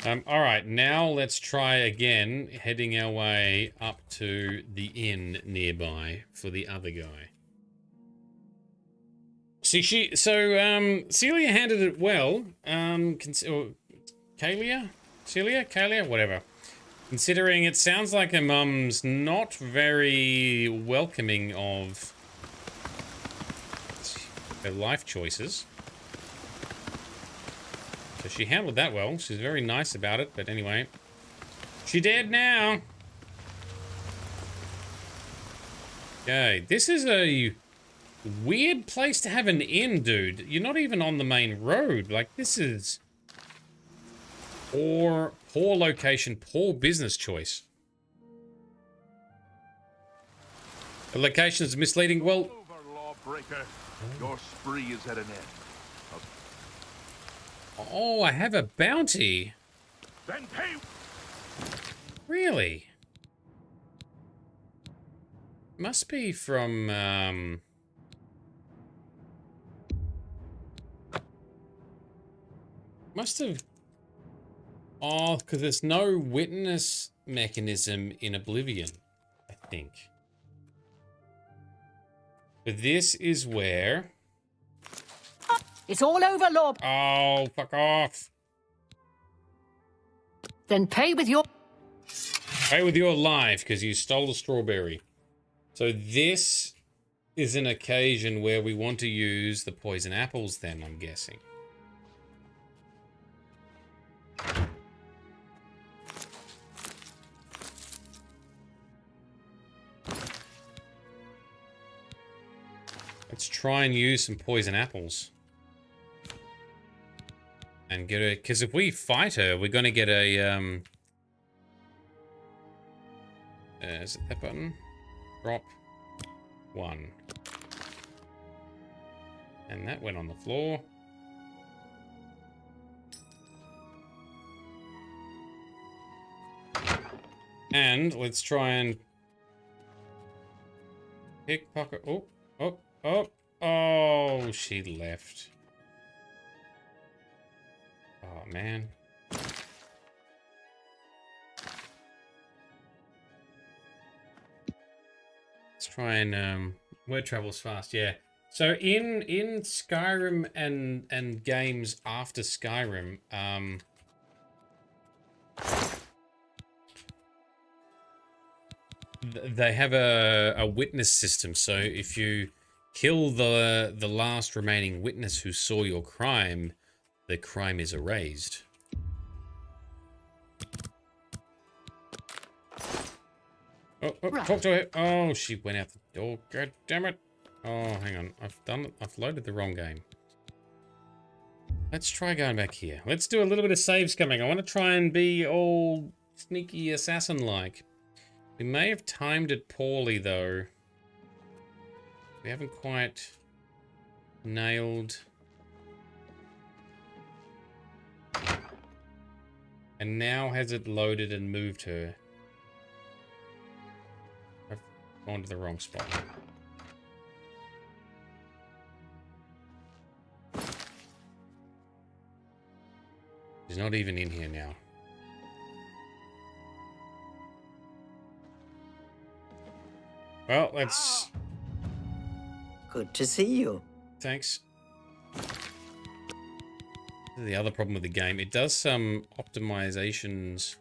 All right, now let's try again, heading our way up to the inn nearby for the other guy. See, Celia handled it well. Kalia, whatever. Considering it sounds like her mum's not very welcoming of her life choices. So she handled that well. She's very nice about it, but anyway. She dead now. Okay, this is a weird place to have an inn, dude. You're not even on the main road. Like, this is poor location, poor business choice. The location is misleading. Well, lawbreaker, your spree is at an end. Oh, I have a bounty. Then pay. Really? Must be from, must have... Oh, because there's no witness mechanism in Oblivion, I think. But this is where... It's all over, Lord. Oh, fuck off. Then pay with your... Away with your life because you stole the strawberry. So this is an occasion where we want to use the poison apples then, I'm guessing. Let's try and use some poison apples. And get her, because if we fight her, we're going to get a, is it that button? Drop 1. And that went on the floor. And let's try and pickpocket. Oh, she left. Oh, man. Let's try and, word travels fast, yeah. So in Skyrim and games after Skyrim, they have a witness system. So if you kill the last remaining witness who saw your crime, the crime is erased. Oh, right. Talk to her. Oh, she went out the door. God damn it. Oh, hang on. I've loaded the wrong game. Let's try going back here. Let's do a little bit of saves coming. I want to try and be all sneaky assassin-like. We may have timed it poorly, though. We haven't quite nailed. And now has it loaded and moved her? I've gone to the wrong spot. She's not even in here now. Well, let's... Good to see you. Thanks. The other problem with the game, it does some optimizations.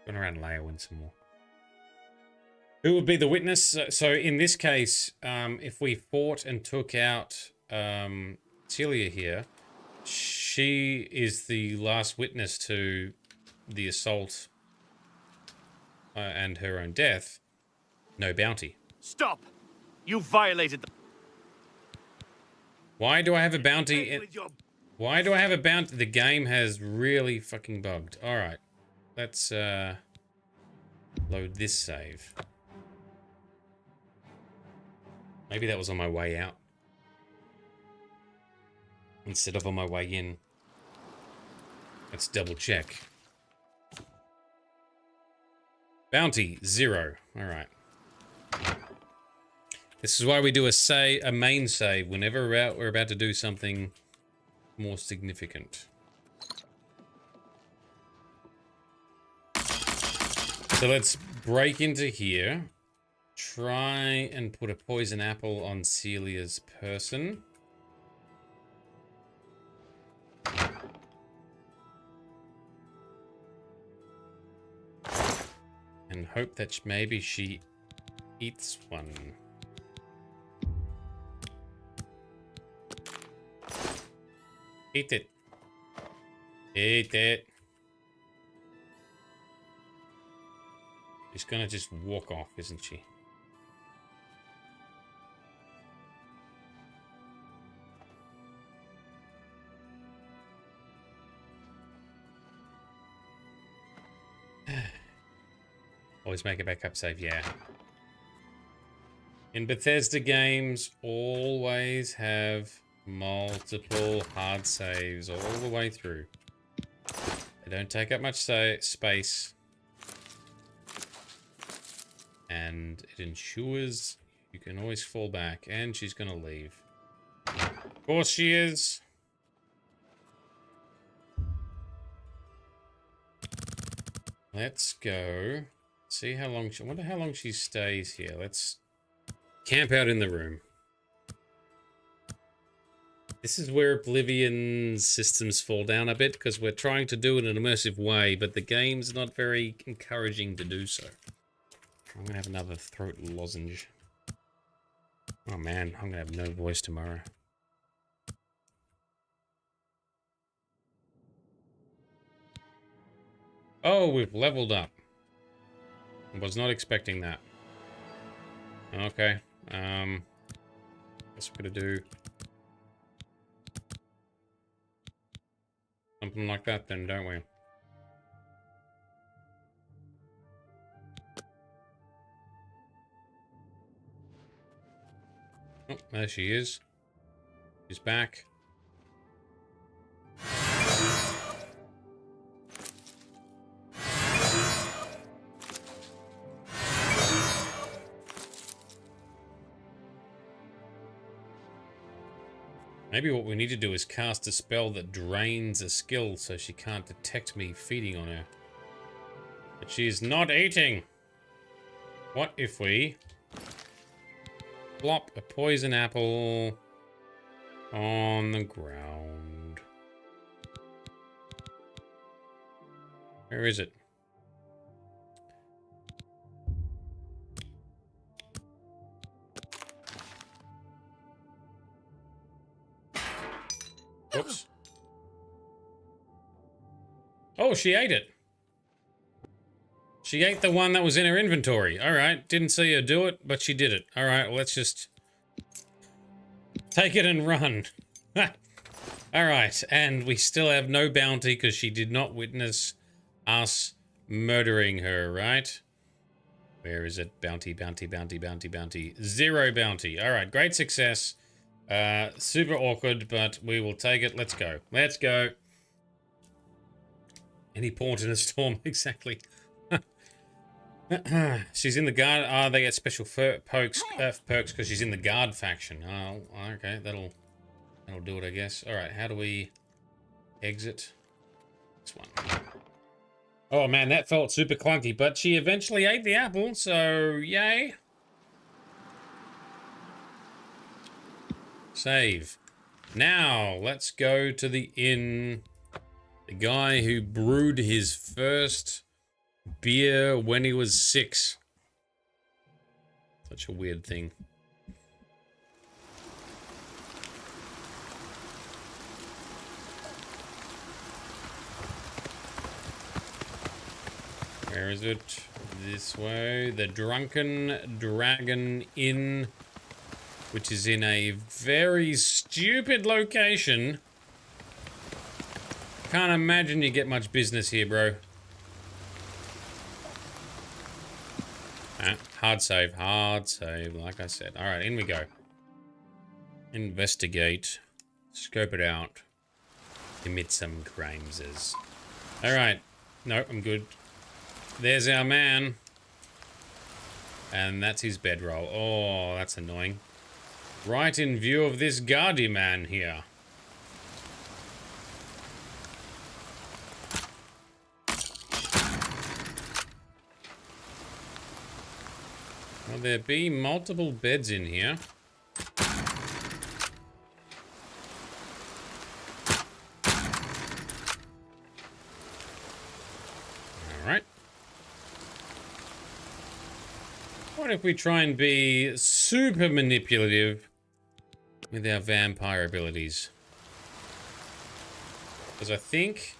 Going around Laowin some more. Who would be the witness? So in this case, if we fought and took out Celia here, she is the last witness to the assault and her own death. No bounty. Stop! You violated the... Why do I have a bounty? Why do I have a bounty? The game has really fucking bugged. All right, let's load this save. Maybe that was on my way out instead of on my way in. Let's double check. Bounty 0. All right. This is why we do a main save whenever we're about to do something more significant. So let's break into here. Try and put a poison apple on Celia's person. And hope that maybe she eats one. Eat it. Eat it. She's gonna just walk off, isn't she? Always make a backup save, yeah. In Bethesda games, always have multiple hard saves all the way through. They don't take up much space. And it ensures you can always fall back. And she's gonna leave. Of course she is. Let's go. See how long I wonder how long she stays here. Let's camp out in the room. This is where Oblivion systems fall down a bit, because we're trying to do it in an immersive way, but the game's not very encouraging to do so. I'm gonna have another throat lozenge. Oh man, I'm gonna have no voice tomorrow. Oh, we've leveled up. I was not expecting that. Okay. Guess we're gonna do something like that then, don't we? Oh, there she is. She's back. Maybe what we need to do is cast a spell that drains a skill so she can't detect me feeding on her. But she's not eating. What if we plop a poison apple on the ground? Where is it? Whoops. Oh, she ate it. She ate the one that was in her inventory. Alright, didn't see her do it, but she did it. Alright, well, let's just take it and run. Alright, and we still have no bounty because she did not witness us murdering her, right? Where is it? Bounty, bounty, bounty, bounty, bounty. 0 bounty. Alright, great success. Super awkward, but we will take it. Let's go. Let's go. Any port in a storm, exactly. She's in the guard. They get special perks because she's in the guard faction. Oh, okay. That'll do it, I guess. All right. How do we exit? This one. Oh man, that felt super clunky, but she eventually ate the apple, so yay. Save. Now, let's go to the inn. The guy who brewed his first beer when he was 6. Such a weird thing. Where is it? This way. The Drunken Dragon Inn, which is in a very stupid location. Can't imagine you get much business here, bro. Hard save, like I said. All right, in we go. Investigate, scope it out, commit some crimes. All right, no, I'm good. There's our man. And that's his bedroll. Oh, that's annoying. Right in view of this guardy man here. Will there be multiple beds in here? Alright. What if we try and be super manipulative with our vampire abilities? Because I think...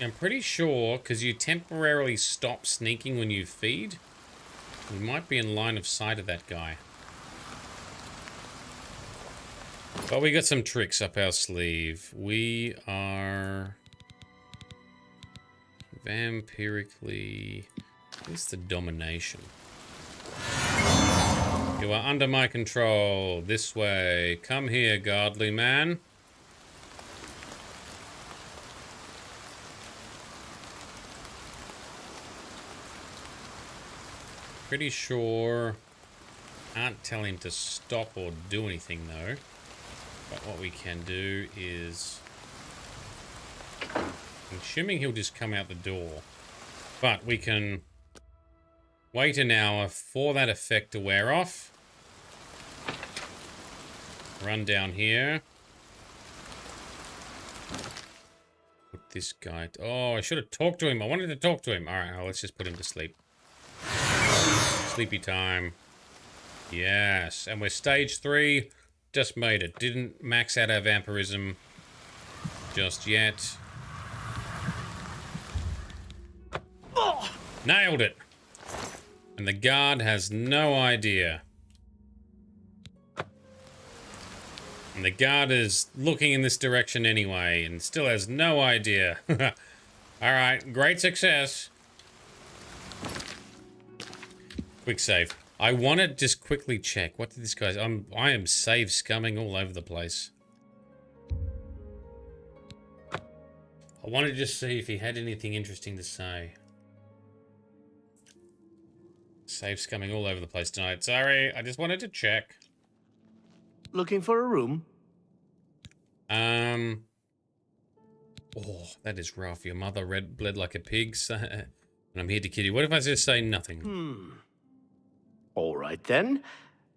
I'm pretty sure, because you temporarily stop sneaking when you feed, we might be in line of sight of that guy. But we got some tricks up our sleeve. We are... vampirically... Where's the domination? You are under my control. This way. Come here, godly man. Pretty sure can't tell him to stop or do anything though. But what we can do is I'm assuming he'll just come out the door. But we can wait an hour for that effect to wear off. Run down here. Put this guy... Oh, I should have talked to him. I wanted to talk to him. Alright, well, let's just put him to sleep. Sleepy time. Yes, and we're stage 3. Just made it. Didn't max out our vampirism just yet. Oh! Nailed it! And the guard has no idea. And the guard is looking in this direction anyway, and still has no idea. Alright, great success. Quick save. I want to just quickly check. What did this guy's... I am save scumming all over the place. I wanted to just see if he had anything interesting to say. Save scumming all over the place tonight. Sorry, I just wanted to check. Looking for a room? Oh, that is rough. Your mother bled like a pig, and I'm here to kill you. What if I just say nothing? All right, then.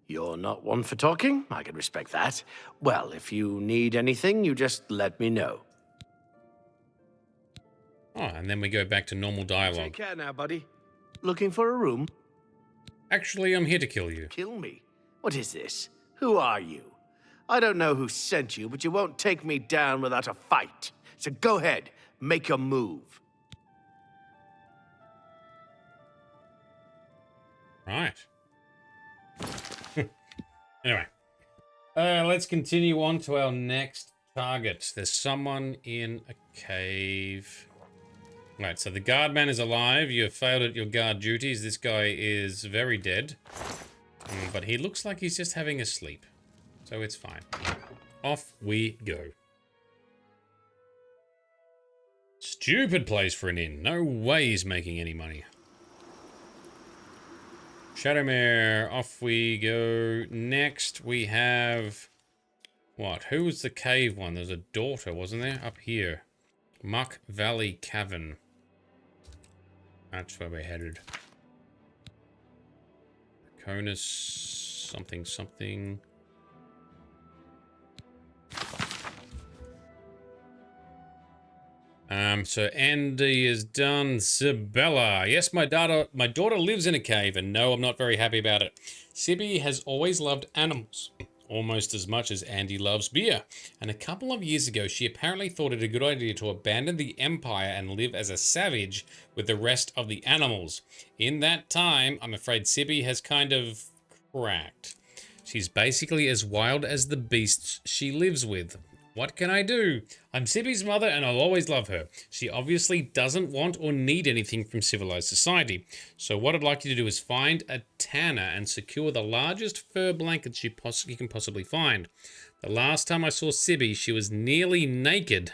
You're not one for talking. I can respect that. Well, if you need anything, you just let me know. Oh, and then we go back to normal dialogue. Take care now, buddy. Looking for a room? Actually, I'm here to kill you. Kill me? What is this? Who are you? I don't know who sent you, but you won't take me down without a fight. So go ahead, make a move. Right. Anyway, let's continue on to our next target. There's someone in a cave. Right, so the guardman is alive. You have failed at your guard duties. This guy is very dead. But he looks like he's just having a sleep. So it's fine. Off we go. Stupid place for an inn. No way he's making any money. Shadowmere, off we go. Next we have... What? Who was the cave one? There's a daughter, wasn't there? Up here. Muck Valley Cavern. That's where we're headed. Conus... something something... So Andy is done. Sibella. Yes, my daughter lives in a cave, and no, I'm not very happy about it. Sibby has always loved animals, almost as much as Andy loves beer. And a couple of years ago, she apparently thought it a good idea to abandon the empire and live as a savage with the rest of the animals. In that time, I'm afraid Sibby has kind of cracked. She's basically as wild as the beasts she lives with. What can I do? I'm Sibby's mother and I'll always love her. She obviously doesn't want or need anything from civilized society. So what I'd like you to do is find a tanner and secure the largest fur blankets you can possibly find. The last time I saw Sibby, she was nearly naked,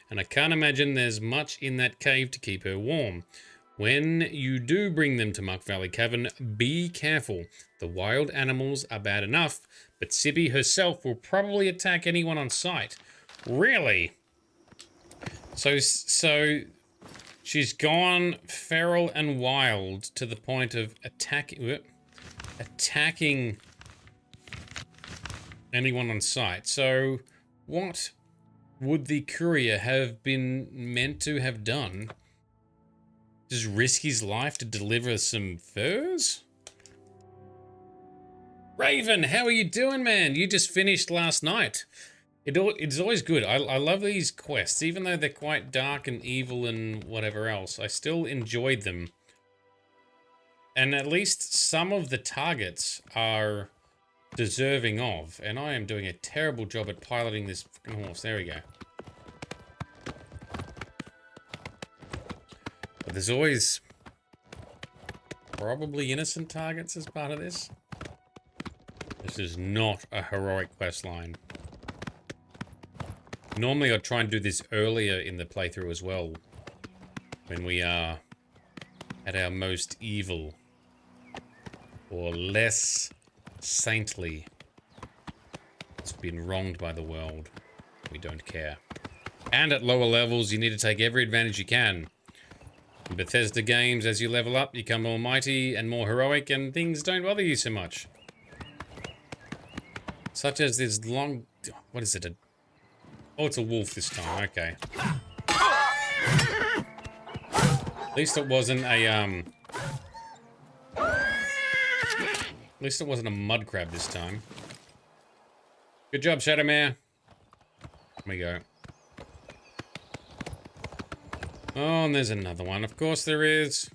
and I can't imagine there's much in that cave to keep her warm. When you do bring them to Muck Valley Cavern, be careful. The wild animals are bad enough, but Sibby herself will probably attack anyone on sight. Really? So she's gone feral and wild to the point of attacking anyone on sight. So what would the courier have been meant to have done? Just risk his life to deliver some furs? Raven, how are you doing, man? You just finished last night. It's always good. I love these quests, even though they're quite dark and evil and whatever else. I still enjoyed them. And at least some of the targets are deserving of. And I am doing a terrible job at piloting this fucking horse. There we go. But there's always probably innocent targets as part of this. This is not a heroic quest line. Normally I'd try and do this earlier in the playthrough as well, when we are at our most evil or less saintly. It's been wronged by the world. We don't care. And at lower levels, you need to take every advantage you can. In Bethesda games, as you level up, you become more mighty and more heroic, and things don't bother you so much. Such as this long... What is it? Oh, it's a wolf this time. Okay. At least it wasn't a, At least it wasn't a mud crab this time. Good job, Shadowmare. Here we go. Oh, and there's another one. Of course there is.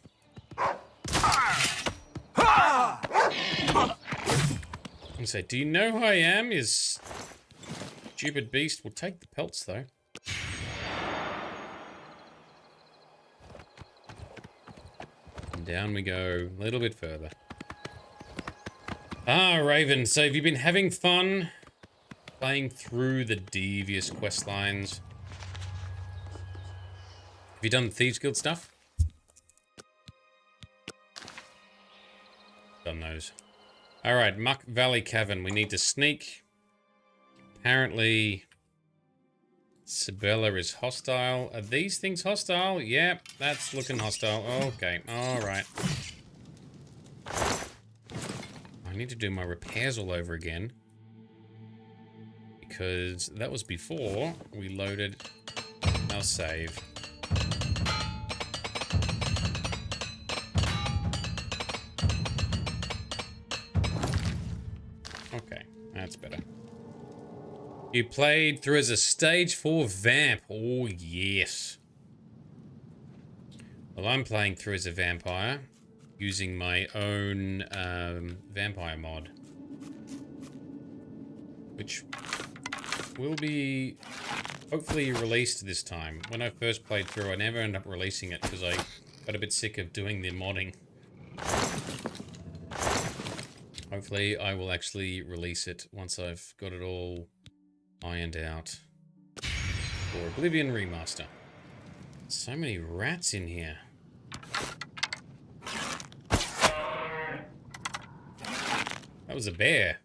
And say, do you know who I am? Is stupid beast will take the pelts though. And down we go a little bit further. Ah, Raven. So have you been having fun playing through the devious quest lines? Have you done Thieves Guild stuff? Done those. Alright, Muck Valley Cavern. We need to sneak. Apparently, Sibella is hostile. Are these things hostile? Yep, that's looking hostile. Okay, alright. I need to do my repairs all over again. Because that was before we loaded our save. Okay, that's better. You played through as a stage 4 vamp. Oh, yes. Well, I'm playing through as a vampire using my own vampire mod, which will be hopefully released this time. When I first played through, I never ended up releasing it because I got a bit sick of doing the modding. Hopefully I will actually release it once I've got it all ironed out for Oblivion Remaster. So many rats in here. That was a bear.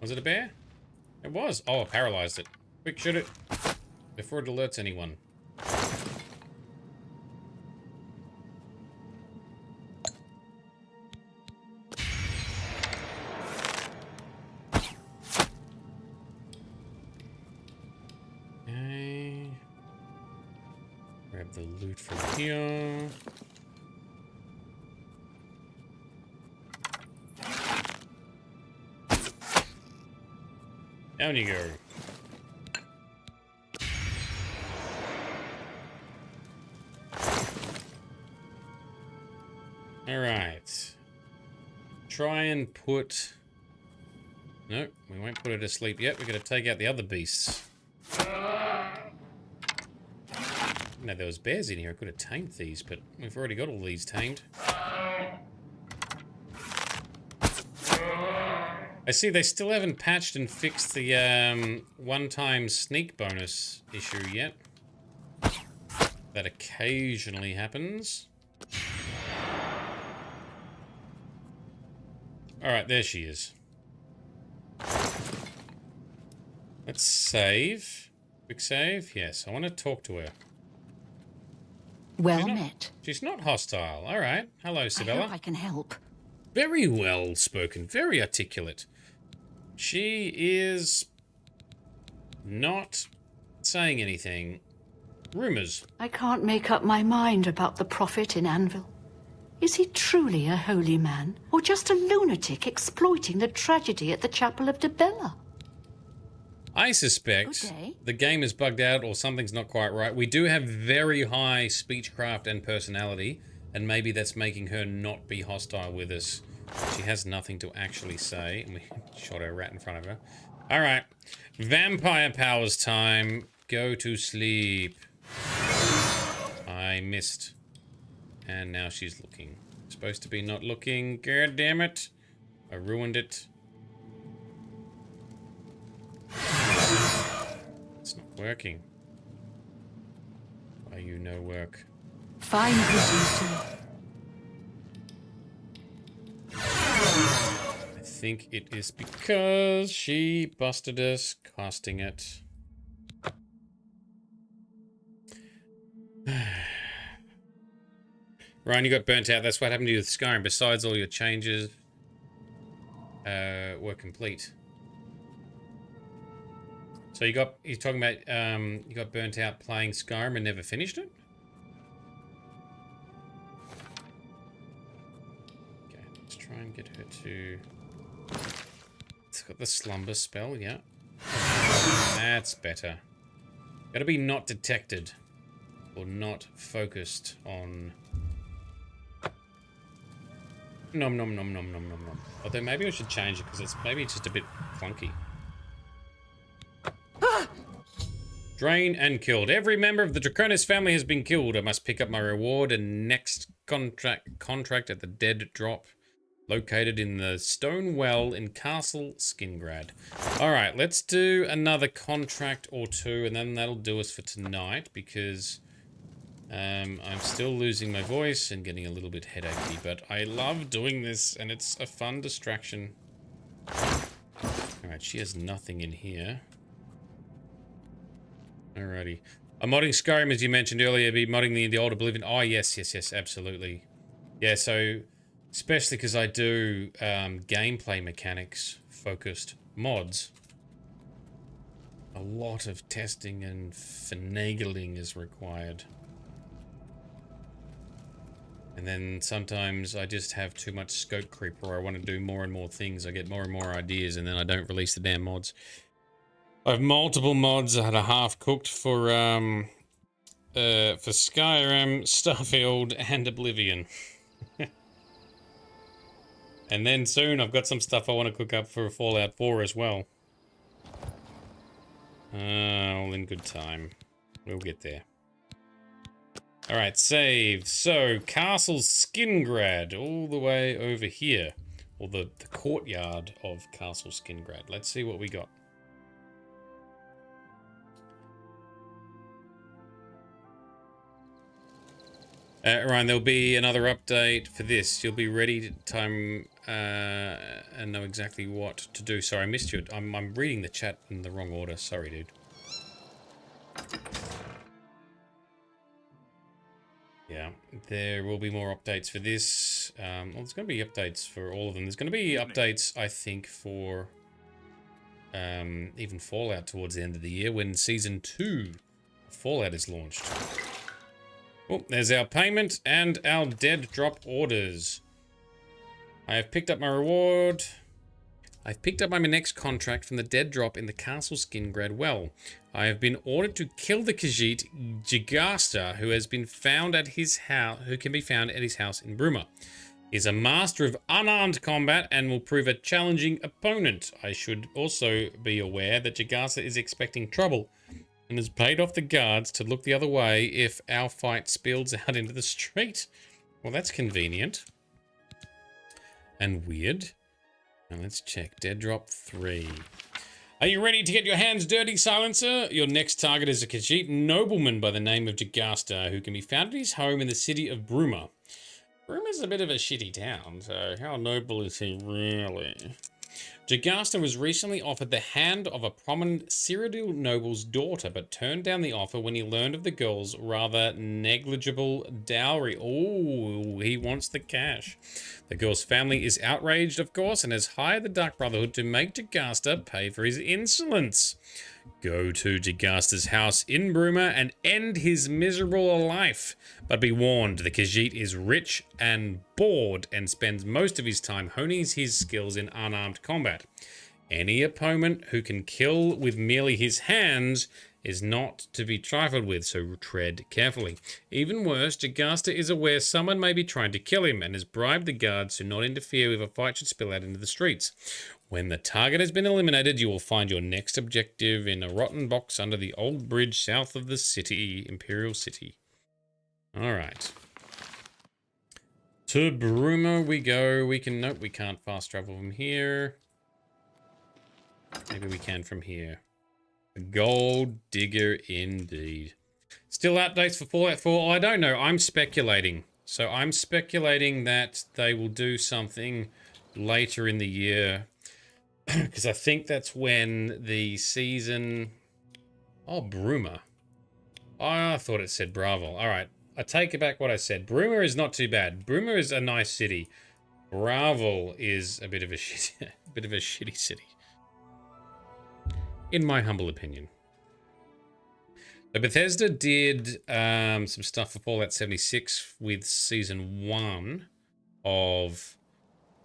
Was it a bear? It was. Oh, I paralyzed it. Quick, shoot it before it alerts anyone. Okay. Grab the loot from here. Down you go. Alright. Try and put... No, we won't put her to sleep yet. We're going to take out the other beasts. Now, there was bears in here. I could have tamed these, but we've already got all these tamed. I see they still haven't patched and fixed the one-time sneak bonus issue yet. That occasionally happens. Alright, there she is. Let's save. Quick save. Yes, I want to talk to her. Well met. She's not hostile. Alright. Hello, Sibella. I hope I can help. Very well spoken. Very articulate. She is not saying anything. Rumors. I can't make up my mind about the prophet in Anvil. Is he truly a holy man, or just a lunatic exploiting the tragedy at the Chapel of Dibella? I suspect the game is bugged out or something's not quite right. We do have very high speechcraft and personality, and maybe that's making her not be hostile with us. She has nothing to actually say, and we shot a rat in front of her. Alright. Vampire powers time. Go to sleep. I missed. And now she's looking. Supposed to be not looking. God damn it. I ruined it. It's not working. Why you no work? Fine vision, too. I think it is because she busted us casting it. Ryan, you got burnt out. That's what happened to you with Skyrim. Besides, all your changes were complete. So you're talking about you got burnt out playing Skyrim and never finished it? Okay, let's try and get her to... It's got the slumber spell, yeah. That's better. Gotta be not detected. Or not focused on... Nom nom nom nom nom nom nom. Although maybe I should change it because it's just a bit clunky. Drain and killed. Every member of the Draconis family has been killed. I must pick up my reward and next contract at the Dead Drop, located in the Stone Well in Castle Skingrad. Alright, let's do another contract or two, and then that'll do us for tonight, because I'm still losing my voice and getting a little bit headachy, but I love doing this, and it's a fun distraction. Alright, she has nothing in here. Alrighty. I'm modding Skyrim, as you mentioned earlier, be modding the old Oblivion. Oh, yes, absolutely. Yeah, so, especially because I do gameplay mechanics focused mods. A lot of testing and finagling is required. And then sometimes I just have too much scope creep where I want to do more and more things. I get more and more ideas and then I don't release the damn mods. I have multiple mods I had a half cooked for Skyrim, Starfield, and Oblivion. And then soon I've got some stuff I want to cook up for Fallout 4 as well. All in good time. We'll get there. Alright, save. So, Castle Skingrad, all the way over here. Or the courtyard of Castle Skingrad. Let's see what we got. Ryan, there'll be another update for this. You'll be ready to time and know exactly what to do. Sorry, I missed you. I'm reading the chat in the wrong order. Sorry, dude. Yeah, there will be more updates for this. Well, there's going to be updates for all of them. There's going to be updates, I think, for even Fallout towards the end of the year when Season 2 of Fallout is launched. Oh, there's our payment and our Dead Drop orders. I have picked up my reward. I've picked up my next contract from the Dead Drop in the Castle Skingrad Well. I have been ordered to kill the Khajiit Jagasta, who has been found at his house, who can be found at his house in Bruma. He is a master of unarmed combat and will prove a challenging opponent. I should also be aware that Jagasta is expecting trouble and has paid off the guards to look the other way if our fight spills out into the street. Well, that's convenient. And weird. Now let's check. Dead Drop 3. Are you ready to get your hands dirty, Silencer? Your next target is a Khajiit nobleman by the name of Jagasta, who can be found at his home in the city of Bruma. Bruma's a bit of a shitty town, so how noble is he really? Jagasta was recently offered the hand of a prominent Cyrodiil noble's daughter, but turned down the offer when he learned of the girl's rather negligible dowry. Oh, he wants the cash. The girl's family is outraged, of course, and has hired the Dark Brotherhood to make Jagasta pay for his insolence. Go to Jagasta's house in Bruma and end his miserable life. But be warned, the Khajiit is rich and bored and spends most of his time honing his skills in unarmed combat. Any opponent who can kill with merely his hands is not to be trifled with, so tread carefully. Even worse, Jagasta is aware someone may be trying to kill him and has bribed the guards to not interfere if a fight should spill out into the streets. When the target has been eliminated, you will find your next objective in a rotten box under the old bridge south of the city, Imperial City. Alright. To Bruma we go. Nope, we can't fast travel from here. Maybe we can from here. A gold digger indeed. Still updates for Fallout 4? I don't know. I'm speculating. So I'm speculating that they will do something later in the year. Because I think that's when the season... Oh, Bruma. I thought it said Bravo. All right, I take back what I said. Bruma is not too bad. Bruma is a nice city. Bravo is a bit of a shitty city, in my humble opinion. So Bethesda did some stuff for Fallout 76 with Season 1 of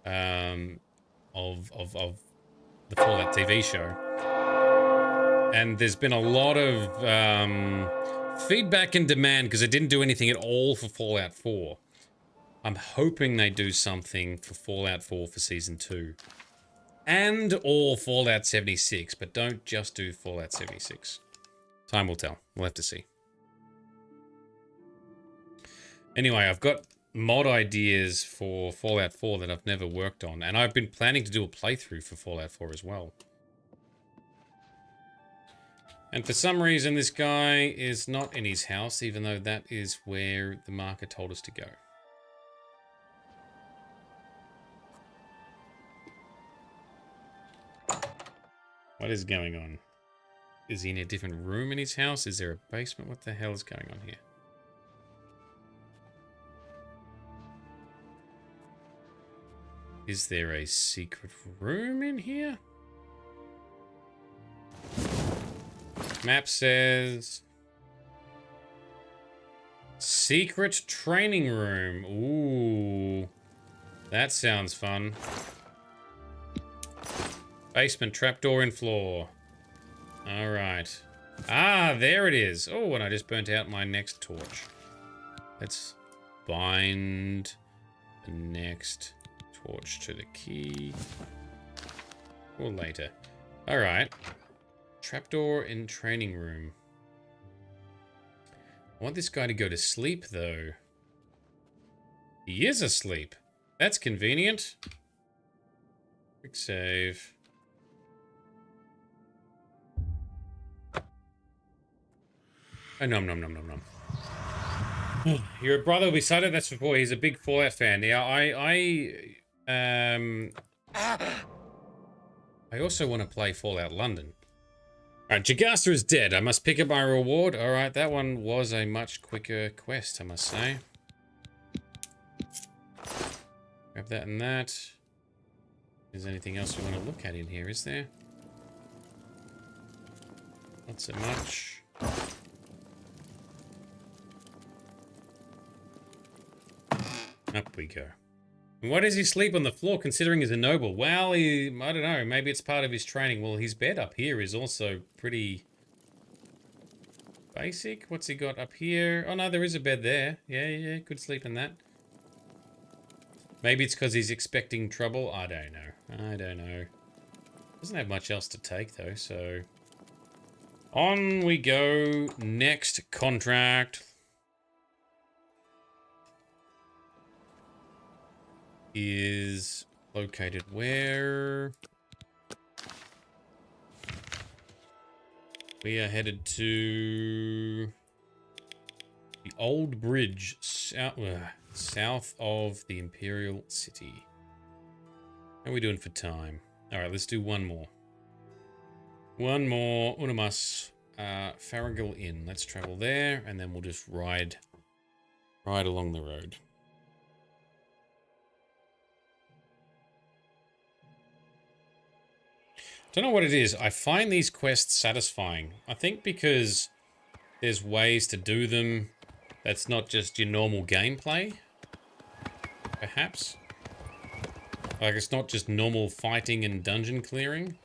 the Fallout TV show. And there's been a lot of feedback and demand because they didn't do anything at all for Fallout 4. I'm hoping they do something for Fallout 4 for Season 2. And or Fallout 76, but don't just do Fallout 76. Time will tell. We'll have to see. Anyway, I've got mod ideas for Fallout 4 that I've never worked on, and I've been planning to do a playthrough for Fallout 4 as well. And for some reason, this guy is not in his house, even though that is where the marker told us to go. What is going on? Is he in a different room in his house? Is there a basement? What the hell is going on here? Is there a secret room in here? Map says... secret training room. Ooh. That sounds fun. Basement, trapdoor in floor. Alright. Ah, there it is. Oh, and I just burnt out my next torch. Let's bind the next torch to the key. Or later. Alright. Trapdoor in training room. I want this guy to go to sleep, though. He is asleep. That's convenient. Quick save. Oh, nom. Your brother beside it, that's before. He's a big Fallout fan. Yeah, I also want to play Fallout London. Alright, Jagasta is dead. I must pick up my reward. Alright, that one was a much quicker quest, I must say. Grab that and that. Is there anything else we want to look at in here, is there? Not so much. Up we go. And why does he sleep on the floor considering he's a noble? Well, I don't know. Maybe it's part of his training. Well, his bed up here is also pretty basic. What's he got up here? Oh, no, there is a bed there. Yeah, could sleep in that. Maybe it's because he's expecting trouble. I don't know. Doesn't have much else to take, though, so... on we go. Next contract. Is located where? We are headed to the old bridge south of the Imperial City. How are we doing for time? Alright, let's do one more. One more. Unamas. Farragal Inn. Let's travel there and then we'll just ride along the road. Don't know what it is. I find these quests satisfying. I think because there's ways to do them that's not just your normal gameplay. Perhaps. Like it's not just normal fighting and dungeon clearing.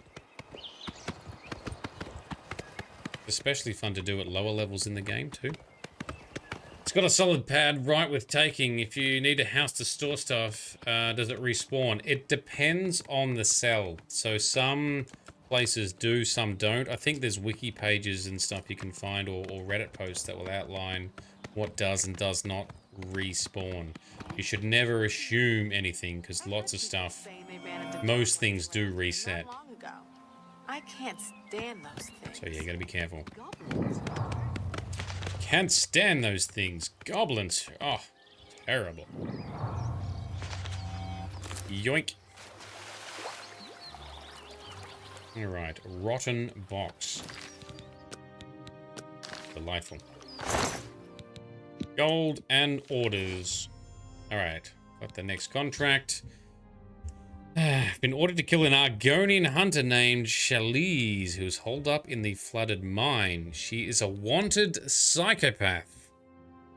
Especially fun to do at lower levels in the game too. It's got a solid pad right with taking. If you need a house to store stuff, does it respawn? It depends on the cell. So some places do, some don't. I think there's wiki pages and stuff you can find or Reddit posts that will outline what does and does not respawn. You should never assume anything because lots of stuff, most things do reset. I can't stand those things. So yeah, you gotta be careful. Can't stand those things. Goblins. Oh, terrible. Yoink. Alright, rotten box. Delightful. Gold and orders. Alright, got the next contract. Been ordered to kill an Argonian hunter named Chalice, who's holed up in the flooded mine. She is a wanted psychopath,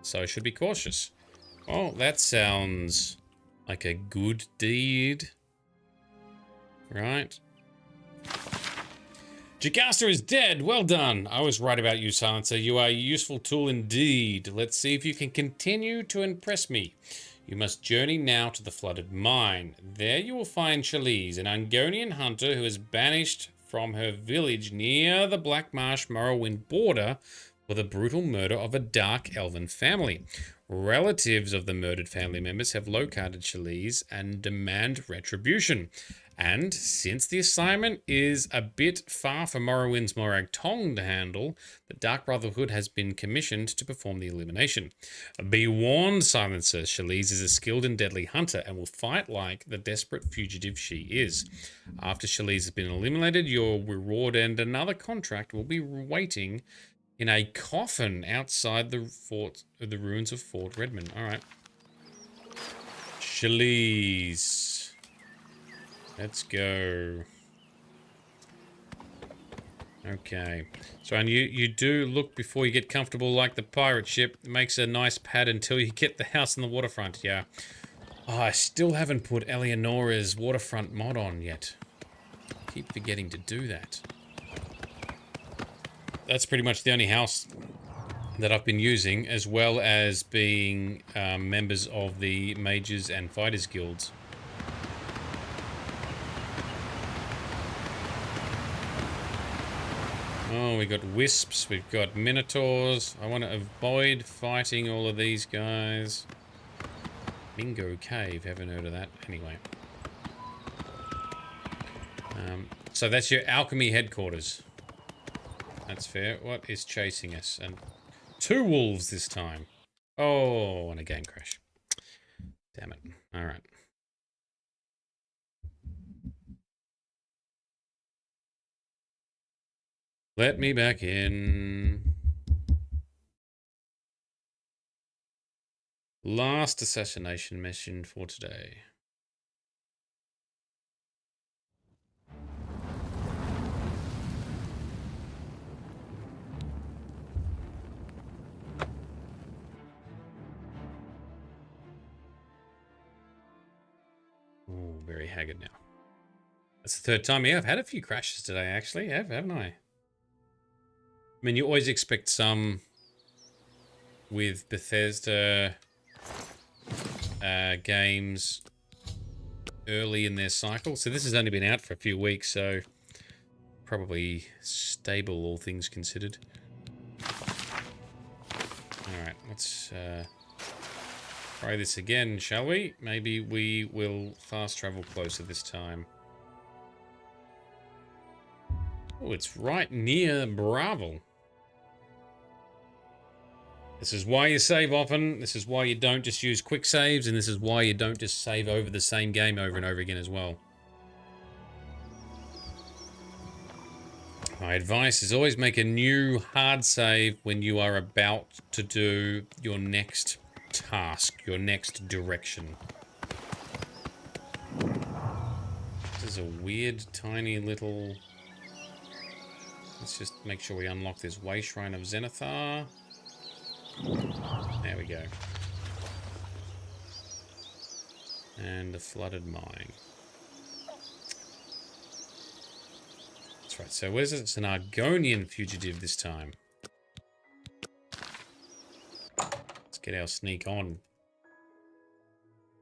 so I should be cautious. Well, that sounds like a good deed. Right. Jocasta is dead. Well done. I was right about you, Silencer. You are a useful tool indeed. Let's see if you can continue to impress me. You must journey now to the flooded mine. There you will find Chalice, an Argonian hunter who is banished from her village near the Black Marsh Morrowind border for the brutal murder of a dark elven family. Relatives of the murdered family members have located Chalice and demand retribution. And since the assignment is a bit far for Morrowind's Morag Tong to handle, the Dark Brotherhood has been commissioned to perform the elimination. Be warned, Silencer, Chalice is a skilled and deadly hunter and will fight like the desperate fugitive she is. After Chalice has been eliminated, your reward and another contract will be waiting in a coffin outside the ruins of Fort Redmond. All right. Chalice. Let's go. Okay. So, and you do look before you get comfortable like the pirate ship. It makes a nice pad until you get the house on the waterfront. Yeah. Oh, I still haven't put Eleonora's waterfront mod on yet. I keep forgetting to do that. That's pretty much the only house that I've been using, as well as being members of the Mages and Fighters guilds. Oh, we got wisps, we've got minotaurs. I want to avoid fighting all of these guys. Mingo Cave, haven't heard of that. Anyway. So that's your alchemy headquarters. That's fair. What is chasing us? And 2 wolves this time. Oh, and a game crash. Damn it. Alright. Let me back in. Last assassination mission for today. Oh, very haggard now. That's the 3rd time. Yeah, I've had a few crashes today, actually, haven't I? I mean, you always expect some with Bethesda games early in their cycle. So this has only been out for a few weeks, so probably stable, all things considered. Alright, let's try this again, shall we? Maybe we will fast travel closer this time. Oh, it's right near Bravo. This is why you save often. This is why you don't just use quick saves, and this is why you don't just save over the same game over and over again as well. My advice is always make a new hard save when you are about to do your next task, your next direction. This is a weird, tiny little... Let's just make sure we unlock this Way Shrine of Zenithar. There we go. And the flooded mine. That's right. So where's it? It's an Argonian fugitive this time. Let's get our sneak on.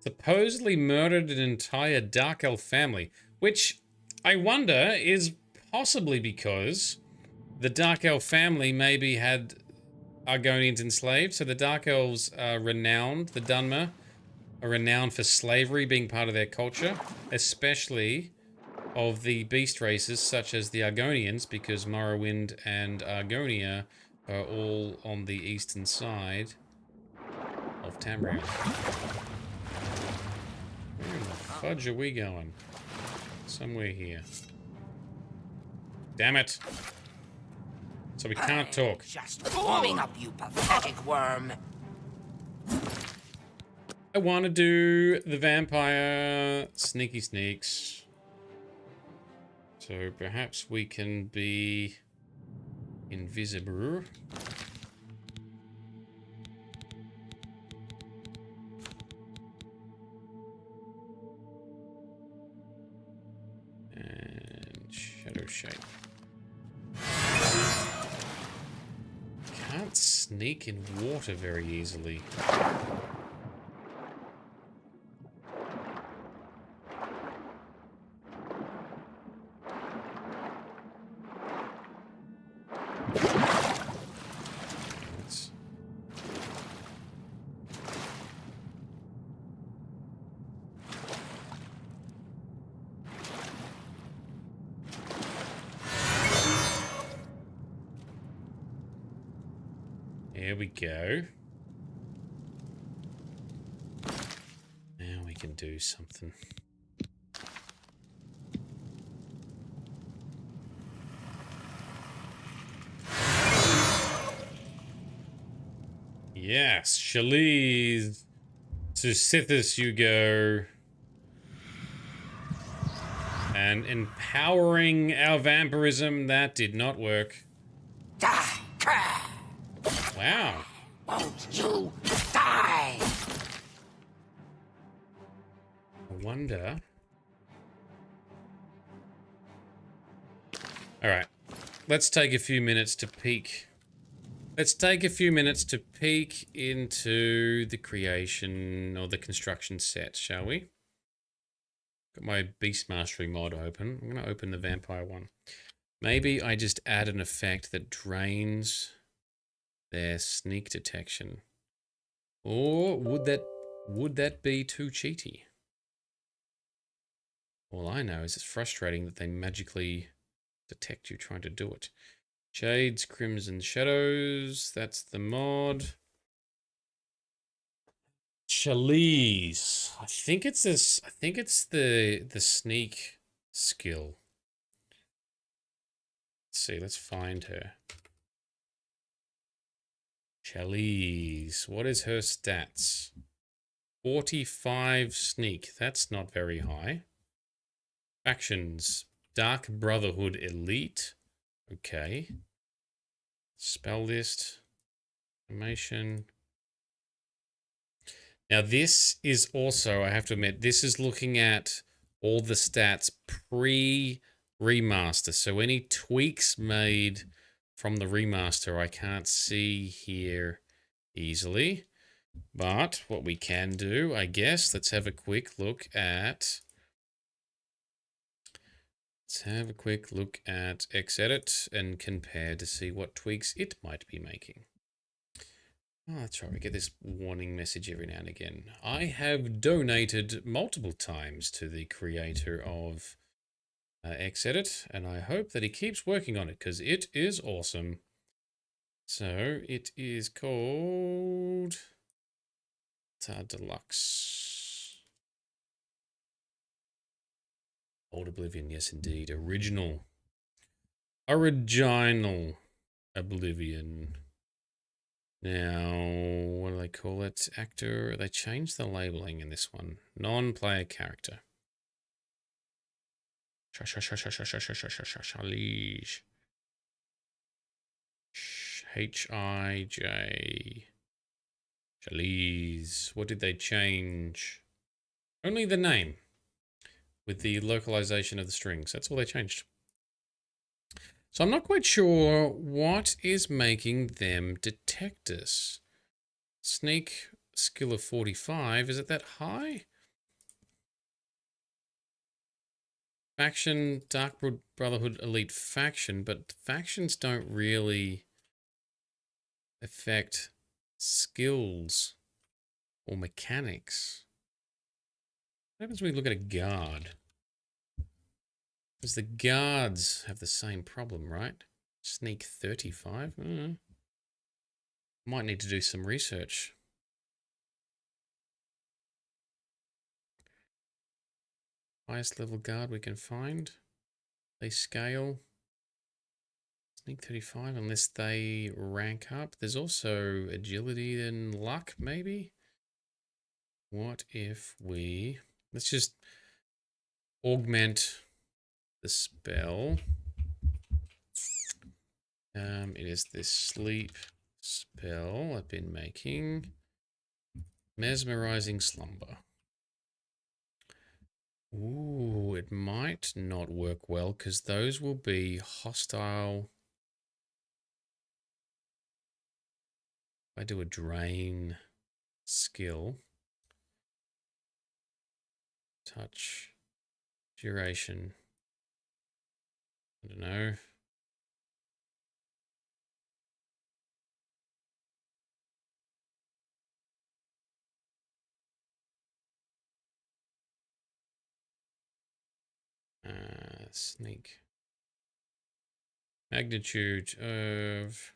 Supposedly murdered an entire Dark Elf family, which I wonder is possibly because the Dark Elf family maybe had Argonians enslaved. So the Dark Elves are renowned, the Dunmer are renowned for slavery being part of their culture, especially of the beast races such as the Argonians, because Morrowind and Argonia are all on the eastern side of Tamriel. Where the fudge are we going? Somewhere here. Damn it. So we can't talk. Just warming up, you pathetic worm. I want to do the vampire sneaky sneaks. So perhaps we can be invisible. And shadow shape. Can't sneak in water very easily. There we go. Now we can do something. Yes, Shaliz. To Sithis you go. And empowering our vampirism, that did not work. Wow. Won't you die? I wonder. Alright. Let's take a few minutes to peek. Let's take a few minutes to peek into the creation or the construction set, shall we? Got my Beast Mastery mod open. I'm going to open the vampire one. Maybe I just add an effect that drains their sneak detection. Or would that be too cheaty? All I know is it's frustrating that they magically detect you trying to do it. Shades, Crimson Shadows, that's the mod. Chalice. I think it's this. I think it's the sneak skill. Let's see, let's find her. Chalice. What is her stats? 45 sneak. That's not very high. Factions. Dark Brotherhood Elite. Okay. Spell list. Animation. Now this is also, I have to admit, this is looking at all the stats pre-remaster. So any tweaks made from the remaster I can't see here easily. But what we can do, I guess, let's have a quick look at Xedit and compare to see what tweaks it might be making. Oh, that's right, we get this warning message every now and again. I have donated multiple times to the creator of Xedit, and I hope that he keeps working on it, because it is awesome. So, it is called Deluxe. Old Oblivion, yes indeed. Original Oblivion. Now, what do they call it? Actor. They changed the labeling in this one. Non-player character. Shalish. H-I-J. Shaliz. What did they change? Only the name. With the localization of the strings. That's all they changed. So I'm not quite sure what is making them detect us. Sneak skill of 45, is it that high? Faction, Dark Brotherhood Elite Faction, but factions don't really affect skills or mechanics. What happens when we look at a guard? Because the guards have the same problem, right? Sneak 35? Might need to do some research. Highest level guard we can find. They scale. Sneak 35 unless they rank up. There's also agility and luck, maybe? what if we... Let's just augment the spell. It is this sleep spell I've been making. Mesmerizing slumber. Ooh, it might not work well because those will be hostile. If I do a drain skill, touch, duration, I don't know. Sneak. Magnitude of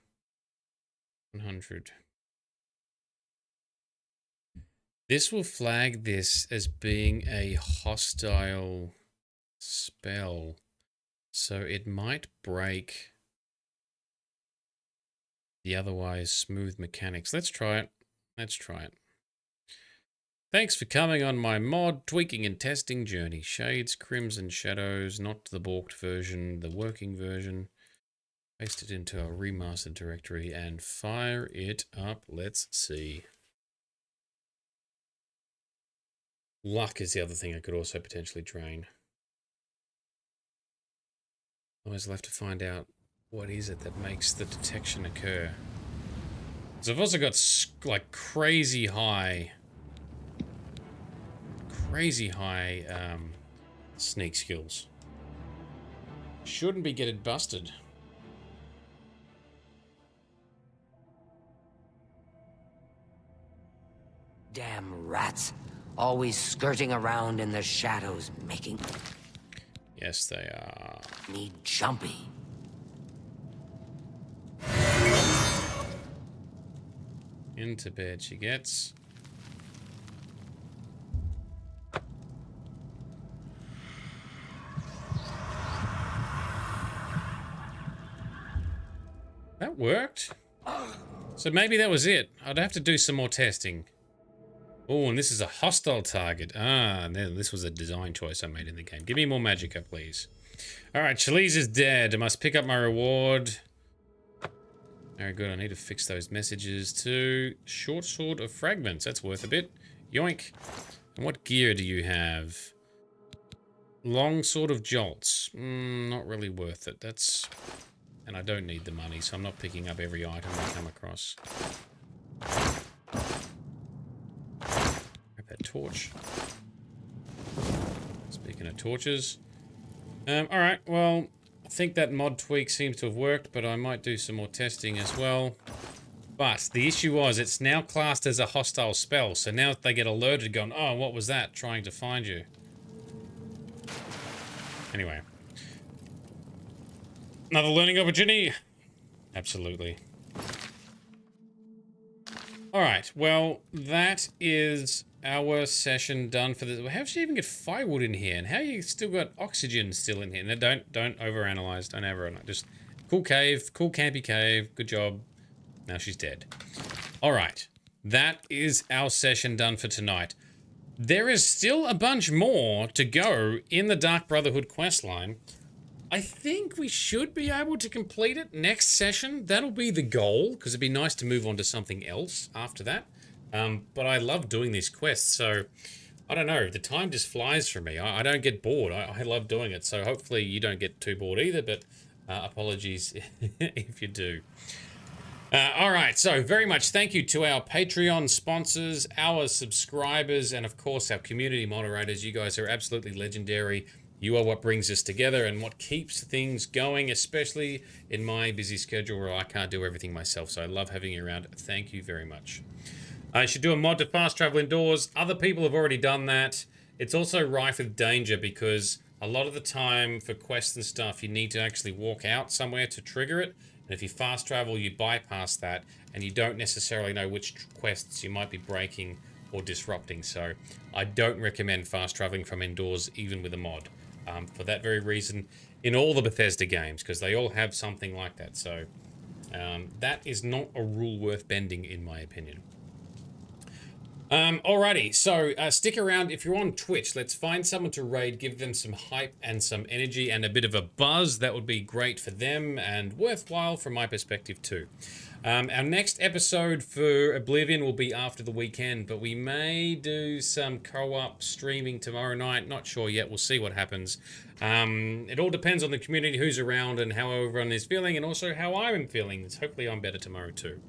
100. This will flag this as being a hostile spell. So it might break the otherwise smooth mechanics. Let's try it. Let's try it. Thanks for coming on my mod tweaking and testing journey. Shades, Crimson Shadows, not the balked version, the working version. Paste it into our remastered directory and fire it up. Let's see. Luck is the other thing I could also potentially drain. Always left to find out what is it that makes the detection occur. So I've also got like crazy high sneak skills. Shouldn't be getting busted. Damn rats. Always skirting around in the shadows, making... Yes, they are. Need jumpy. Into bed she gets. That worked. So maybe that was it. I'd have to do some more testing. Oh, and this is a hostile target. Ah, this was a design choice I made in the game. Give me more magicka, please. Alright, Chalice is dead. I must pick up my reward. Very good, I need to fix those messages too. Short sword of fragments, that's worth a bit. Yoink. And what gear do you have? Long sword of jolts. Not really worth it. That's... And I don't need the money, so I'm not picking up every item I come across. Grab that torch. Speaking of torches. Alright, well, I think that mod tweak seems to have worked, but I might do some more testing as well. But the issue was, it's now classed as a hostile spell, so now they get alerted going, oh, what was that? Trying to find you. Anyway. Another learning opportunity? Absolutely. Alright, well, that is our session done for this. How did you even get firewood in here? And how you still got oxygen still in here? No, don't overanalyze. Don't overanalyze. Just cool cave, cool campy cave. Good job. Now she's dead. Alright, that is our session done for tonight. There is still a bunch more to go in the Dark Brotherhood questline. I think we should be able to complete it next session. That'll be the goal, because it'd be nice to move on to something else after that. But I love doing these quests, so I don't know. The time just flies for me. I don't get bored. I love doing it, so hopefully you don't get too bored either, but apologies if you do. All right, so very much thank you to our Patreon sponsors, our subscribers, and of course our community moderators. You guys are absolutely legendary. You are what brings us together and what keeps things going, especially in my busy schedule where I can't do everything myself. So I love having you around. Thank you very much. I should do a mod to fast travel indoors. Other people have already done that. It's also rife with danger because a lot of the time for quests and stuff, you need to actually walk out somewhere to trigger it. And if you fast travel, you bypass that and you don't necessarily know which quests you might be breaking or disrupting. So I don't recommend fast traveling from indoors, even with a mod. For that very reason, in all the Bethesda games, because they all have something like that. So that is not a rule worth bending, in my opinion. Alrighty, so stick around. If you're on Twitch, let's find someone to raid, give them some hype and some energy and a bit of a buzz. That would be great for them and worthwhile from my perspective too. Our next episode for Oblivion will be after the weekend, but we may do some co-op streaming tomorrow night. Not sure yet. We'll see what happens. It all depends on the community, who's around, and how everyone is feeling, and also how I'm feeling. Hopefully I'm better tomorrow too.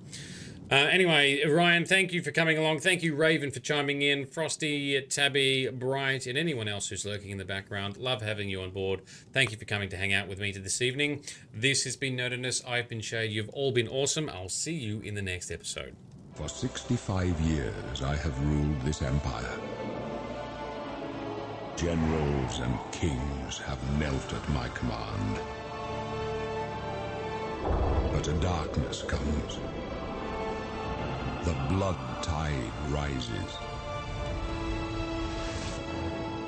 Anyway, Ryan, thank you for coming along. Thank you, Raven, for chiming in. Frosty, Tabby, Bright, and anyone else who's lurking in the background. Love having you on board. Thank you for coming to hang out with me this evening. This has been Nerdedness. I've been Shade. You've all been awesome. I'll see you in the next episode. For 65 years, I have ruled this empire. Generals and kings have knelt at my command. But a darkness comes. The blood tide rises.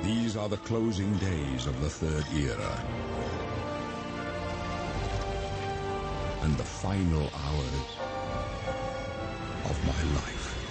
These are the closing days of the Third Era. And the final hours of my life.